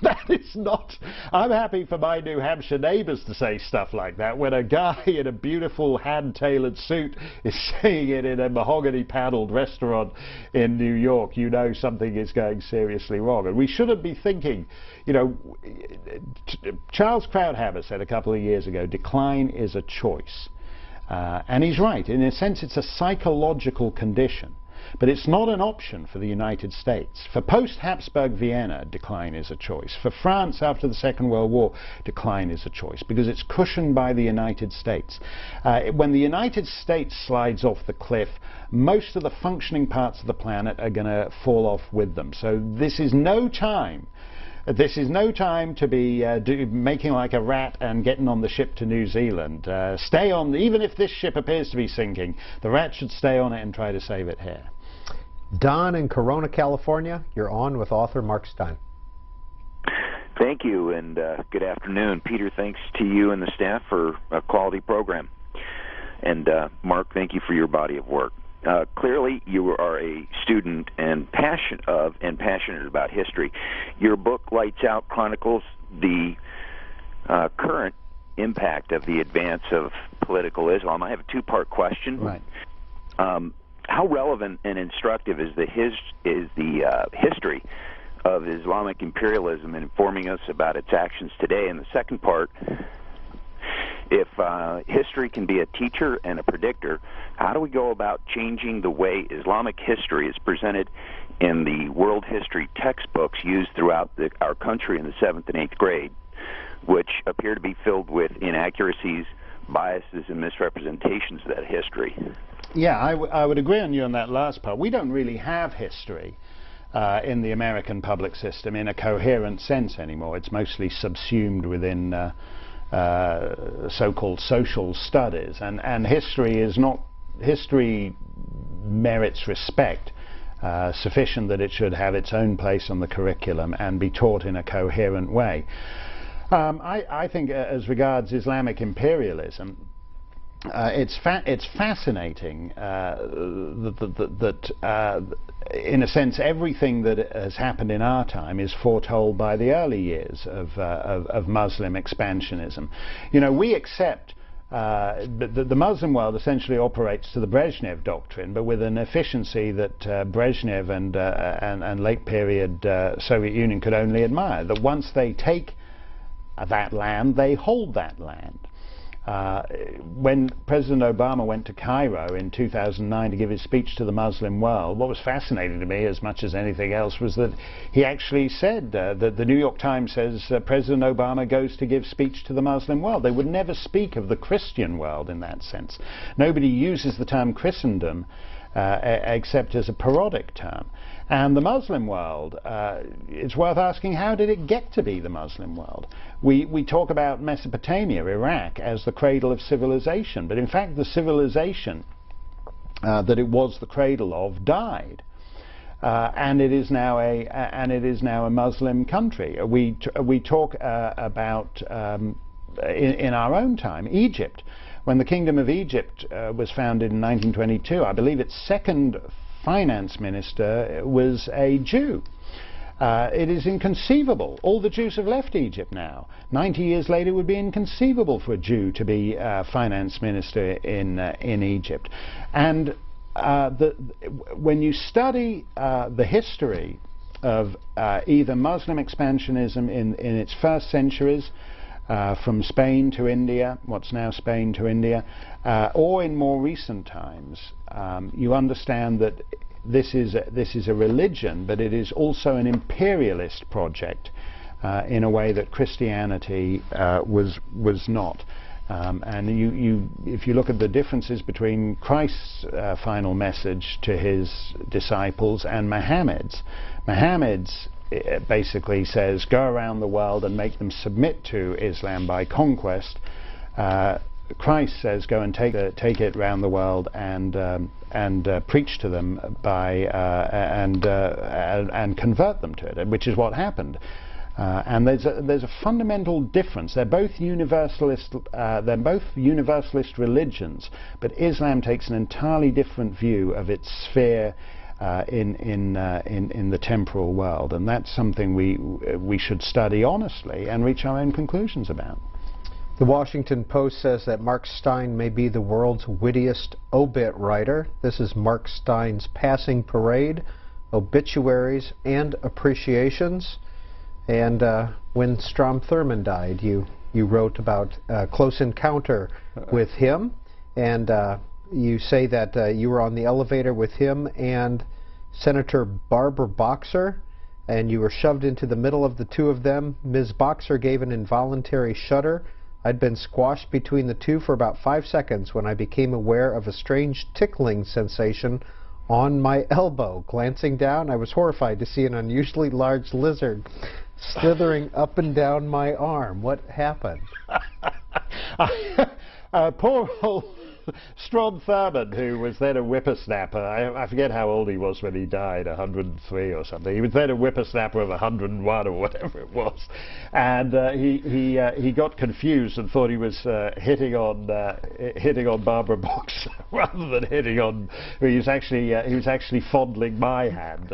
That is not... I'm happy for my New Hampshire neighbours to say stuff like that when a guy in a beautiful hand-tailored suit is saying it in a mahogany-panelled restaurant in New York. You know something is going seriously wrong. And we shouldn't be thinking, you know... Charles Krauthammer said a couple of years ago, decline is a choice. And he's right. In a sense, it's a psychological condition. but it's not an option for the United States. For post-Habsburg Vienna, decline is a choice. For France after the Second World War, decline is a choice, because it's cushioned by the United States. When the United States slides off the cliff, most of the functioning parts of the planet are going to fall off with them. So this is no time. This is no time to be making like a rat and getting on the ship to New Zealand. Stay on, even if this ship appears to be sinking, the rat should stay on it and try to save it here. Don in Corona, California, you're on with author Mark Steyn. Thank you, and good afternoon. Peter, thanks to you and the staff for a quality program. And Mark, thank you for your body of work. Clearly, you are a student and passionate about history. Your book, Lights Out, chronicles the current impact of the advance of political Islam. I have a two-part question. Right. How relevant and instructive is the history of Islamic imperialism in informing us about its actions today? And the second part, if history can be a teacher and a predictor, how do we go about changing the way Islamic history is presented in the world history textbooks used throughout our country in the 7th and 8th grade, which appear to be filled with inaccuracies, biases, and misrepresentations of that history? Yeah, I would agree on you on that last part. We don't really have history in the American public system in a coherent sense anymore. It's mostly subsumed within so-called social studies, and history merits respect sufficient that it should have its own place on the curriculum and be taught in a coherent way. I think as regards Islamic imperialism, it's fascinating that in a sense everything that has happened in our time is foretold by the early years of Muslim expansionism. You know, we accept the Muslim world essentially operates to the Brezhnev doctrine, but with an efficiency that Brezhnev and late period Soviet Union could only admire. That once they take that land, they hold that land. When President Obama went to Cairo in 2009 to give his speech to the Muslim world, what was fascinating to me as much as anything else was that he actually said that the New York Times says President Obama goes to give speech to the Muslim world. They would never speak of the Christian world in that sense. Nobody uses the term Christendom except as a parodic term. And the Muslim world, it's worth asking, how did it get to be the Muslim world? We talk about Mesopotamia, Iraq, as the cradle of civilization, but in fact the civilization that it was the cradle of died. And it is now a Muslim country. We talk about in our own time, Egypt. When the Kingdom of Egypt was founded in 1922, I believe its second finance minister was a Jew. It is inconceivable. All the Jews have left Egypt now. 90 years later, it would be inconceivable for a Jew to be finance minister in Egypt. And when you study the history of either Muslim expansionism in its first centuries, from Spain to India, what's now Spain to India, or in more recent times, you understand that this is a religion, but it is also an imperialist project in a way that Christianity was not. And if you look at the differences between Christ's final message to his disciples and Muhammad's basically says, go around the world and make them submit to Islam by conquest. Christ says, go and take it around the world and preach to them by and convert them to it, which is what happened. And there's a fundamental difference. They're both universalist religions, but Islam takes an entirely different view of its sphere in the temporal world, and that's something we should study honestly and reach our own conclusions about. The Washington Post says that Mark Steyn may be the world's wittiest obit writer. This is Mark Steyn's passing parade, obituaries, and appreciations. And when Strom Thurmond died, you wrote about a close encounter with him, and You say that you were on the elevator with him and Senator Barbara Boxer, and you were shoved into the middle of the two of them. Ms. Boxer gave an involuntary shudder. I'd been squashed between the two for about 5 seconds when I became aware of a strange tickling sensation on my elbow. Glancing down, I was horrified to see an unusually large lizard slithering up and down my arm. What happened? Poor old Strom Thurmond, who was then a whippersnapper. I forget how old he was when he died, 103 or something. He was then a whippersnapper of 101 or whatever it was, and he got confused and thought he was hitting on Barbara Boxer rather than hitting on. He was actually fondling my hand,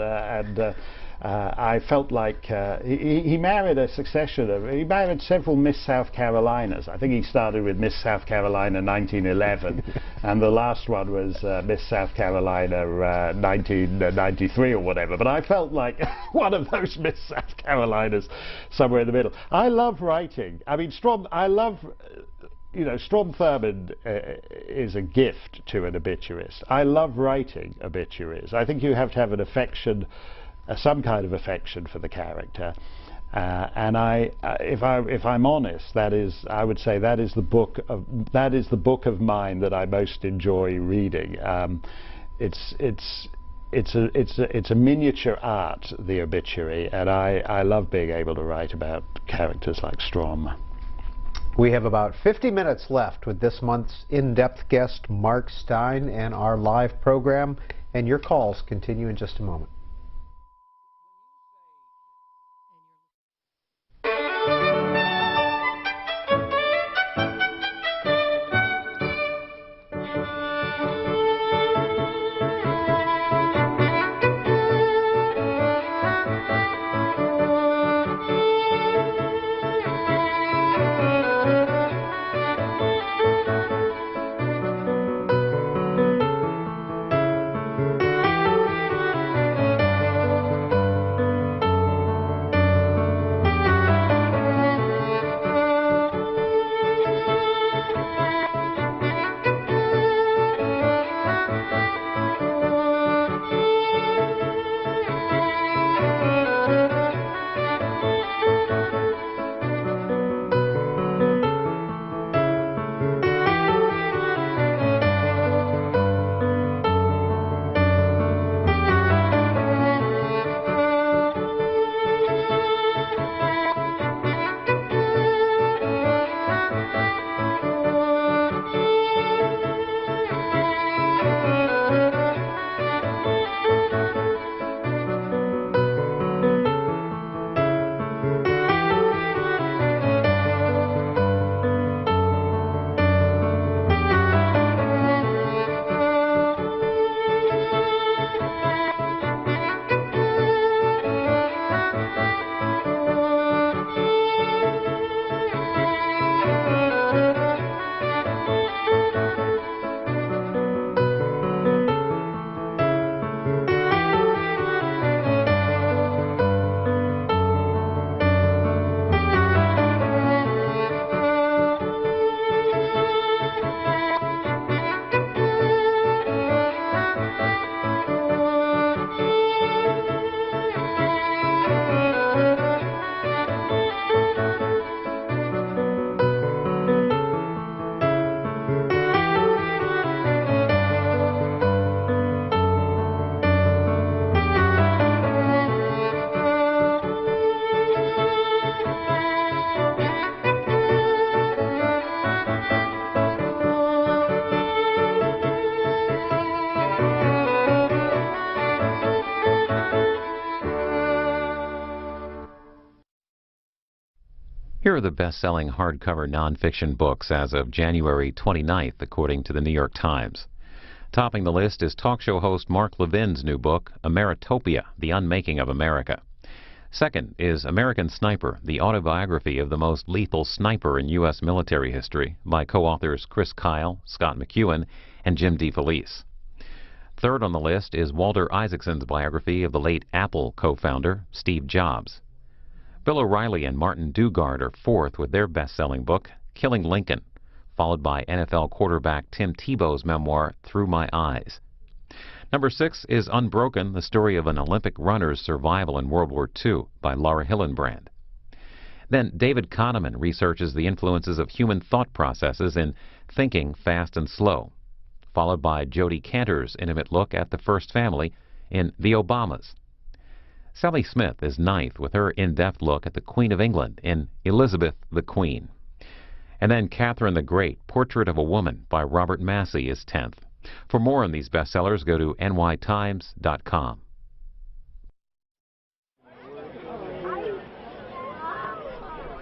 I felt like he married a succession of, he married several Miss South Carolinas. I think he started with Miss South Carolina 1911 and the last one was Miss South Carolina 1993 or whatever. But I felt like one of those Miss South Carolinas somewhere in the middle. I love writing. I mean, Strom Thurmond is a gift to an obituarist. I love writing obituaries. I think you have to have an affection, some kind of affection for the character, and if I'm honest, I would say that is the book of mine that I most enjoy reading. It's a miniature art, the obituary, and I love being able to write about characters like Strom. We have about 50 minutes left with this month's in-depth guest, Mark Steyn, and our live program, and your calls continue in just a moment. Here are the best-selling hardcover nonfiction books as of January 29th, according to the New York Times. Topping the list is talk show host Mark Levin's new book, Ameritopia, The Unmaking of America. Second is American Sniper, the autobiography of the most lethal sniper in U.S. military history, by co-authors Chris Kyle, Scott McEwen, and Jim DeFelice. Third on the list is Walter Isaacson's biography of the late Apple co-founder, Steve Jobs. Bill O'Reilly and Martin Dugard are fourth with their best-selling book, Killing Lincoln, followed by NFL quarterback Tim Tebow's memoir, Through My Eyes. Number 6 is Unbroken, the story of an Olympic runner's survival in World War II by Laura Hillenbrand. Then David Kahneman researches the influences of human thought processes in Thinking Fast and Slow, followed by Jodi Kantor's intimate look at the first family in The Obamas. Sally Smith is 9th with her in-depth look at the Queen of England in Elizabeth the Queen. And then Catherine the Great, Portrait of a Woman by Robert Massey is 10th. For more on these bestsellers, go to nytimes.com.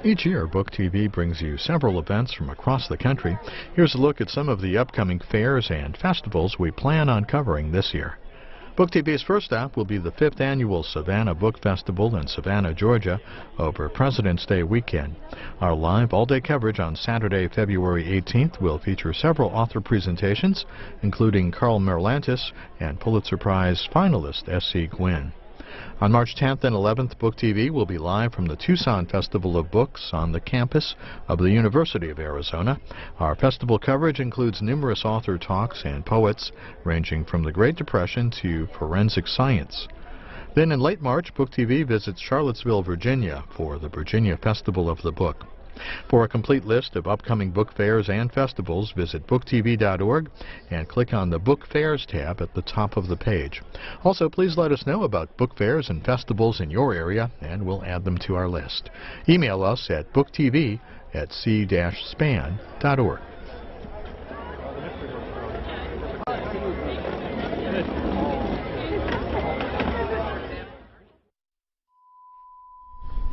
Each year, Book TV brings you several events from across the country. Here's a look at some of the upcoming fairs and festivals we plan on covering this year. Book TV's first stop will be the 5th Annual Savannah Book Festival in Savannah, Georgia, over President's Day weekend. Our live all-day coverage on Saturday, February 18th will feature several author presentations, including Carl Merlantis and Pulitzer Prize finalist S.C. Gwynn. On March 10th and 11th, Book TV will be live from the Tucson Festival of Books on the campus of the University of Arizona. Our festival coverage includes numerous author talks and poets ranging from the Great Depression to forensic science. Then in late March, Book TV visits Charlottesville, Virginia for the Virginia Festival of the Book. For a complete list of upcoming book fairs and festivals, visit booktv.org and click on the Book Fairs tab at the top of the page. Also, please let us know about book fairs and festivals in your area, and we'll add them to our list. Email us at booktv@c-span.org.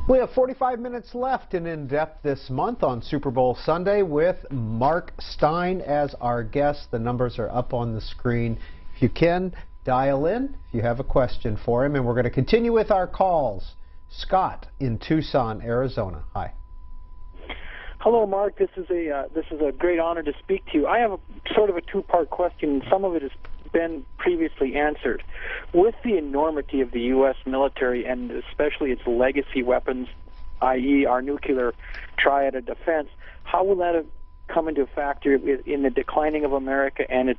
We have 45 minutes left in depth this month on Super Bowl Sunday with Mark Steyn as our guest. The numbers are up on the screen. If you can, dial in if you have a question for him. And we're going to continue with our calls. Scott in Tucson, Arizona. Hi. Hello, Mark. This is a great honor to speak to you. I have sort of a two-part question. Some of it has been previously answered. With the enormity of the U.S. military and especially its legacy weapons, i.e. our nuclear triad of defense, how will that come into factor in the declining of America and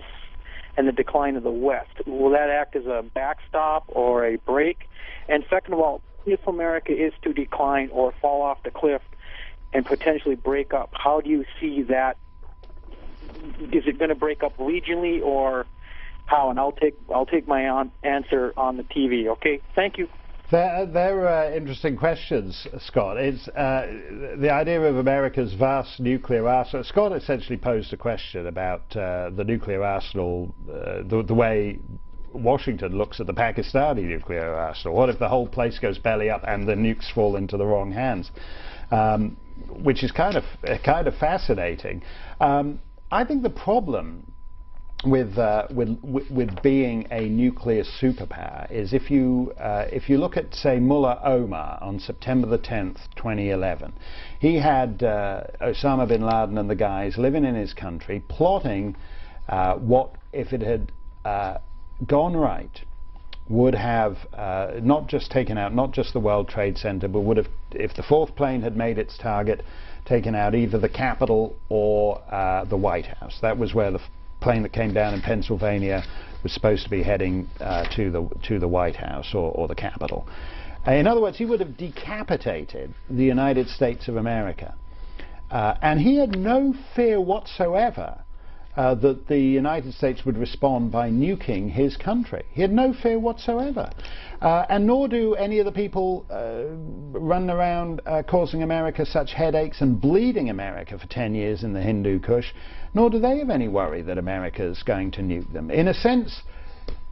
the decline of the West? Will that act as a backstop or a brake? And second of all, if America is to decline or fall off the cliff and potentially break up, how do you see that? Is it going to break up regionally or how? And I'll take my answer on the TV. Okay, thank you. They're interesting questions, Scott. It's the idea of America's vast nuclear arsenal. Scott essentially posed a question about the nuclear arsenal, the way Washington looks at the Pakistani nuclear arsenal. What if the whole place goes belly up and the nukes fall into the wrong hands? Which is kind of fascinating. I think the problem with being a nuclear superpower is if you look at, say, Mullah Omar on September the 10th, 2011, he had Osama bin Laden and the guys living in his country plotting what, if it had gone right, would have not just taken out not just the World Trade Center, but would have, if the fourth plane had made its target, taken out either the Capitol or the White House. That was where the plane that came down in Pennsylvania was supposed to be heading to the White House or the Capitol. In other words, he would have decapitated the United States of America. And he had no fear whatsoever that the United States would respond by nuking his country. He had no fear whatsoever. And nor do any of the people running around causing America such headaches and bleeding America for 10 years in the Hindu Kush, nor do they have any worry that America is going to nuke them. In a sense,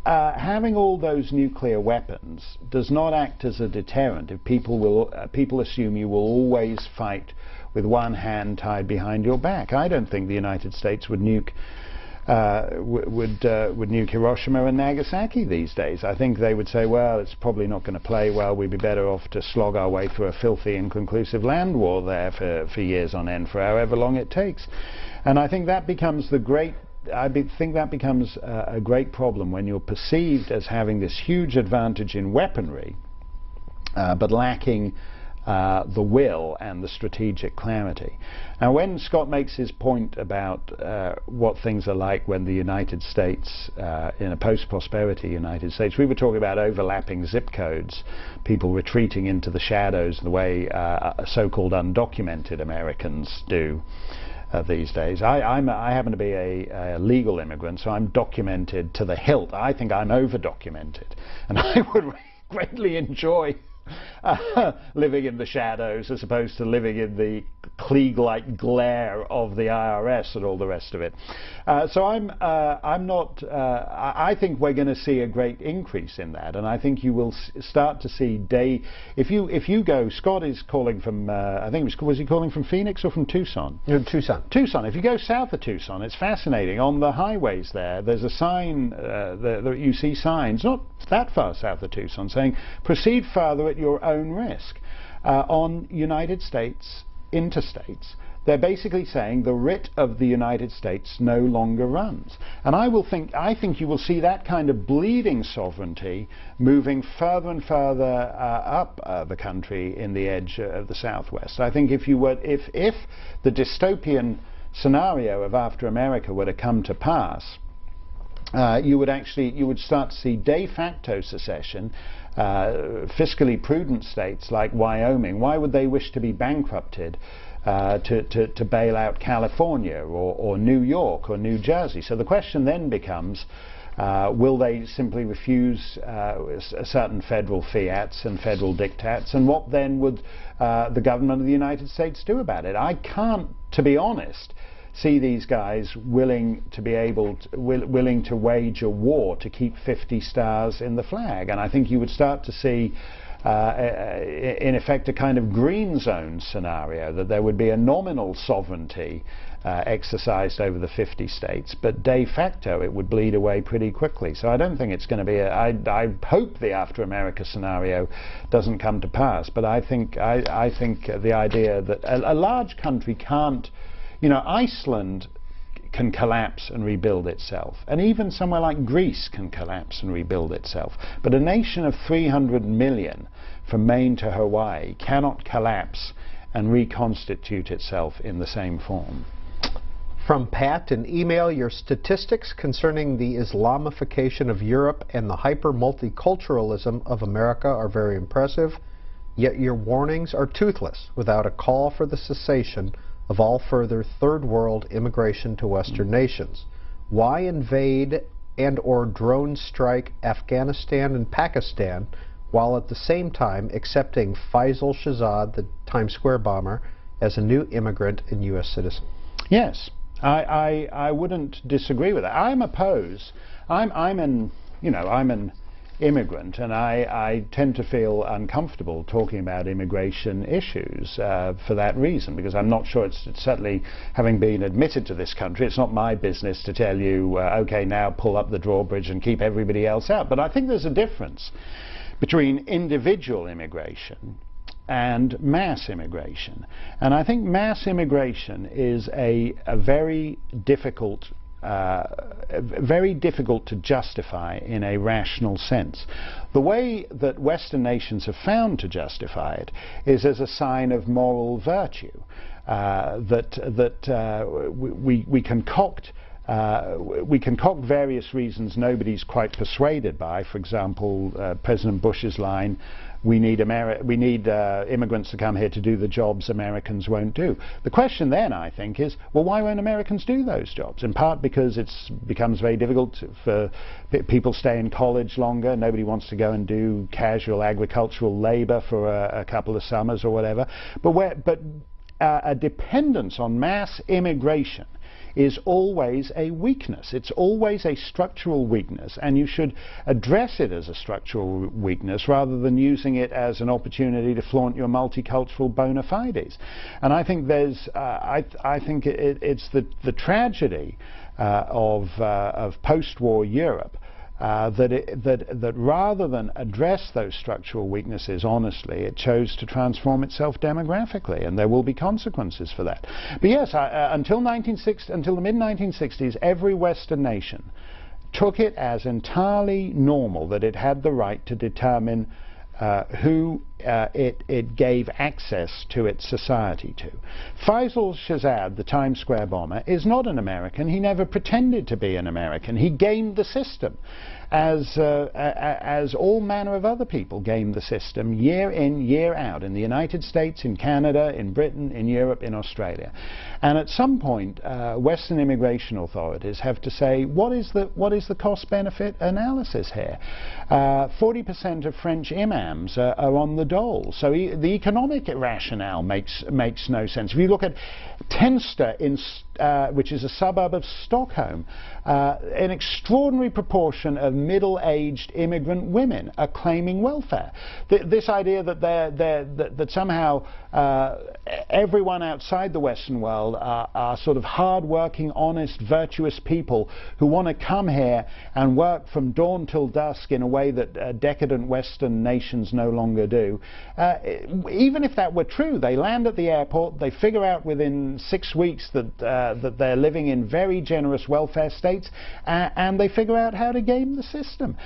having all those nuclear weapons does not act as a deterrent if people assume you will always fight with one hand tied behind your back. I don't think the United States would nuke nuke Hiroshima and Nagasaki these days. I think they would say, well, it's probably not going to play well. We'd be better off to slog our way through a filthy, inconclusive land war there for years on end, for however long it takes. And I think that becomes a great problem when you're perceived as having this huge advantage in weaponry, but lacking the will and the strategic clarity. Now, when Scott makes his point about what things are like when the United States, in a post-prosperity United States, we were talking about overlapping zip codes, people retreating into the shadows the way so-called undocumented Americans do these days. I happen to be a legal immigrant, so I'm documented to the hilt. I think I'm over-documented, and I would greatly enjoy living in the shadows as opposed to living in the Klieg-like glare of the IRS and all the rest of it. So I'm not. I think we're going to see a great increase in that, and I think you will start to see If you go, Scott is calling from. I think was he calling from Phoenix or from Tucson? Tucson. Tucson. If you go south of Tucson, it's fascinating. On the highways there's a sign. You see signs not that far south of Tucson saying "Proceed further at your own risk." On United States interstates, they're basically saying the writ of the United States no longer runs. And I think you will see that kind of bleeding sovereignty moving further and further up the country in the edge of the Southwest. I think if the dystopian scenario of After America were to come to pass, you would start to see de facto secession. Fiscally prudent states like Wyoming, why would they wish to be bankrupted to bail out California or New York or New Jersey? So the question then becomes, will they simply refuse certain federal fiats and federal diktats, and what then would the government of the United States do about it? I can't, to be honest, see these guys willing to wage a war to keep 50 stars in the flag. And I think you would start to see in effect a kind of green zone scenario, that there would be a nominal sovereignty exercised over the 50 states, but de facto it would bleed away pretty quickly. So I don't think it's going to be I hope the After America scenario doesn't come to pass, but I think the idea that a large country can't, Iceland can collapse and rebuild itself, and even somewhere like Greece can collapse and rebuild itself. But a nation of 300 million from Maine to Hawaii cannot collapse and reconstitute itself in the same form. From Pat, an email: your statistics concerning the Islamification of Europe and the hyper-multiculturalism of America are very impressive, yet your warnings are toothless without a call for the cessation of all further third world immigration to Western nations. Why invade and/or drone strike Afghanistan and Pakistan while at the same time accepting Faisal Shahzad, the Times Square bomber, as a new immigrant and U.S. citizen? Yes, I wouldn't disagree with that. I'm opposed. I'm an immigrant, and I tend to feel uncomfortable talking about immigration issues for that reason, because I'm not sure it's certainly, having been admitted to this country, it's not my business to tell you, okay, now pull up the drawbridge and keep everybody else out. But I think there's a difference between individual immigration and mass immigration. And I think mass immigration is a very difficult to justify in a rational sense. The way that Western nations have found to justify it is as a sign of moral virtue, we concoct various reasons nobody's quite persuaded by. For example, President Bush's line, we need immigrants to come here to do the jobs Americans won't do. The question then, I think, is, well, why won't Americans do those jobs? In part because it becomes very difficult for people stay in college longer. Nobody wants to go and do casual agricultural labor for a couple of summers or whatever. But a dependence on mass immigration is always a weakness. It's always a structural weakness, and you should address it as a structural weakness rather than using it as an opportunity to flaunt your multicultural bona fides. And I think it's the tragedy of post-war Europe that rather than address those structural weaknesses honestly, it chose to transform itself demographically, and there will be consequences for that. But yes, until the mid-1960s, every Western nation took it as entirely normal that it had the right to determine who it gave access to its society to. Faisal Shahzad, the Times Square bomber, is not an American. He never pretended to be an American. He gamed the system, as all manner of other people game the system year in, year out, in the United States, in Canada, in Britain, in Europe, in Australia. And at some point, Western immigration authorities have to say, what is the cost-benefit analysis here? 40% of French imams are on the dole, so the economic rationale makes no sense. If you look at Tensta, which is a suburb of Stockholm, an extraordinary proportion of middle-aged immigrant women are claiming welfare. This idea that somehow everyone outside the Western world are sort of hard-working, honest, virtuous people who want to come here and work from dawn till dusk in a way that decadent Western nations no longer do. Even if that were true, they land at the airport, they figure out within 6 weeks that they're living in very generous welfare states, and they figure out how to game the system.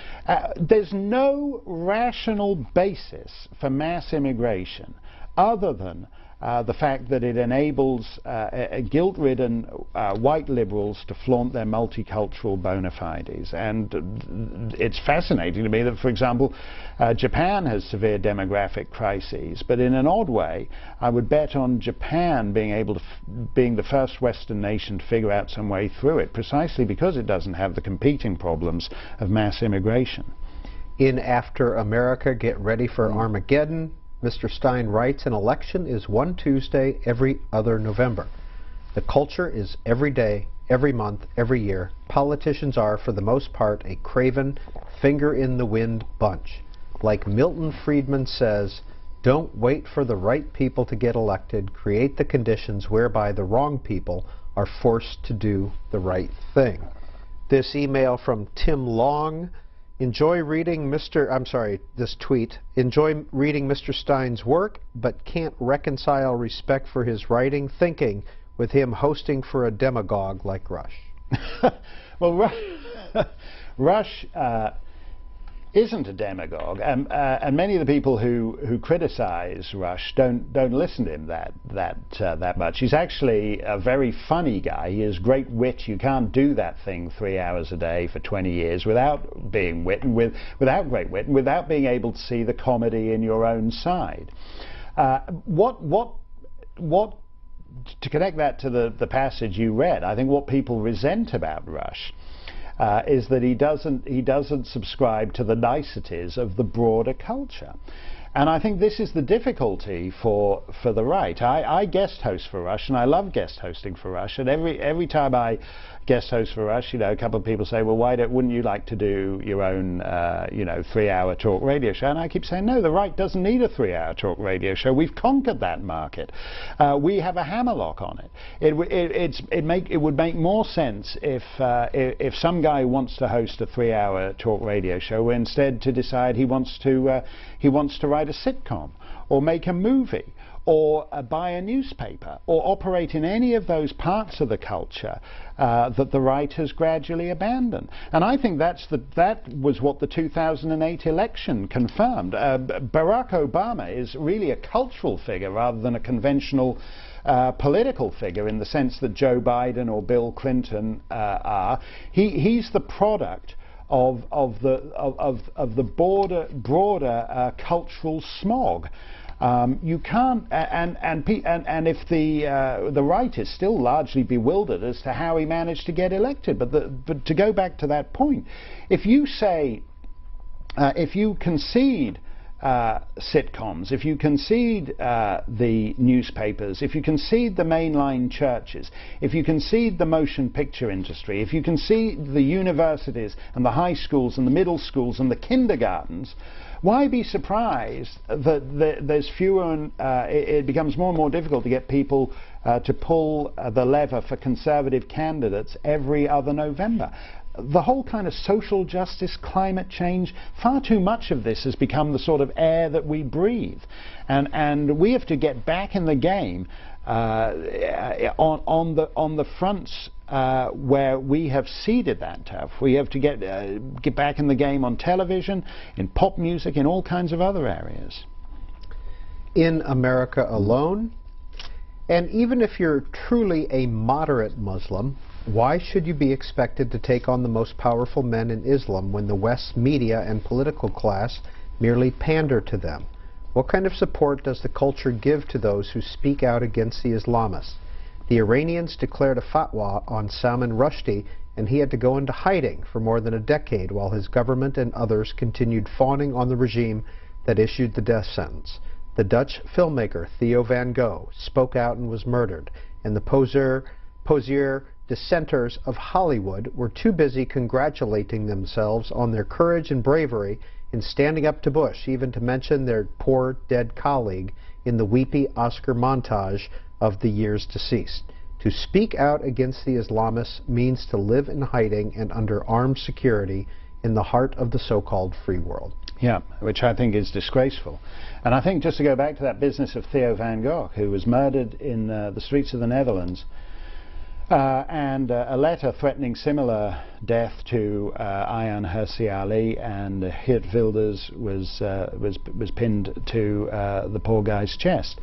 There's no rational basis for mass immigration other than the fact that it enables guilt-ridden white liberals to flaunt their multicultural bona fides. And it's fascinating to me that, for example, Japan has severe demographic crises, but in an odd way, I would bet on Japan being the first Western nation to figure out some way through it, precisely because it doesn't have the competing problems of mass immigration. In After America, Get Ready for Armageddon, Mr. Steyn writes, an election is one Tuesday every other November. The culture is every day, every month, every year. Politicians are, for the most part, a craven, finger-in-the-wind bunch. Like Milton Friedman says, don't wait for the right people to get elected. Create the conditions whereby the wrong people are forced to do the right thing. This email from Tim Long. Enjoy reading this tweet. Enjoy reading Mr. Steyn's work, but can't reconcile respect for his writing, thinking with him hosting for a demagogue like Rush. Well, Rush isn't a demagogue, and many of the people who criticize Rush don't listen to him that much. He's actually a very funny guy. He has great wit. You can't do that thing 3 hours a day for 20 years without being wit and without great wit and without being able to see the comedy in your own side. To connect that to the passage you read, I think what people resent about Rush is that he doesn't subscribe to the niceties of the broader culture. And I think this is the difficulty for the right. I guest host for Rush, and I love guest hosting for Rush, and every time I guest host for Rush, a couple of people say, well, wouldn't you like to do your own 3-hour talk radio show? And I keep saying, no, the right doesn't need a 3-hour talk radio show. We've conquered that market. We have a hammerlock on it. It would make more sense if some guy wants to host a 3-hour talk radio show instead to decide he wants to write a sitcom or make a movie or buy a newspaper or operate in any of those parts of the culture that the right has gradually abandoned. And I think that was what the 2008 election confirmed. Barack Obama is really a cultural figure rather than a conventional political figure in the sense that Joe Biden or Bill Clinton are. He's the product of the broader cultural smog. You can't, and if the right is still largely bewildered as to how he managed to get elected. But to go back to that point, if you say, if you concede sitcoms, if you concede the newspapers, if you concede the mainline churches, if you concede the motion picture industry, if you concede the universities and the high schools and the middle schools and the kindergartens, why be surprised that there's fewer and it becomes more and more difficult to get people to pull the lever for conservative candidates every other November? The whole kind of social justice, climate change, far too much of this has become the sort of air that we breathe. And we have to get back in the game on the fronts where we have ceded that turf. We have to get back in the game on television, in pop music, in all kinds of other areas. in America alone? And even if you're truly a moderate Muslim, why should you be expected to take on the most powerful men in Islam when the West's media and political class merely pander to them? What kind of support does the culture give to those who speak out against the Islamists? The Iranians declared a fatwa on Salman Rushdie, and he had to go into hiding for more than a decade while his government and others continued fawning on the regime that issued the death sentence. The Dutch filmmaker Theo van Gogh spoke out and was murdered, and the poseur dissenters of Hollywood were too busy congratulating themselves on their courage and bravery in standing up to Bush, even to mention their poor dead colleague in the weepy Oscar montage of the years deceased. To speak out against the Islamists means to live in hiding and under armed security in the heart of the so-called free world. Yeah, which I think is disgraceful. And I think, just to go back to that business of Theo van Gogh, who was murdered in the streets of the Netherlands, and a letter threatening similar death to Ayaan Hirsi Ali and Geert Wilders was pinned to the poor guy's chest.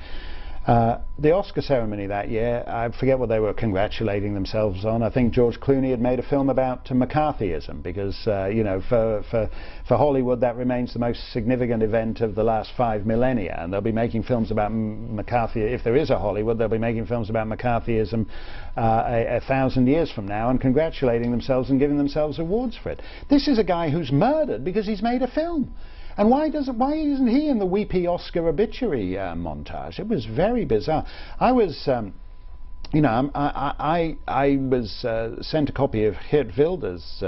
The Oscar ceremony that year, I forget what they were congratulating themselves on. I think George Clooney had made a film about McCarthyism because, you know, for Hollywood that remains the most significant event of the last 5 millennia, and they'll be making films about McCarthy. If there is a Hollywood, they'll be making films about McCarthyism 1,000 years from now and congratulating themselves and giving themselves awards for it. This is a guy who's murdered because he's made a film. And why isn't he in the weepy Oscar obituary montage? It was very bizarre. I was, you know, I was sent a copy of Geert Wilders'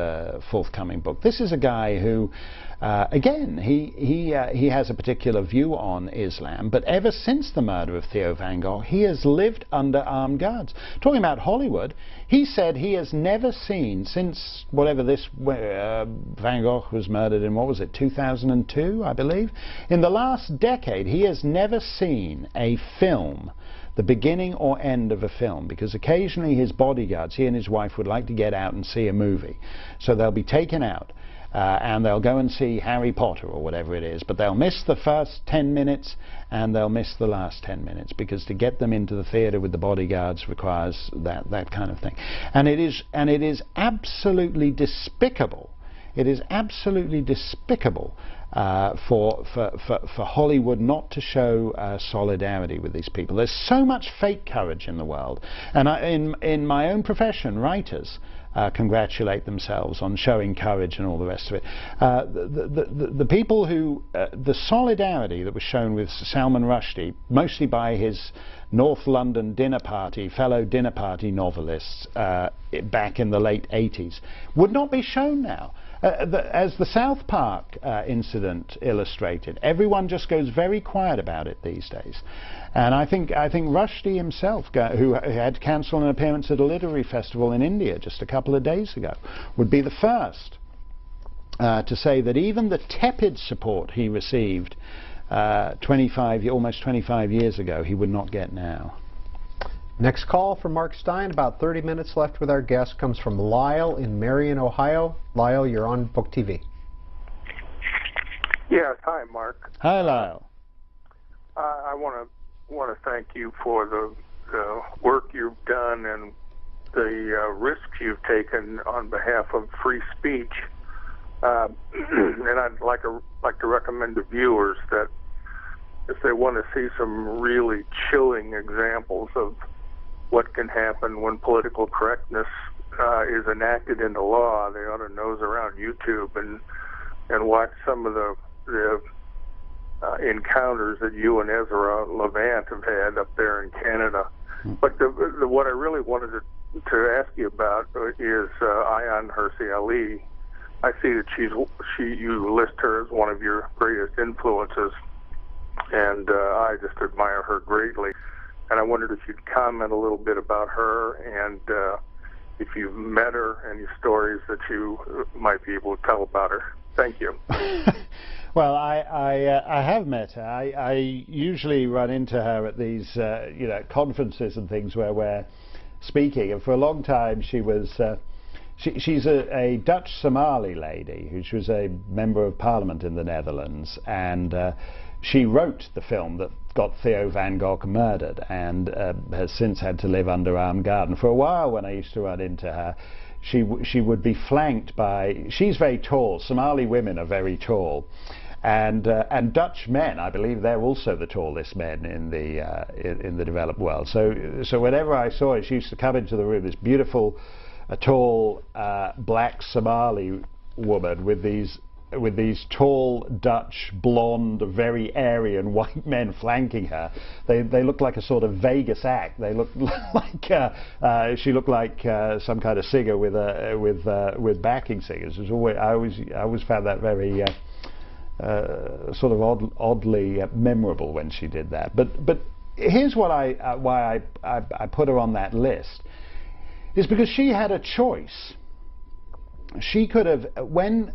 forthcoming book. This is a guy who, again, he has a particular view on Islam, but ever since the murder of Theo van Gogh, he has lived under armed guards. Talking about Hollywood, he said he has never seen, since whatever this, Van Gogh was murdered in, what was it, 2002, I believe? In the last decade, he has never seen a film, the beginning or end of a film, because occasionally his bodyguards, he and his wife, would like to get out and see a movie. So they'll be taken out. And they'll go and see Harry Potter or whatever it is, but they'll miss the first 10 minutes and they'll miss the last 10 minutes because to get them into the theatre with the bodyguards requires that kind of thing. And it is absolutely despicable. It is absolutely despicable for Hollywood not to show solidarity with these people. There's so much fake courage in the world, and in my own profession, writers congratulate themselves on showing courage and all the rest of it. The people who, the solidarity that was shown with Salman Rushdie, mostly by his North London fellow dinner party novelists back in the late 80s, would not be shown now. As the South Park incident illustrated, everyone just goes very quiet about it these days. And I think Rushdie himself, who had to cancel an appearance at a literary festival in India just a couple of days ago, would be the first to say that even the tepid support he received almost 25 years ago, he would not get now. Next call from Mark Steyn. About 30 minutes left with our guest. Comes from Lyle in Marion, Ohio. Lyle, you're on Book TV. Yes, hi, Mark. Hi, Lyle. I want to thank you for the work you've done and the risks you've taken on behalf of free speech. And I'd like to recommend to viewers that if they want to see some really chilling examples of what can happen when political correctness is enacted into law, they ought to nose around YouTube and watch some of the encounters that you and Ezra Levant have had up there in Canada. But what I really wanted to ask you about is Ayaan Hirsi Ali. I see that you list her as one of your greatest influences, and I just admire her greatly. And I wondered if you'd comment a little bit about her, and if you've met her, any stories that you might be able to tell about her. Thank you. Well, I have met her. I usually run into her at these conferences and things where we're speaking. And for a long time, she was. She's a Dutch Somali lady who was a member of Parliament in the Netherlands, and she wrote the film that got Theo van Gogh murdered, and has since had to live under armed guard. And for a while, when I used to run into her, she would be flanked by, she's very tall, Somali women are very tall, and Dutch men, I believe they're also the tallest men in the developed world. So whenever I saw her, she used to come into the room, this beautiful, tall black Somali woman with these tall Dutch, blonde, very Aryan white men flanking her. They looked like a sort of Vegas act. They looked like she looked like some kind of singer with backing singers. It was I always found that very sort of oddly memorable when she did that. But here's what why I put her on that list, is because she had a choice. She could have, when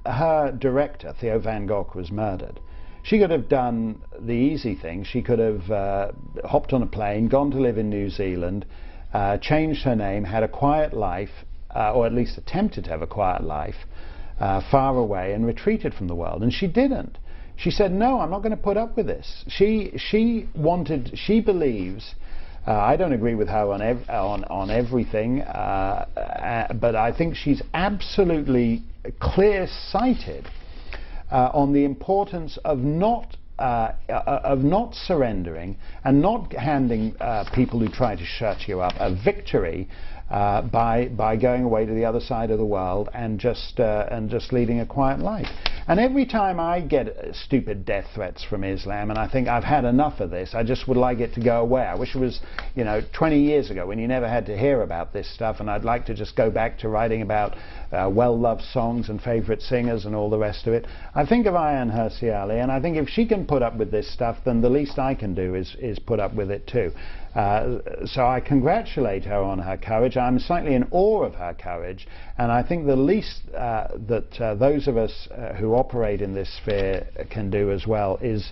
her director, Theo van Gogh, was murdered, she could have done the easy thing. She could have hopped on a plane, gone to live in New Zealand, changed her name, had a quiet life, or at least attempted to have a quiet life, far away, and retreated from the world. And she didn't. She said, no, I'm not going to put up with this. She believes, I don't agree with her on everything, but I think she's absolutely clear-sighted on the importance of not surrendering and not handing people who try to shut you up a victory by going away to the other side of the world and just leading a quiet life. And every time I get stupid death threats from Islam, and I think I've had enough of this, I just would like it to go away. I wish it was, 20 years ago when you never had to hear about this stuff, and I'd like to just go back to writing about well-loved songs and favorite singers and all the rest of it. I think of Ayaan Hirsi Ali, and I think if she can put up with this stuff, then the least I can do is put up with it too. So I congratulate her on her courage. I'm slightly in awe of her courage, and I think the least that those of us who operate in this sphere can do as well is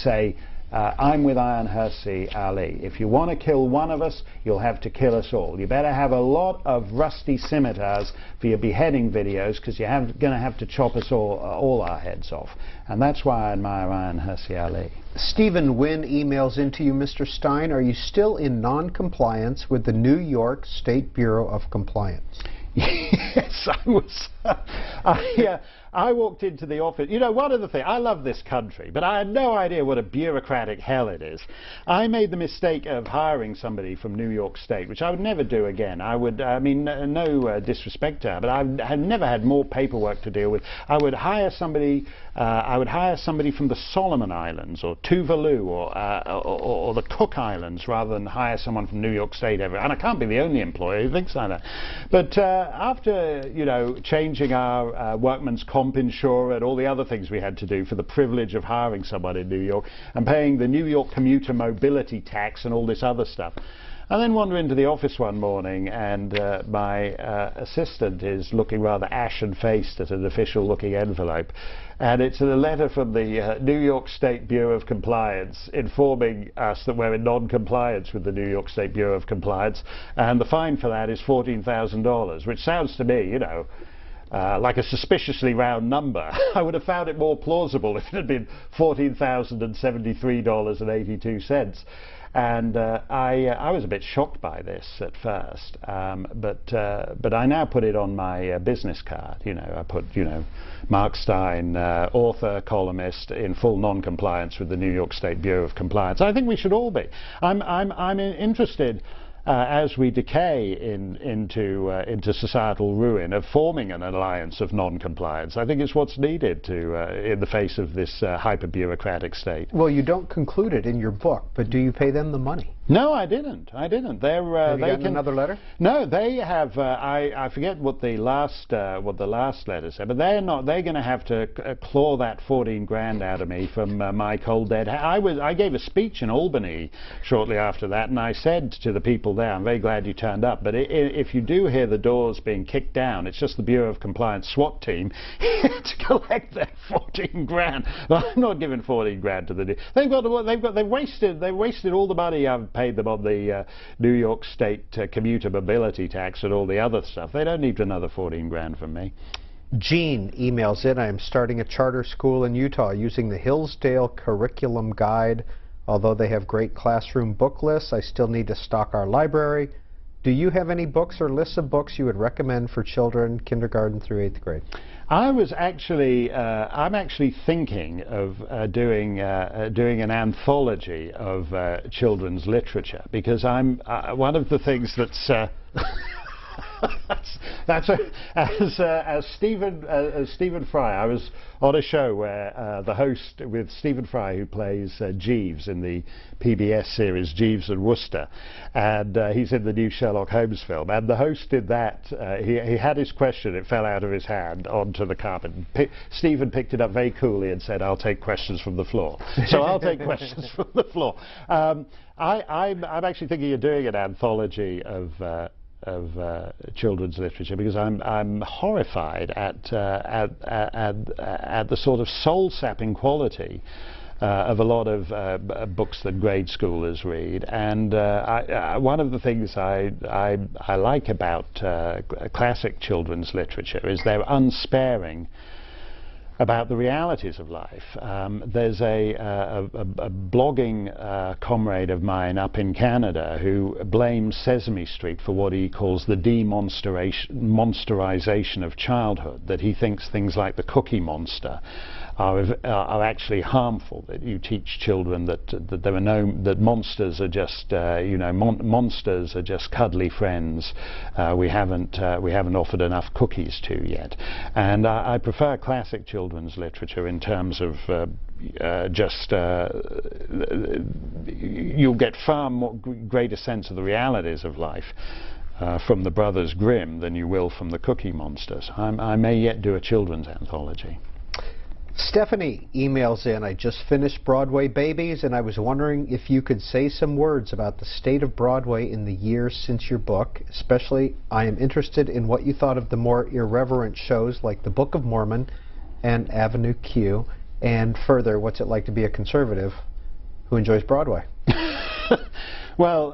say, I'm with Ayaan Hirsi Ali. If you want to kill one of us, you'll have to kill us all. You better have a lot of rusty scimitars for your beheading videos, because you're going to have to chop us all our heads off. And that's why I admire Ayaan Hirsi Ali. Stephen Wynn emails into you, Mr. Steyn. Are you still in non-compliance with the New York State Bureau of Compliance? Yes, I was. I walked into the office. One of the things, I love this country, but I had no idea what a bureaucratic hell it is. I made the mistake of hiring somebody from New York State, which I would never do again. No disrespect to her, but I had never had more paperwork to deal with. I would hire somebody from the Solomon Islands or Tuvalu or the Cook Islands rather than hire someone from New York State ever. And I can't be the only employer who thinks like that. But after changing our workman's comp insurer and all the other things we had to do for the privilege of hiring someone in New York and paying the New York commuter mobility tax and all this other stuff, I then wander into the office one morning, and my assistant is looking rather ashen-faced at an official-looking envelope, and it's a letter from the New York State Bureau of Compliance informing us that we're in non-compliance with the New York State Bureau of Compliance, and the fine for that is $14,000, which sounds to me, like a suspiciously round number. I would have found it more plausible if it had been $14,073.82. And I was a bit shocked by this at first, but I now put it on my business card. I put Mark Steyn, author, columnist, in full non-compliance with the New York State Bureau of Compliance. I think we should all be. I'm interested, as we decay into societal ruin, of forming an alliance of non-compliance. I think it's what's needed in the face of this hyper-bureaucratic state. Well, you don't conclude it in your book, but do you pay them the money? No, I didn't. Have you gotten another letter? No, they have. I forget what the last letter said, but they're not. They're going to have to claw that 14 grand out of me from my cold dead. I gave a speech in Albany shortly after that, and I said to the people there, "I'm very glad you turned up, but if you do hear the doors being kicked down, it's just the Bureau of Compliance SWAT team to collect that 14 grand. I'm not giving 14 grand to the. They've wasted all the money I've paid them on the New York State commuter mobility tax and all the other stuff. They don't need another 14 grand from me." Jean emails in, I am starting a charter school in Utah using the Hillsdale Curriculum Guide. Although they have great classroom book lists, I still need to stock our library. Do you have any books or lists of books you would recommend for children kindergarten through 8th grade? I'm actually thinking of doing an anthology of children's literature, because I'm one of the things that's as Stephen Fry. I was on a show where the host with Stephen Fry, who plays Jeeves in the PBS series Jeeves and Wooster, and he's in the new Sherlock Holmes film. And the host did that. He had his question. It fell out of his hand onto the carpet. Stephen picked it up very coolly and said, "I'll take questions from the floor." So I'll take questions from the floor. I'm actually thinking of doing an anthology of children's literature, because I'm horrified at the sort of soul-sapping quality of a lot of books that grade schoolers read. And one of the things I like about classic children's literature is they're unsparing about the realities of life. There's a blogging comrade of mine up in Canada who blames Sesame Street for what he calls the demonsterization of childhood, that he thinks things like the Cookie Monster are actually harmful, that you teach children that there are that monsters are just monsters are just cuddly friends we haven't offered enough cookies to yet. And I prefer classic children's literature in terms of you'll get far more greater sense of the realities of life from the Brothers Grimm than you will from the Cookie Monsters. I may yet do a children's anthology. Stephanie emails in, I just finished Broadway Babies, and I was wondering if you could say some words about the state of Broadway in the years since your book. Especially, I am interested in what you thought of the more irreverent shows like The Book of Mormon and Avenue Q, and further, what's it like to be a conservative who enjoys Broadway? Well,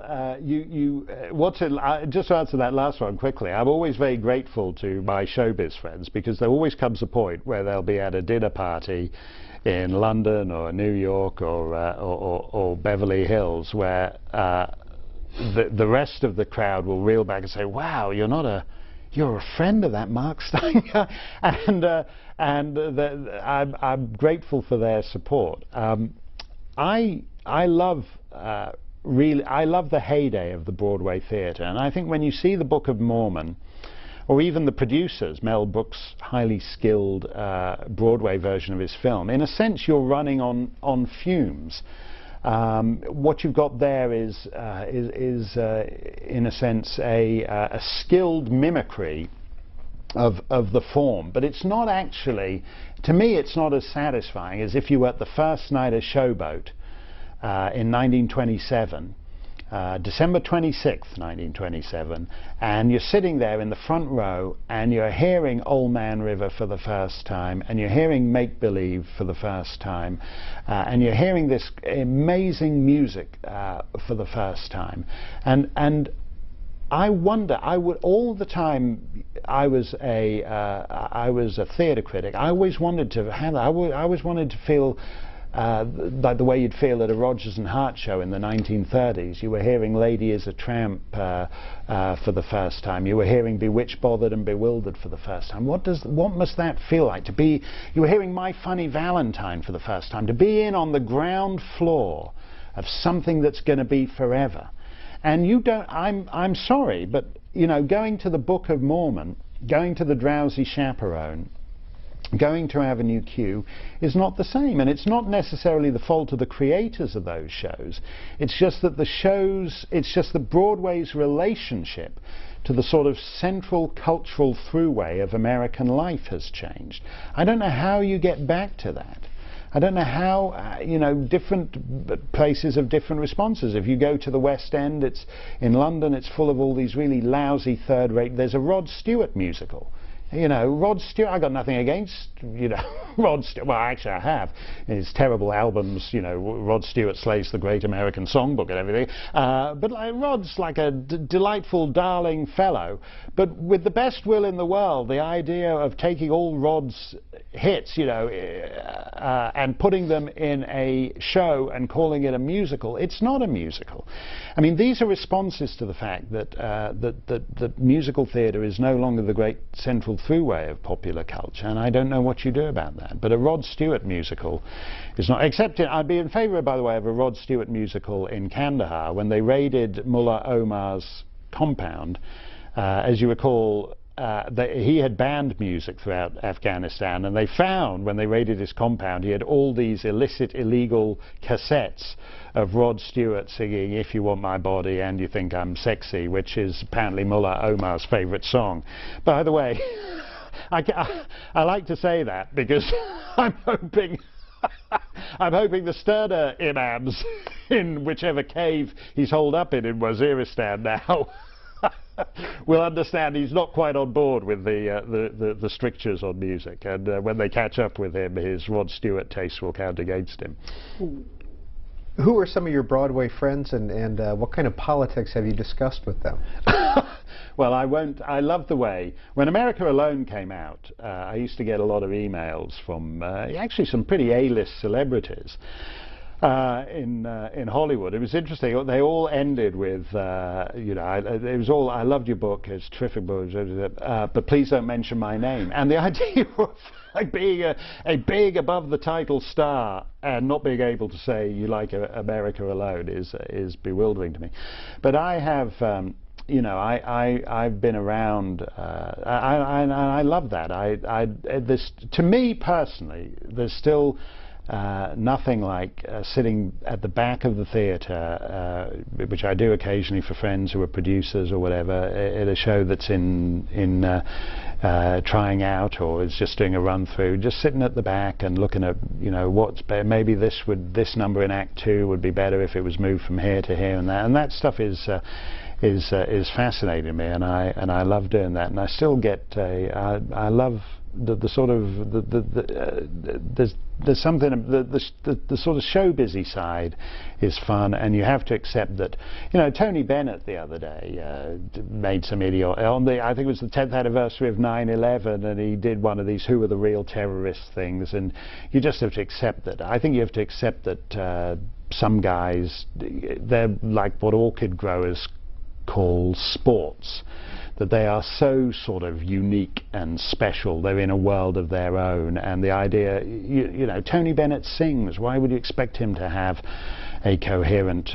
just to answer that last one quickly, I'm always very grateful to my showbiz friends, because there always comes a point where they'll be at a dinner party in London or New York or Beverly Hills, where the rest of the crowd will reel back and say, "Wow, you're a friend of that Mark Steyn guy," and I'm grateful for their support. I love the heyday of the Broadway theatre, and I think when you see The Book of Mormon, or even the producers, Mel Brooks' highly skilled Broadway version of his film, in a sense you're running on fumes. What you've got there is in a sense a skilled mimicry of the form, but it's not actually, to me, it's not as satisfying as if you were at the first night of Showboat in 1927, December 26th, 1927, and you're sitting there in the front row and you're hearing Old Man River for the first time, and you're hearing Make Believe for the first time, and you're hearing this amazing music for the first time. And I wonder, all the time I was a theatre critic, I always wanted to have that. I always wanted to feel like the way you'd feel at a Rodgers and Hart show in the 1930s. You were hearing Lady is a Tramp for the first time. You were hearing Bewitched, Bothered and Bewildered for the first time. What must that feel like to be? You were hearing My Funny Valentine for the first time. To be in on the ground floor of something that's going to be forever. And you don't. I'm sorry, but going to the Book of Mormon, going to The Drowsy Chaperone, going to Avenue Q is not the same, and it's not necessarily the fault of the creators of those shows. It's just that it's just that Broadway's relationship to the sort of central cultural throughway of American life has changed. I don't know how you get back to that. I don't know how, different places have different responses. If you go to the West End, in London, it's full of all these really lousy third-rate. There's a Rod Stewart musical. You know, Rod Stewart, I got nothing against, you know, Rod Stewart. Well, actually I have. His terrible albums, you know, Rod Stewart Slays the Great American Songbook and everything. But like, Rod's like a delightful, darling fellow. But with the best will in the world, the idea of taking all Rod's hits, you know, and putting them in a show and calling it a musical, it's not a musical. I mean, these are responses to the fact that that musical theatre is no longer the great central throughway of popular culture, and I don't know what you do about that. But a Rod Stewart musical is not, except I'd be in favour, by the way, of a Rod Stewart musical in Kandahar when they raided Mullah Omar's compound. As you recall, he had banned music throughout Afghanistan, and they found, when they raided his compound, he had all these illicit, illegal cassettes of Rod Stewart singing If You Want My Body and You Think I'm Sexy, which is apparently Mullah Omar's favourite song. By the way, I like to say that because I'm hoping the sterner imams in whichever cave he's holed up in Waziristan now will understand he's not quite on board with the strictures on music, and when they catch up with him, his Rod Stewart tastes will count against him. Who are some of your Broadway friends, and what kind of politics have you discussed with them? Well, I love the way, when America Alone came out, I used to get a lot of emails from actually some pretty A-list celebrities in Hollywood. It was interesting. They all ended with, you know, it was all, I loved your book, it's a terrific book, but please don't mention my name. And the idea of like being a big above the title star and not being able to say you like America Alone is bewildering to me. But I have, you know, I've been around. I love that. This, to me personally, there's still nothing like sitting at the back of the theatre, which I do occasionally for friends who are producers or whatever, at a show that's in trying out or is just doing a run through, just sitting at the back and looking at, you know, what's maybe this number in Act 2 would be better if it was moved from here to here, and that stuff is fascinating me, and I love doing that, and I still get I love the sort of there's something, the sort of show busy side is fun, and you have to accept that, you know, Tony Bennett the other day made some idiot on the, I think it was the 10th anniversary of 9/11, and he did one of these who are the real terrorists things, and you just have to accept that. I think you have to accept that some guys, they're like what orchid growers call sports, that they are so sort of unique and special, they're in a world of their own, and the idea, you know, Tony Bennett sings, why would you expect him to have a coherent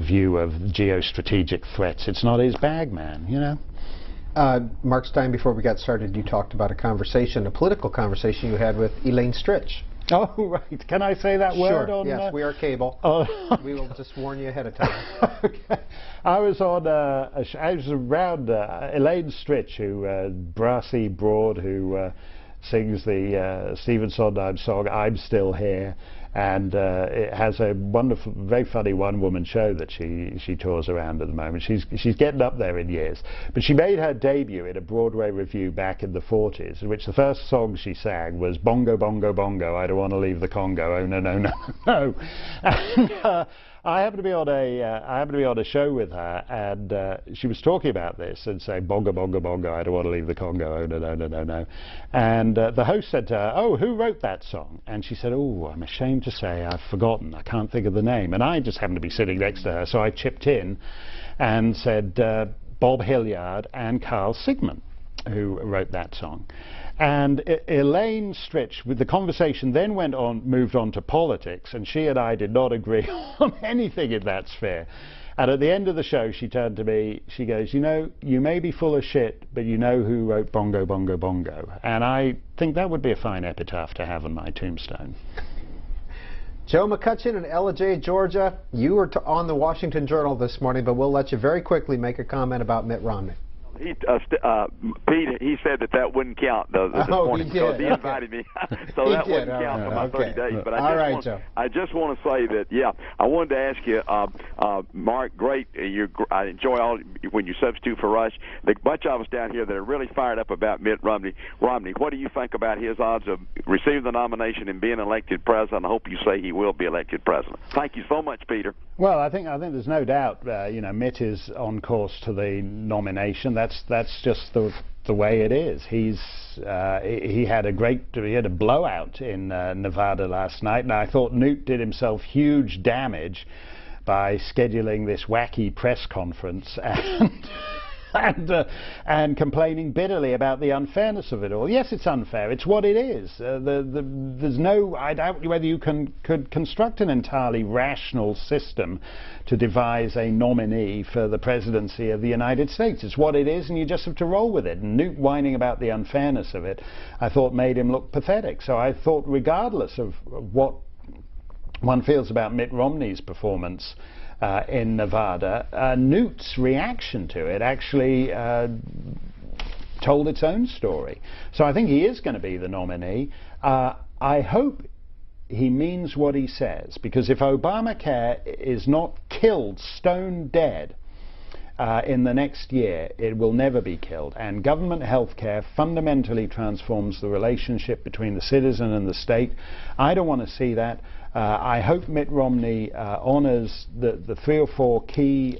view of geostrategic threats? It's not his bag, man, you know. Mark Steyn, before we got started, you talked about a political conversation you had with Elaine Stritch. Oh, right. Can I say that word on? Yes, we are cable. We will just warn you ahead of time. Okay. I was on I was around Elaine Stritch, who brassy, broad, who sings the Stephen Sondheim song "I'm Still Here," and it has a wonderful, very funny one-woman show that she tours around at the moment. She's getting up there in years, but she made her debut in a Broadway review back in the 40s, in which the first song she sang was "Bongo, Bongo, Bongo, I don't want to leave the Congo, oh no, no, no, no." And, I happened to be on a show with her, and she was talking about this and saying, "Bongo, bongo, bongo, I don't want to leave the Congo, oh no, no, no, no, no." And the host said to her, "Oh, who wrote that song?" And she said, "Oh, I'm ashamed to say I've forgotten. I can't think of the name." And I just happened to be sitting next to her, so I chipped in and said Bob Hilliard and Carl Sigman, who wrote that song. And Elaine Stritch, with the conversation then moved on to politics, and she and I did not agree on anything in that sphere. And at the end of the show, she turned to me, she goes, "You know, you may be full of shit, but you know who wrote Bongo, Bongo, Bongo." And I think that would be a fine epitaph to have on my tombstone. Joe McCutcheon in Ellijay, Georgia, you were on the Washington Journal this morning, but we'll let you very quickly make a comment about Mitt Romney. Pete, he said that wouldn't count this morning because he invited me, so that wouldn't count for my 30 days. But I just want to say that, yeah, I wanted to ask you, Mark, great. I enjoy all when you substitute for Rush. The bunch of us down here that are really fired up about Mitt Romney. What do you think about his odds of receiving the nomination and being elected president? I hope you say he will be elected president. Thank you so much, Peter. Well, I think there's no doubt. Mitt is on course to the nomination. That's just the way it is. He had a blowout in Nevada last night, and I thought Newt did himself huge damage by scheduling this wacky press conference and complaining bitterly about the unfairness of it all. Yes, it's unfair. It's what it is. There's no. I doubt whether you could construct an entirely rational system to devise a nominee for the presidency of the United States. It's what it is, and you just have to roll with it. And Newt whining about the unfairness of it, I thought made him look pathetic. So I thought, regardless of what one feels about Mitt Romney's performance in Nevada, Newt's reaction to it actually told its own story. So I think he is going to be the nominee. I hope he means what he says, because if Obamacare is not killed stone dead in the next year, it will never be killed. And government health care fundamentally transforms the relationship between the citizen and the state. I don't want to see that. I hope Mitt Romney honors the 3 or 4 key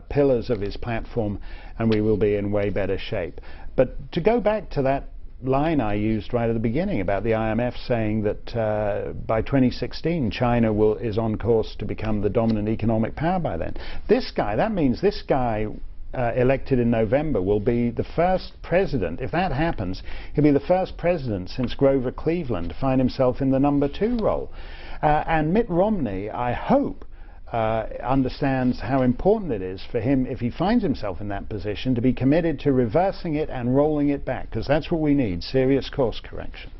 pillars of his platform, and we will be in way better shape. But to go back to that line I used right at the beginning about the IMF saying that by 2016 China is on course to become the dominant economic power by then. That means this guy elected in November will be the first president. If that happens, he'll be the first president since Grover Cleveland to find himself in the number 2 role. And Mitt Romney, I hope, understands how important it is for him, if he finds himself in that position, to be committed to reversing it and rolling it back, because that's what we need, serious course correction.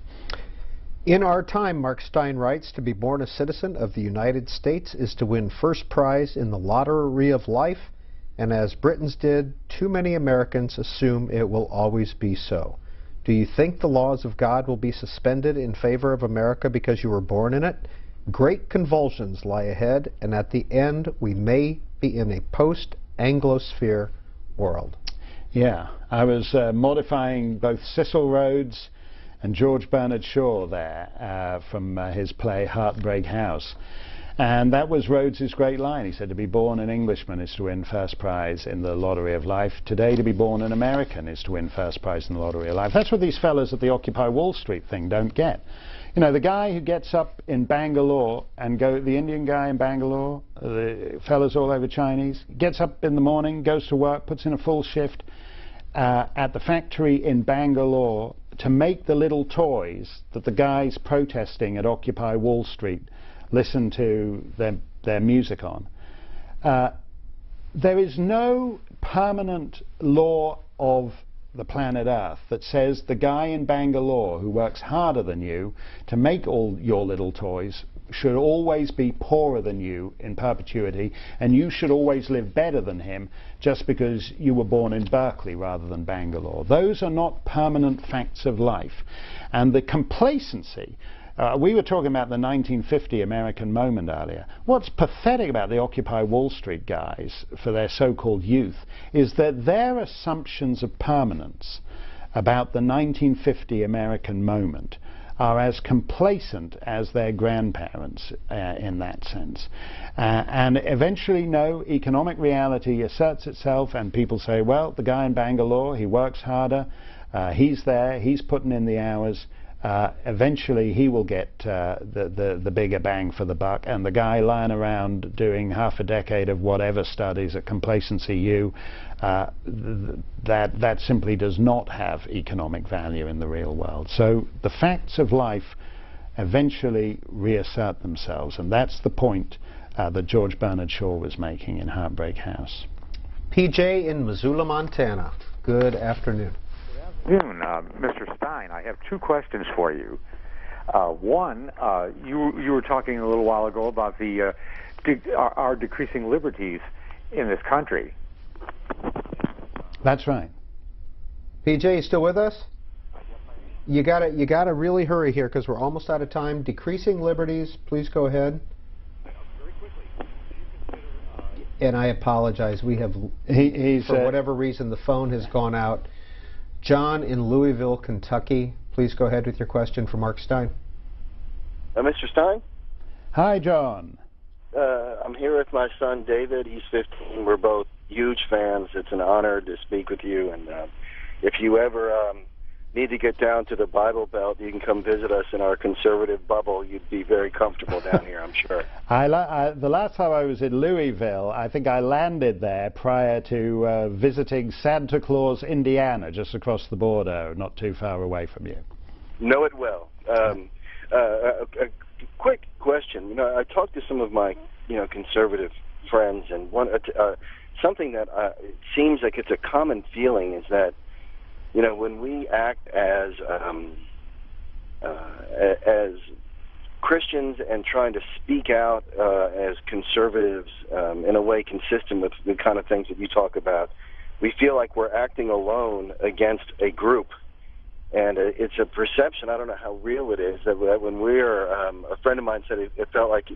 In our time, Mark Steyn writes, to be born a citizen of the United States is to win first prize in the lottery of life, and as Britons did, too many Americans assume it will always be so. Do you think the laws of God will be suspended in favor of America because you were born in it? Great convulsions lie ahead, and at the end we may be in a post-Anglosphere world. Yeah, I was modifying both Cecil Rhodes and George Bernard Shaw there from his play Heartbreak House. And that was Rhodes's great line. He said, to be born an Englishman is to win first prize in the lottery of life. Today, to be born an American is to win first prize in the lottery of life. That's what these fellas at the Occupy Wall Street thing don't get. You know, the guy who gets up in Bangalore and the Indian guy in Bangalore, the fellas all over Chinese, gets up in the morning, goes to work, puts in a full shift at the factory in Bangalore to make the little toys that the guys protesting at Occupy Wall Street listen to their music on. There is no permanent law of the planet Earth that says the guy in Bangalore who works harder than you to make all your little toys should always be poorer than you in perpetuity, and you should always live better than him just because you were born in Berkeley rather than Bangalore. Those are not permanent facts of life. And the complacency, we were talking about the 1950 American moment earlier. What's pathetic about the Occupy Wall Street guys, for their so-called youth, is that their assumptions of permanence about the 1950 American moment are as complacent as their grandparents in that sense. And eventually, no, economic reality asserts itself, and people say, well, the guy in Bangalore, he works harder, he's there, he's putting in the hours, eventually he will get the bigger bang for the buck, and the guy lying around doing half a decade of whatever studies at Complacency U, that simply does not have economic value in the real world. So the facts of life eventually reassert themselves, and that's the point that George Bernard Shaw was making in Heartbreak House. PJ in Missoula, Montana. Good afternoon. Good afternoon, Mr. Steyn. I have 2 questions for you. One, you were talking a little while ago about our decreasing liberties in this country. That's right. PJ, you still with us? You gotta really hurry here because we're almost out of time. Decreasing liberties, please go ahead. And I apologize. We have, for whatever reason, the phone has gone out. John in Louisville, Kentucky, please go ahead with your question for Mark Steyn. Mr. Steyn? Hi, John. I'm here with my son, David. He's 15. We're both huge fans. It's an honor to speak with you. And if you ever need to get down to the Bible Belt, you can come visit us in our conservative bubble. You'd be very comfortable down here, I'm sure. The last time I was in Louisville, I think I landed there prior to visiting Santa Claus, Indiana, just across the border, not too far away from you. Know it well. A quick question. I talked to some of my, conservative friends, and something that seems like it's a common feeling is that, when we act as Christians and trying to speak out as conservatives in a way consistent with the kind of things that you talk about, we feel like we're acting alone against a group. And it's a perception, I don't know how real it is, that when we're, a friend of mine said it felt like,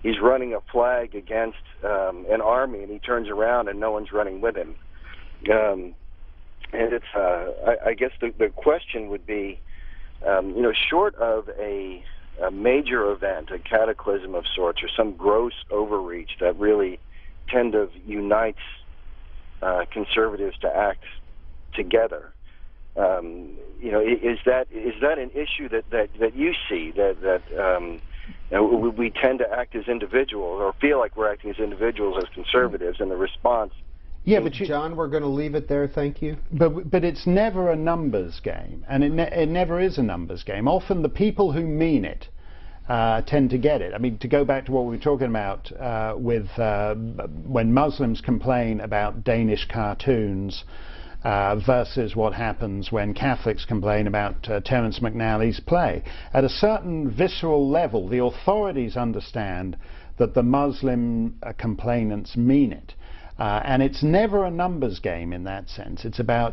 he's running a flag against an army, and he turns around and no one's running with him. And it's, I guess the question would be, short of a major event, a cataclysm of sorts, or some gross overreach that really tend to unite conservatives to act together, is that an issue that you see, that we tend to act as individuals, or feel like we're acting as individuals, as conservatives, and the response? Yeah, but John, we're going to leave it there. Thank you. But it's never a numbers game, and it never is a numbers game. Often the people who mean it tend to get it. I mean, to go back to what we were talking about when Muslims complain about Danish cartoons versus what happens when Catholics complain about Terence McNally's play. At a certain visceral level, the authorities understand that the Muslim complainants mean it. And it's never a numbers game in that sense. It's about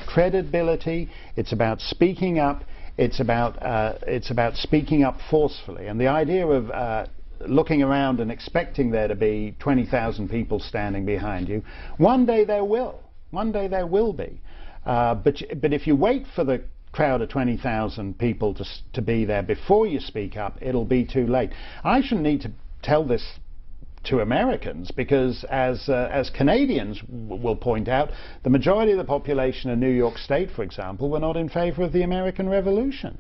credibility. It's about speaking up. It's about speaking up forcefully. And the idea of looking around and expecting there to be 20,000 people standing behind you, one day there will. One day there will be. But if you wait for the crowd of 20,000 people to be there before you speak up, it'll be too late. I shouldn't need to tell this to Americans, because as Canadians will point out, the majority of the population in New York State, for example, were not in favor of the American Revolution.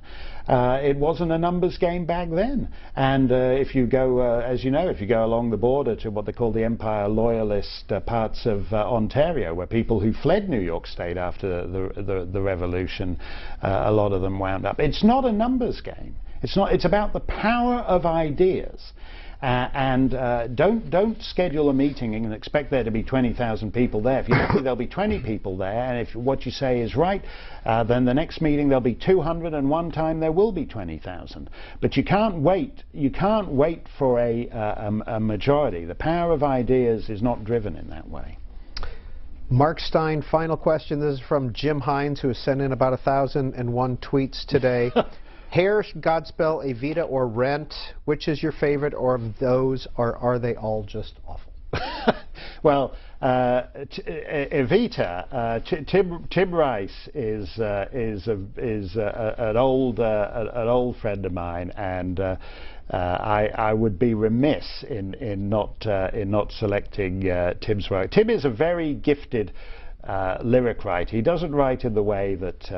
It wasn't a numbers game back then. And if you go, as you know, if you go along the border to what they call the Empire Loyalist parts of Ontario, where people who fled New York State after the Revolution, a lot of them wound up. It's not a numbers game. It's not. It's about the power of ideas. Don't schedule a meeting and expect there to be 20,000 people there. If you're lucky, there'll be 20 people there, and if what you say is right, then the next meeting there'll be 200, and one time there will be 20,000. But you can't wait. You can't wait for a majority. The power of ideas is not driven in that way. Mark Steyn, final question. This is from Jim Hines, who has sent in about 1,001 tweets today. Hair, Godspell, Evita, or Rent, which is your favorite, or of those, or are they all just awful? Well, Evita, Tim Rice is an old friend of mine, and I would be remiss in not selecting Tim's work. Tim is a very gifted lyric writer. He doesn't write in the way that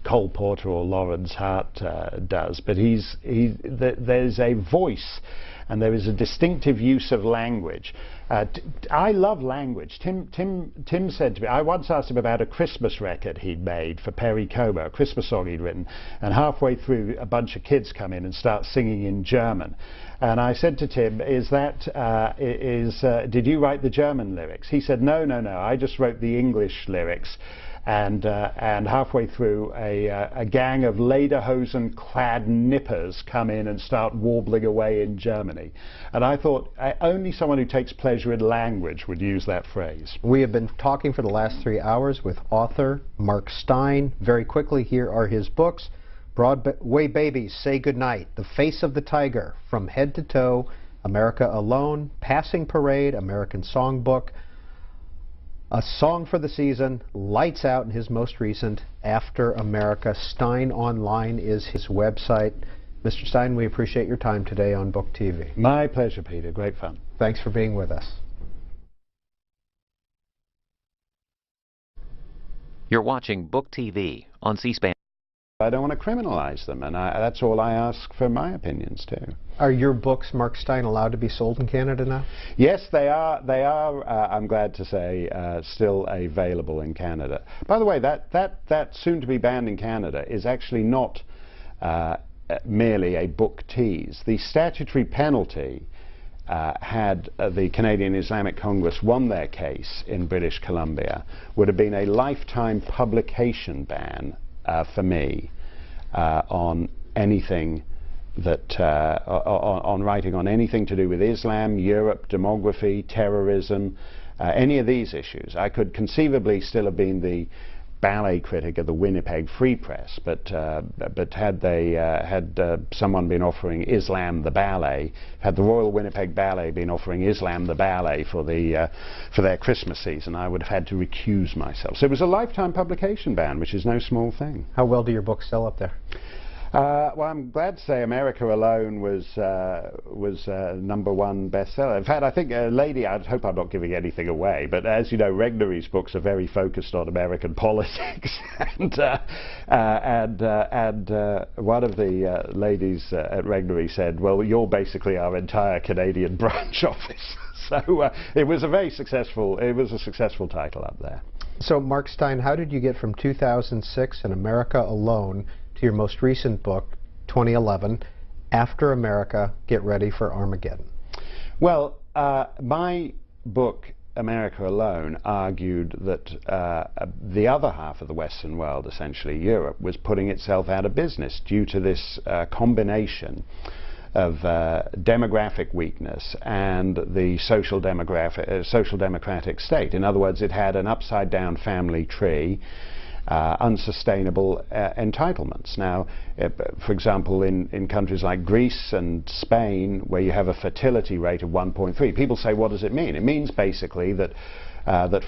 Cole Porter or Lawrence Hart does, but there's a voice and there is a distinctive use of language. I love language. Tim said to me, I once asked him about a Christmas record he'd made for Perry Como, a Christmas song he'd written, and halfway through a bunch of kids come in and start singing in German. And I said to Tim, did you write the German lyrics? He said, no, I just wrote the English lyrics. and halfway through, a gang of lederhosen-clad nippers come in and start warbling away in Germany. And I thought only someone who takes pleasure in language would use that phrase. We have been talking for the last 3 hours with author Mark Steyn. Very quickly, here are his books. Broadway Babies Say Goodnight, The Face of the Tiger, From Head to Toe, America Alone, Passing Parade, American Songbook, A Song for the Season, Lights Out, and his most recent, After America. Steyn Online is his website. Mr. Steyn, we appreciate your time today on Book TV. My pleasure, Peter. Great fun. Thanks for being with us. You're watching Book TV on C-SPAN. I don't want to criminalize them, and that's all I ask for my opinions too. Are your books, Mark Steyn, allowed to be sold in Canada now? Yes, they are. They are. I'm glad to say, still available in Canada. By the way, that soon to be banned in Canada is actually not merely a book tease. The statutory penalty, had the Canadian Islamic Congress won their case in British Columbia, would have been a lifetime publication ban for me on anything that on writing on anything to do with Islam, Europe, demography, terrorism, any of these issues. I could conceivably still have been the ballet critic of the Winnipeg Free Press, but had someone been offering Islam the Ballet, had the Royal Winnipeg Ballet been offering Islam the Ballet for their Christmas season, I would have had to recuse myself. So it was a lifetime publication ban, which is no small thing. How well do your books sell up there? Well, I'm glad to say America Alone was #1 bestseller. In fact, I think I hope I'm not giving anything away, but as you know, Regnery's books are very focused on American politics, and one of the ladies at Regnery said, "Well, you're basically our entire Canadian branch office." So it was a very successful. It was a successful title up there. So, Mark Steyn, how did you get from 2006 and America Alone to your most recent book, 2011, After America, Get Ready for Armageddon? Well, my book, America Alone, argued that the other half of the Western world, essentially Europe, was putting itself out of business due to this combination of demographic weakness and the social democratic state. In other words, it had an upside-down family tree, unsustainable entitlements. Now, for example, in countries like Greece and Spain, where you have a fertility rate of 1.3, people say, what does it mean? It means basically that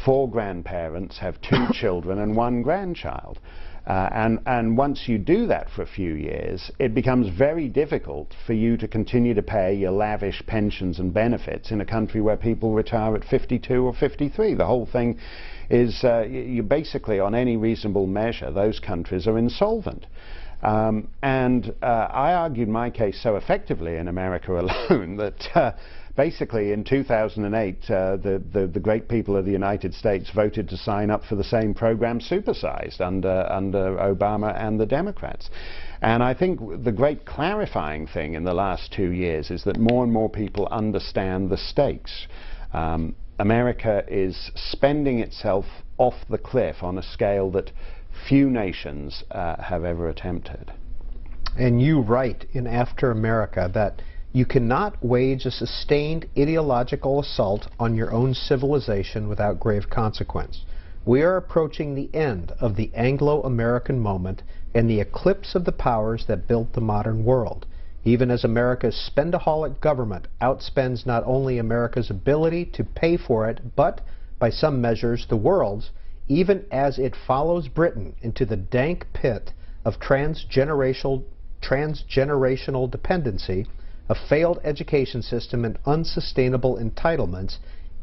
4 grandparents have 2 children and 1 grandchild. And once you do that for a few years, it becomes very difficult for you to continue to pay your lavish pensions and benefits in a country where people retire at 52 or 53. The whole thing is, you basically, on any reasonable measure, those countries are insolvent. I argued my case so effectively in America Alone that basically in 2008 the great people of the United States voted to sign up for the same program supersized under Obama and the Democrats. And I think the great clarifying thing in the last 2 years is that more and more people understand the stakes. America is spending itself off the cliff on a scale that few nations have ever attempted. And you write in After America that you cannot wage a sustained ideological assault on your own civilization without grave consequence. We are approaching the end of the Anglo-American moment and the eclipse of the powers that built the modern world. Even as America's spendaholic government outspends not only America's ability to pay for it, but, by some measures, the world's, even as it follows Britain into the dank pit of transgenerational dependency, a failed education system, and unsustainable entitlements,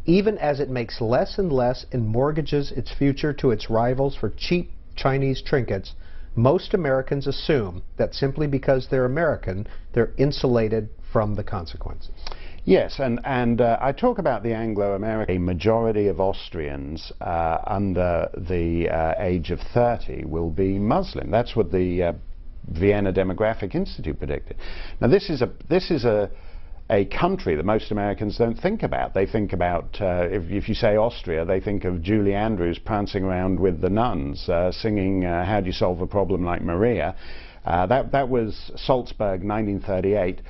even as it makes less and less and mortgages its future to its rivals for cheap Chinese trinkets, most Americans assume that simply because they're American, they're insulated from the consequences. Yes, and I talk about the Anglo-American. A majority of Austrians under the age of 30 will be Muslim. That's what the Vienna Demographic Institute predicted. Now, this is a a country that most Americans don't think about. They think about, if you say Austria, they think of Julie Andrews prancing around with the nuns, singing How Do You Solve a Problem Like Maria. That was Salzburg 1938.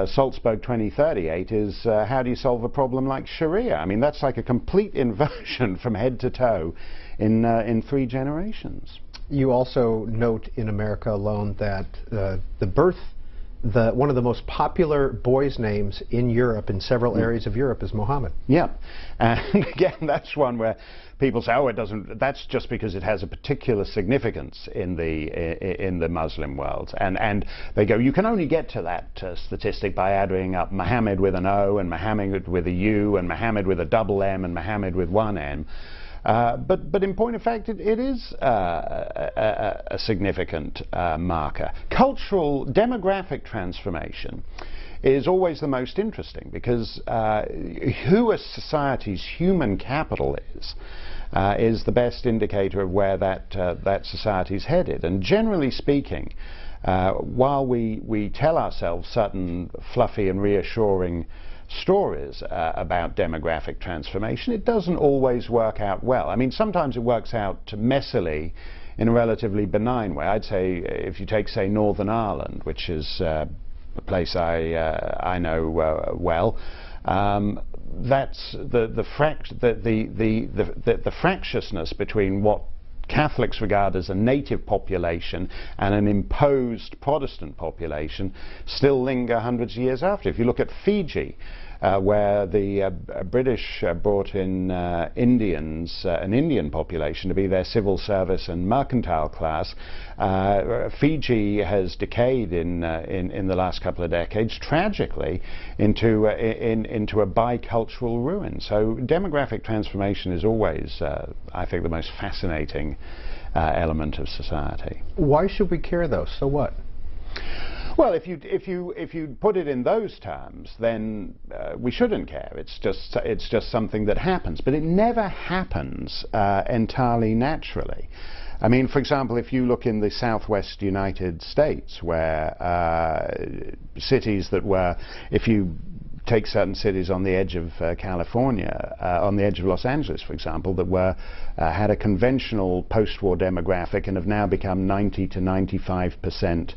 Salzburg 2038 is How Do You Solve a Problem Like Sharia? I mean, that's like a complete inversion from head to toe in 3 generations. You also note in America Alone that one of the most popular boys' names in Europe, in several areas of Europe, is Mohammed. Yeah, and again, that's one where people say, oh, it doesn't, that's just because it has a particular significance in the Muslim world. And they go, you can only get to that statistic by adding up Muhammad with an O, and Muhammad with a U, and Muhammad with a double M, and Muhammad with one M. But in point of fact, it is a significant marker. Cultural demographic transformation is always the most interesting, because who a society's human capital is the best indicator of where that society's headed. And generally speaking, while we tell ourselves certain fluffy and reassuring stories about demographic transformation, it doesn't always work out well. I mean, sometimes it works out messily in a relatively benign way. I'd say if you take, say, Northern Ireland, which is a place I know well, that's the fractiousness between what Catholics regard as a native population and an imposed Protestant population still linger hundreds of years after. If you look at Fiji, where the British brought in Indians, an Indian population, to be their civil service and mercantile class, Fiji has decayed in the last couple of decades, tragically, into a bicultural ruin. So demographic transformation is always, I think, the most fascinating element of society. Why should we care, though? So what? Well, if you put it in those terms, then we shouldn't care. It's just something that happens, but it never happens entirely naturally. I mean, for example, if you look in the Southwest United States, where cities that were, if you take certain cities on the edge of California, on the edge of Los Angeles, for example, that were had a conventional post-war demographic and have now become 90 to 95%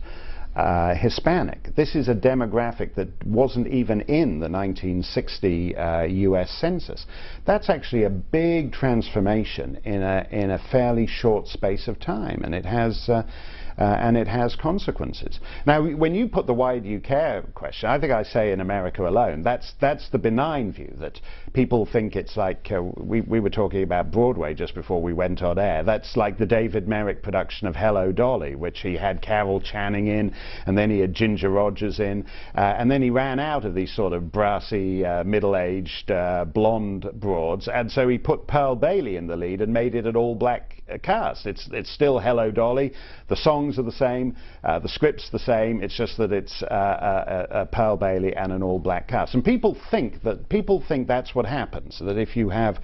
Hispanic. This is a demographic that wasn't even in the 1960 US Census. That's actually a big transformation in a fairly short space of time, and it has consequences. Now, when you put the why do you care question, I think I say in America Alone, that's the benign view, that people think it's like, we were talking about Broadway just before we went on air. That's like the David Merrick production of Hello, Dolly, which he had Carol Channing in, and then he had Ginger Rogers in, and then he ran out of these sort of brassy, middle-aged, blonde broads, and so he put Pearl Bailey in the lead and made it an all-black cast. It's still Hello, Dolly. The songs are the same, the script's the same. It's just that it's a Pearl Bailey and an all-black cast. And people think that's what happens. That if you have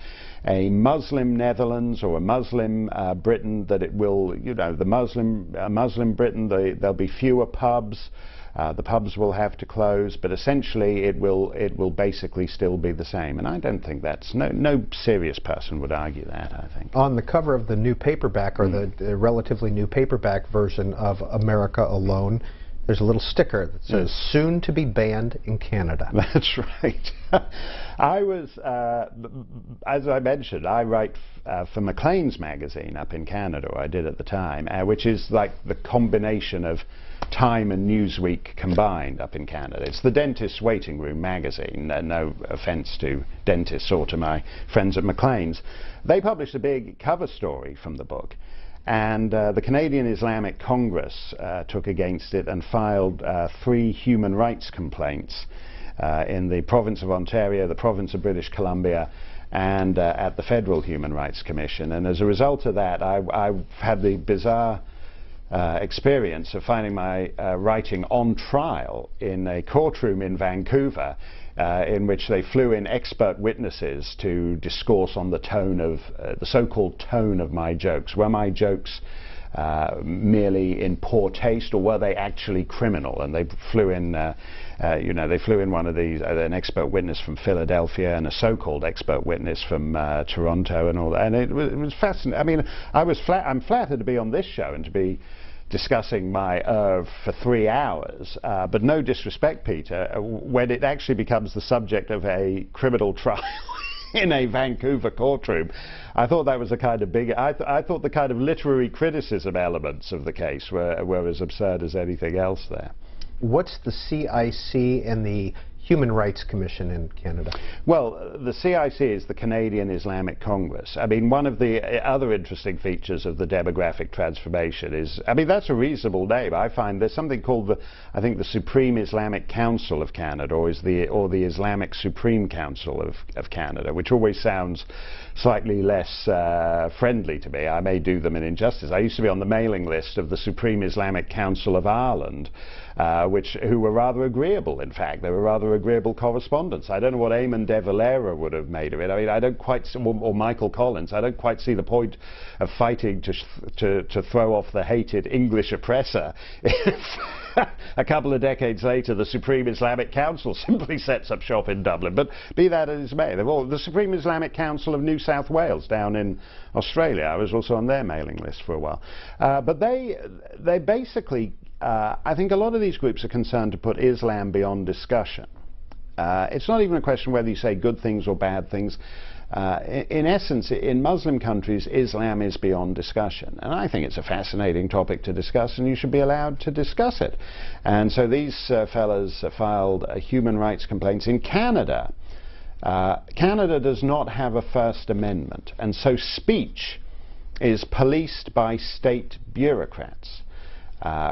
a Muslim Netherlands or a Muslim Britain, that it will, you know, the Muslim Britain, there'll be fewer pubs. The pubs will have to close, but essentially it will basically still be the same. And I don't think that's, no serious person would argue that, I think. On the cover of the new paperback, or the relatively new paperback version of America Alone, there's a little sticker that says, soon to be banned in Canada. That's right. I was, as I mentioned, I write for Maclean's magazine up in Canada, or I did at the time, which is like the combination of Time and Newsweek combined up in Canada. It's the dentist's waiting room magazine. No offense to dentists or to my friends at Maclean's. They published a big cover story from the book, and the Canadian Islamic Congress took against it and filed 3 human rights complaints in the province of Ontario, the province of British Columbia, and at the Federal Human Rights Commission. And as a result of that, I've had the bizarre experience of finding my writing on trial in a courtroom in Vancouver, in which they flew in expert witnesses to discourse on the tone of the so-called tone of my jokes. Were my jokes merely in poor taste, or were they actually criminal? And they flew in, they flew in one of these, an expert witness from Philadelphia and a so-called expert witness from Toronto and all that. And it was fascinating. I mean, I'm flattered to be on this show and to be discussing my oeuvre for 3 hours, but no disrespect, Peter, when it actually becomes the subject of a criminal trial in a Vancouver courtroom, I thought that was a kind of big. I thought the kind of literary criticism elements of the case were as absurd as anything else there. What's the CIC and the Human Rights Commission in Canada? Well, the CIC is the Canadian Islamic Congress. I mean, one of the other interesting features of the demographic transformation is, I mean, that's a reasonable name. I find there's something called the Supreme Islamic Council of Canada, or the Islamic Supreme Council of Canada, which always sounds slightly less friendly to me. I may do them an injustice. I used to be on the mailing list of the Supreme Islamic Council of Ireland, who were rather agreeable, in fact. They were rather agreeable correspondents. I don't know what Eamon de Valera would have made of it. I mean, I don't quite, or Michael Collins, I don't quite see the point of fighting to throw off the hated English oppressor if a couple of decades later the Supreme Islamic Council simply sets up shop in Dublin. But be that as it may, the Supreme Islamic Council of New South Wales down in Australia, I was also on their mailing list for a while. But they basically, I think a lot of these groups are concerned to put Islam beyond discussion. It's not even a question whether you say good things or bad things. In essence, in Muslim countries, Islam is beyond discussion. And I think it's a fascinating topic to discuss, and you should be allowed to discuss it. And so these fellows filed human rights complaints. In Canada, Canada does not have a First Amendment, and so speech is policed by state bureaucrats.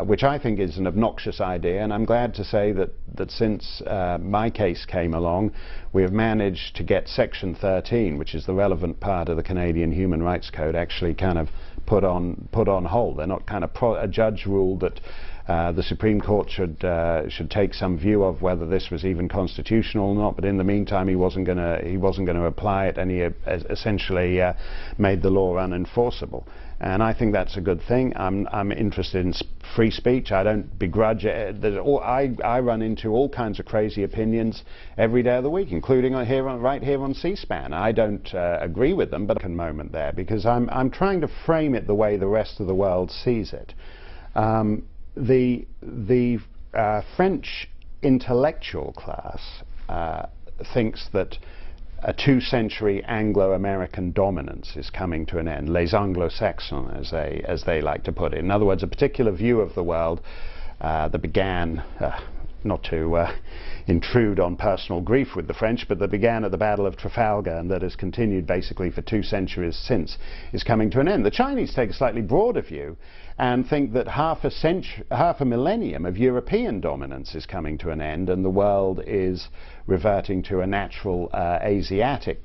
Which I think is an obnoxious idea, and I'm glad to say that since my case came along, we have managed to get Section 13, which is the relevant part of the Canadian Human Rights Code, actually kind of put on hold. They're not kind of a judge ruled that the Supreme Court should take some view of whether this was even constitutional or not, but in the meantime he wasn't going to apply it, and he essentially made the law unenforceable. And I think that's a good thing. I'm interested in free speech. I don't begrudge it. I run into all kinds of crazy opinions every day of the week, including right here on C-SPAN. I don't agree with them, but a moment there, because I'm trying to frame it the way the rest of the world sees it. The French intellectual class thinks that a 2-century Anglo-American dominance is coming to an end. Les Anglo-Saxons, as they like to put it. In other words, a particular view of the world that began, not to intrude on personal grief with the French, but that began at the Battle of Trafalgar and that has continued basically for 2 centuries since, is coming to an end. The Chinese take a slightly broader view and think that half a millennium of European dominance is coming to an end, and the world is reverting to a natural Asiatic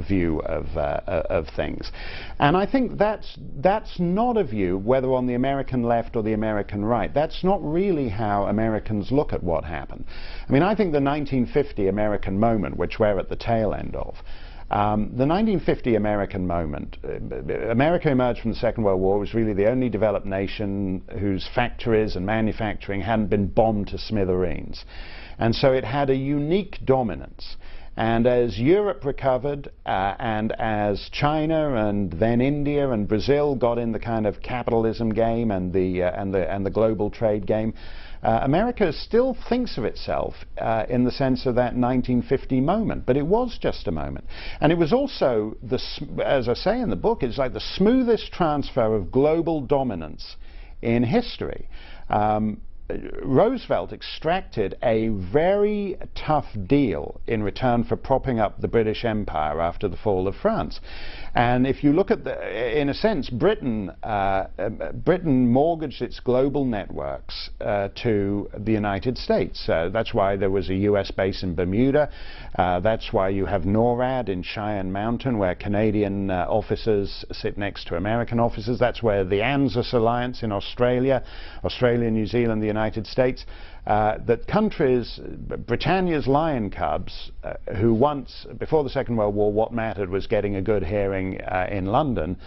view of things. And I think that's not a view, whether on the American left or the American right. That's not really how Americans look at what happened. I mean, I think the 1950 American moment, which we're at the tail end of, the 1950 American moment, America emerged from the Second World War, was really the only developed nation whose factories and manufacturing hadn't been bombed to smithereens. And so it had a unique dominance. And as Europe recovered, and as China and then India and Brazil got in the kind of capitalism game and the global trade game, America still thinks of itself in the sense of that 1950 moment, but it was just a moment. And it was also, as I say in the book, it's like the smoothest transfer of global dominance in history. Roosevelt extracted a very tough deal in return for propping up the British Empire after the fall of France. And if you look at in a sense, Britain mortgaged its global networks to the United States. That's why there was a US base in Bermuda. That's why you have NORAD in Cheyenne Mountain, where Canadian officers sit next to American officers. That's where the ANZUS alliance in Australia, New Zealand, the United States, that countries, Britannia's lion cubs, who once, before the Second World War, what mattered was getting a good hearing in London,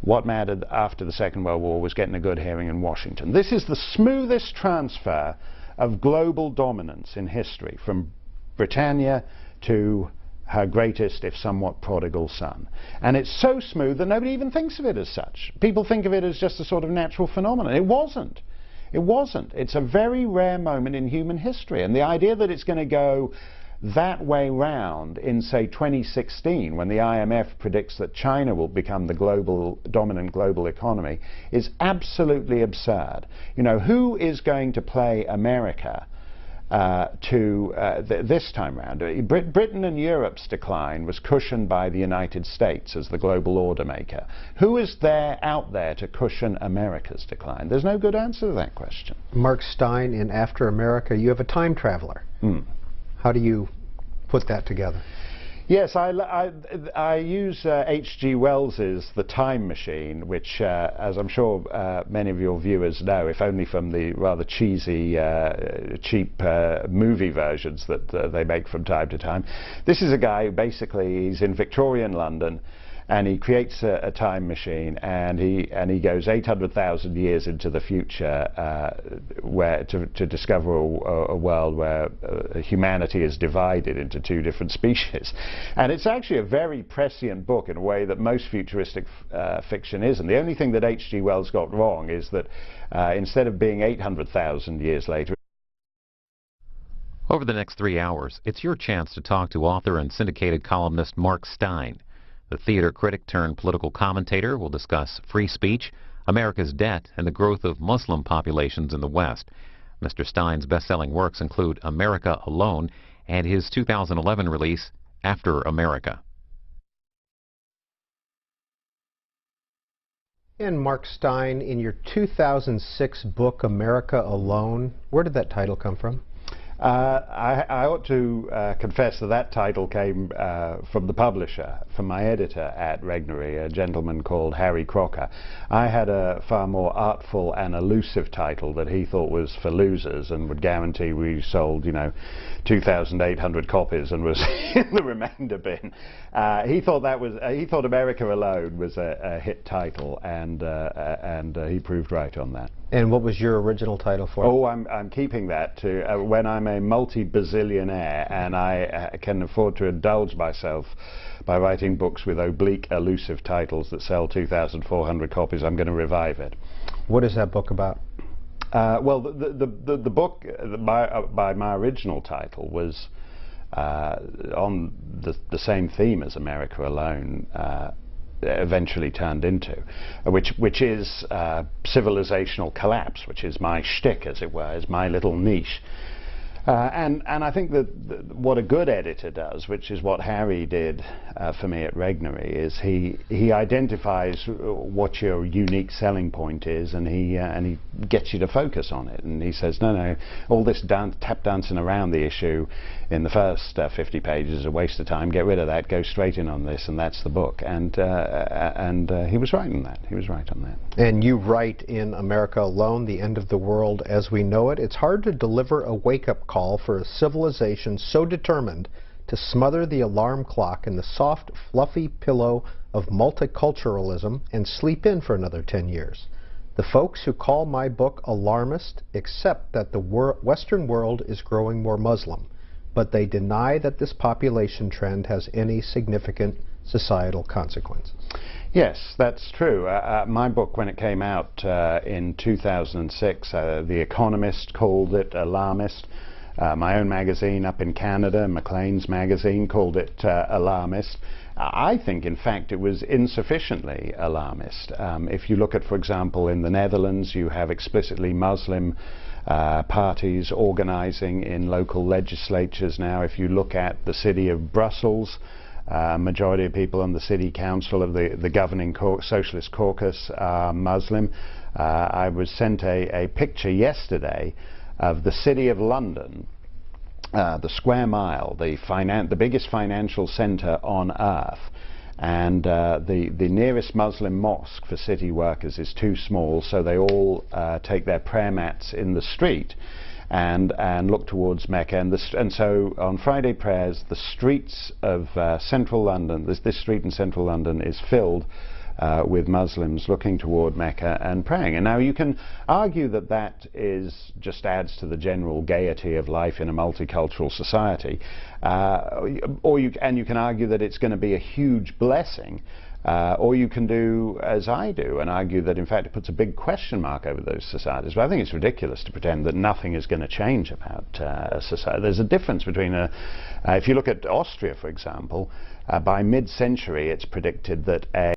What mattered after the Second World War was getting a good hearing in Washington. This is the smoothest transfer of global dominance in history, from Britannia to her greatest, if somewhat prodigal son. And it's so smooth that nobody even thinks of it as such. People think of it as just a sort of natural phenomenon. It wasn't. It wasn't. It's a very rare moment in human history. And the idea that it's going to go that way round in, say, 2016, when the IMF predicts that China will become the dominant global economy, is absolutely absurd. You know, who is going to play America this time round? Britain and Europe's decline was cushioned by the United States as the global order maker. Who is out there to cushion America's decline? There's no good answer to that question. Mark Steyn, in After America, you have a time traveler. How do you put that together? Yes, I use H.G. Wells's The Time Machine, which, as I'm sure many of your viewers know, if only from the rather cheesy, cheap movie versions that they make from time to time. This is a guy who basically, he's in Victorian London, and he creates a time machine, and he goes 800,000 years into the future, where to discover a world where humanity is divided into two different species. And it's actually a very prescient book in a way that most futuristic fiction isn't. The only thing that H.G. Wells got wrong is that instead of being 800,000 years later. Over the next 3 hours, it's your chance to talk to author and syndicated columnist Mark Steyn. The theater critic turned political commentator will discuss free speech, America's debt, and the growth of Muslim populations in the West. Mr. Steyn's best-selling works include America Alone and his 2011 release, After America. And Mark Steyn, in your 2006 book, America Alone, where did that title come from? I ought to confess that title came from the publisher, from my editor at Regnery, a gentleman called Harry Crocker. I had a far more artful and elusive title that he thought was for losers and would guarantee we sold, 2,800 copies and was in the remainder bin. He thought America Alone was a hit title, and he proved right on that. And what was your original title for it? Oh, I'm keeping that to when I'm a multi-bazillionaire and I can afford to indulge myself by writing books with oblique, elusive titles that sell 2,400 copies. I'm going to revive it. What is that book about? Well, the book by my original title was on the same theme as America Alone. Eventually turned into, which is civilizational collapse, which is my shtick, as it were, is my little niche. And I think that what a good editor does, which is what Harry did for me at Regnery, is he identifies what your unique selling point is, and he gets you to focus on it. And he says, no, all this tap dancing around the issue in the first 50 pages is a waste of time. Get rid of that. Go straight in on this, and that's the book. And he was right on that. He was right on that. And you write in America Alone, The End of the World as We Know It, it's hard to deliver a wake-up call for a civilization so determined to smother the alarm clock in the soft, fluffy pillow of multiculturalism and sleep in for another 10 years. The folks who call my book alarmist accept that the Western world is growing more Muslim, but they deny that this population trend has any significant societal consequences. Yes, that's true. My book, when it came out in 2006, The Economist called it alarmist. My own magazine up in Canada, Maclean's magazine, called it alarmist. I think, in fact, it was insufficiently alarmist. If you look at, for example, in the Netherlands, you have explicitly Muslim parties organizing in local legislatures now. If you look at the city of Brussels, majority of people on the city council of the governing socialist caucus are Muslim. I was sent a picture yesterday of the city of London, the square mile, the biggest financial centre on earth, and the nearest Muslim mosque for city workers is too small, so they all take their prayer mats in the street and look towards Mecca, and so on Friday prayers the streets of central London, this street in central London is filled with Muslims looking toward Mecca and praying. And now you can argue that that just adds to the general gaiety of life in a multicultural society, and you can argue that it's going to be a huge blessing. Or you can do as I do and argue that in fact it puts a big question mark over those societies. But I think it's ridiculous to pretend that nothing is going to change about a society. There's a difference between if you look at Austria, for example, by mid-century it's predicted that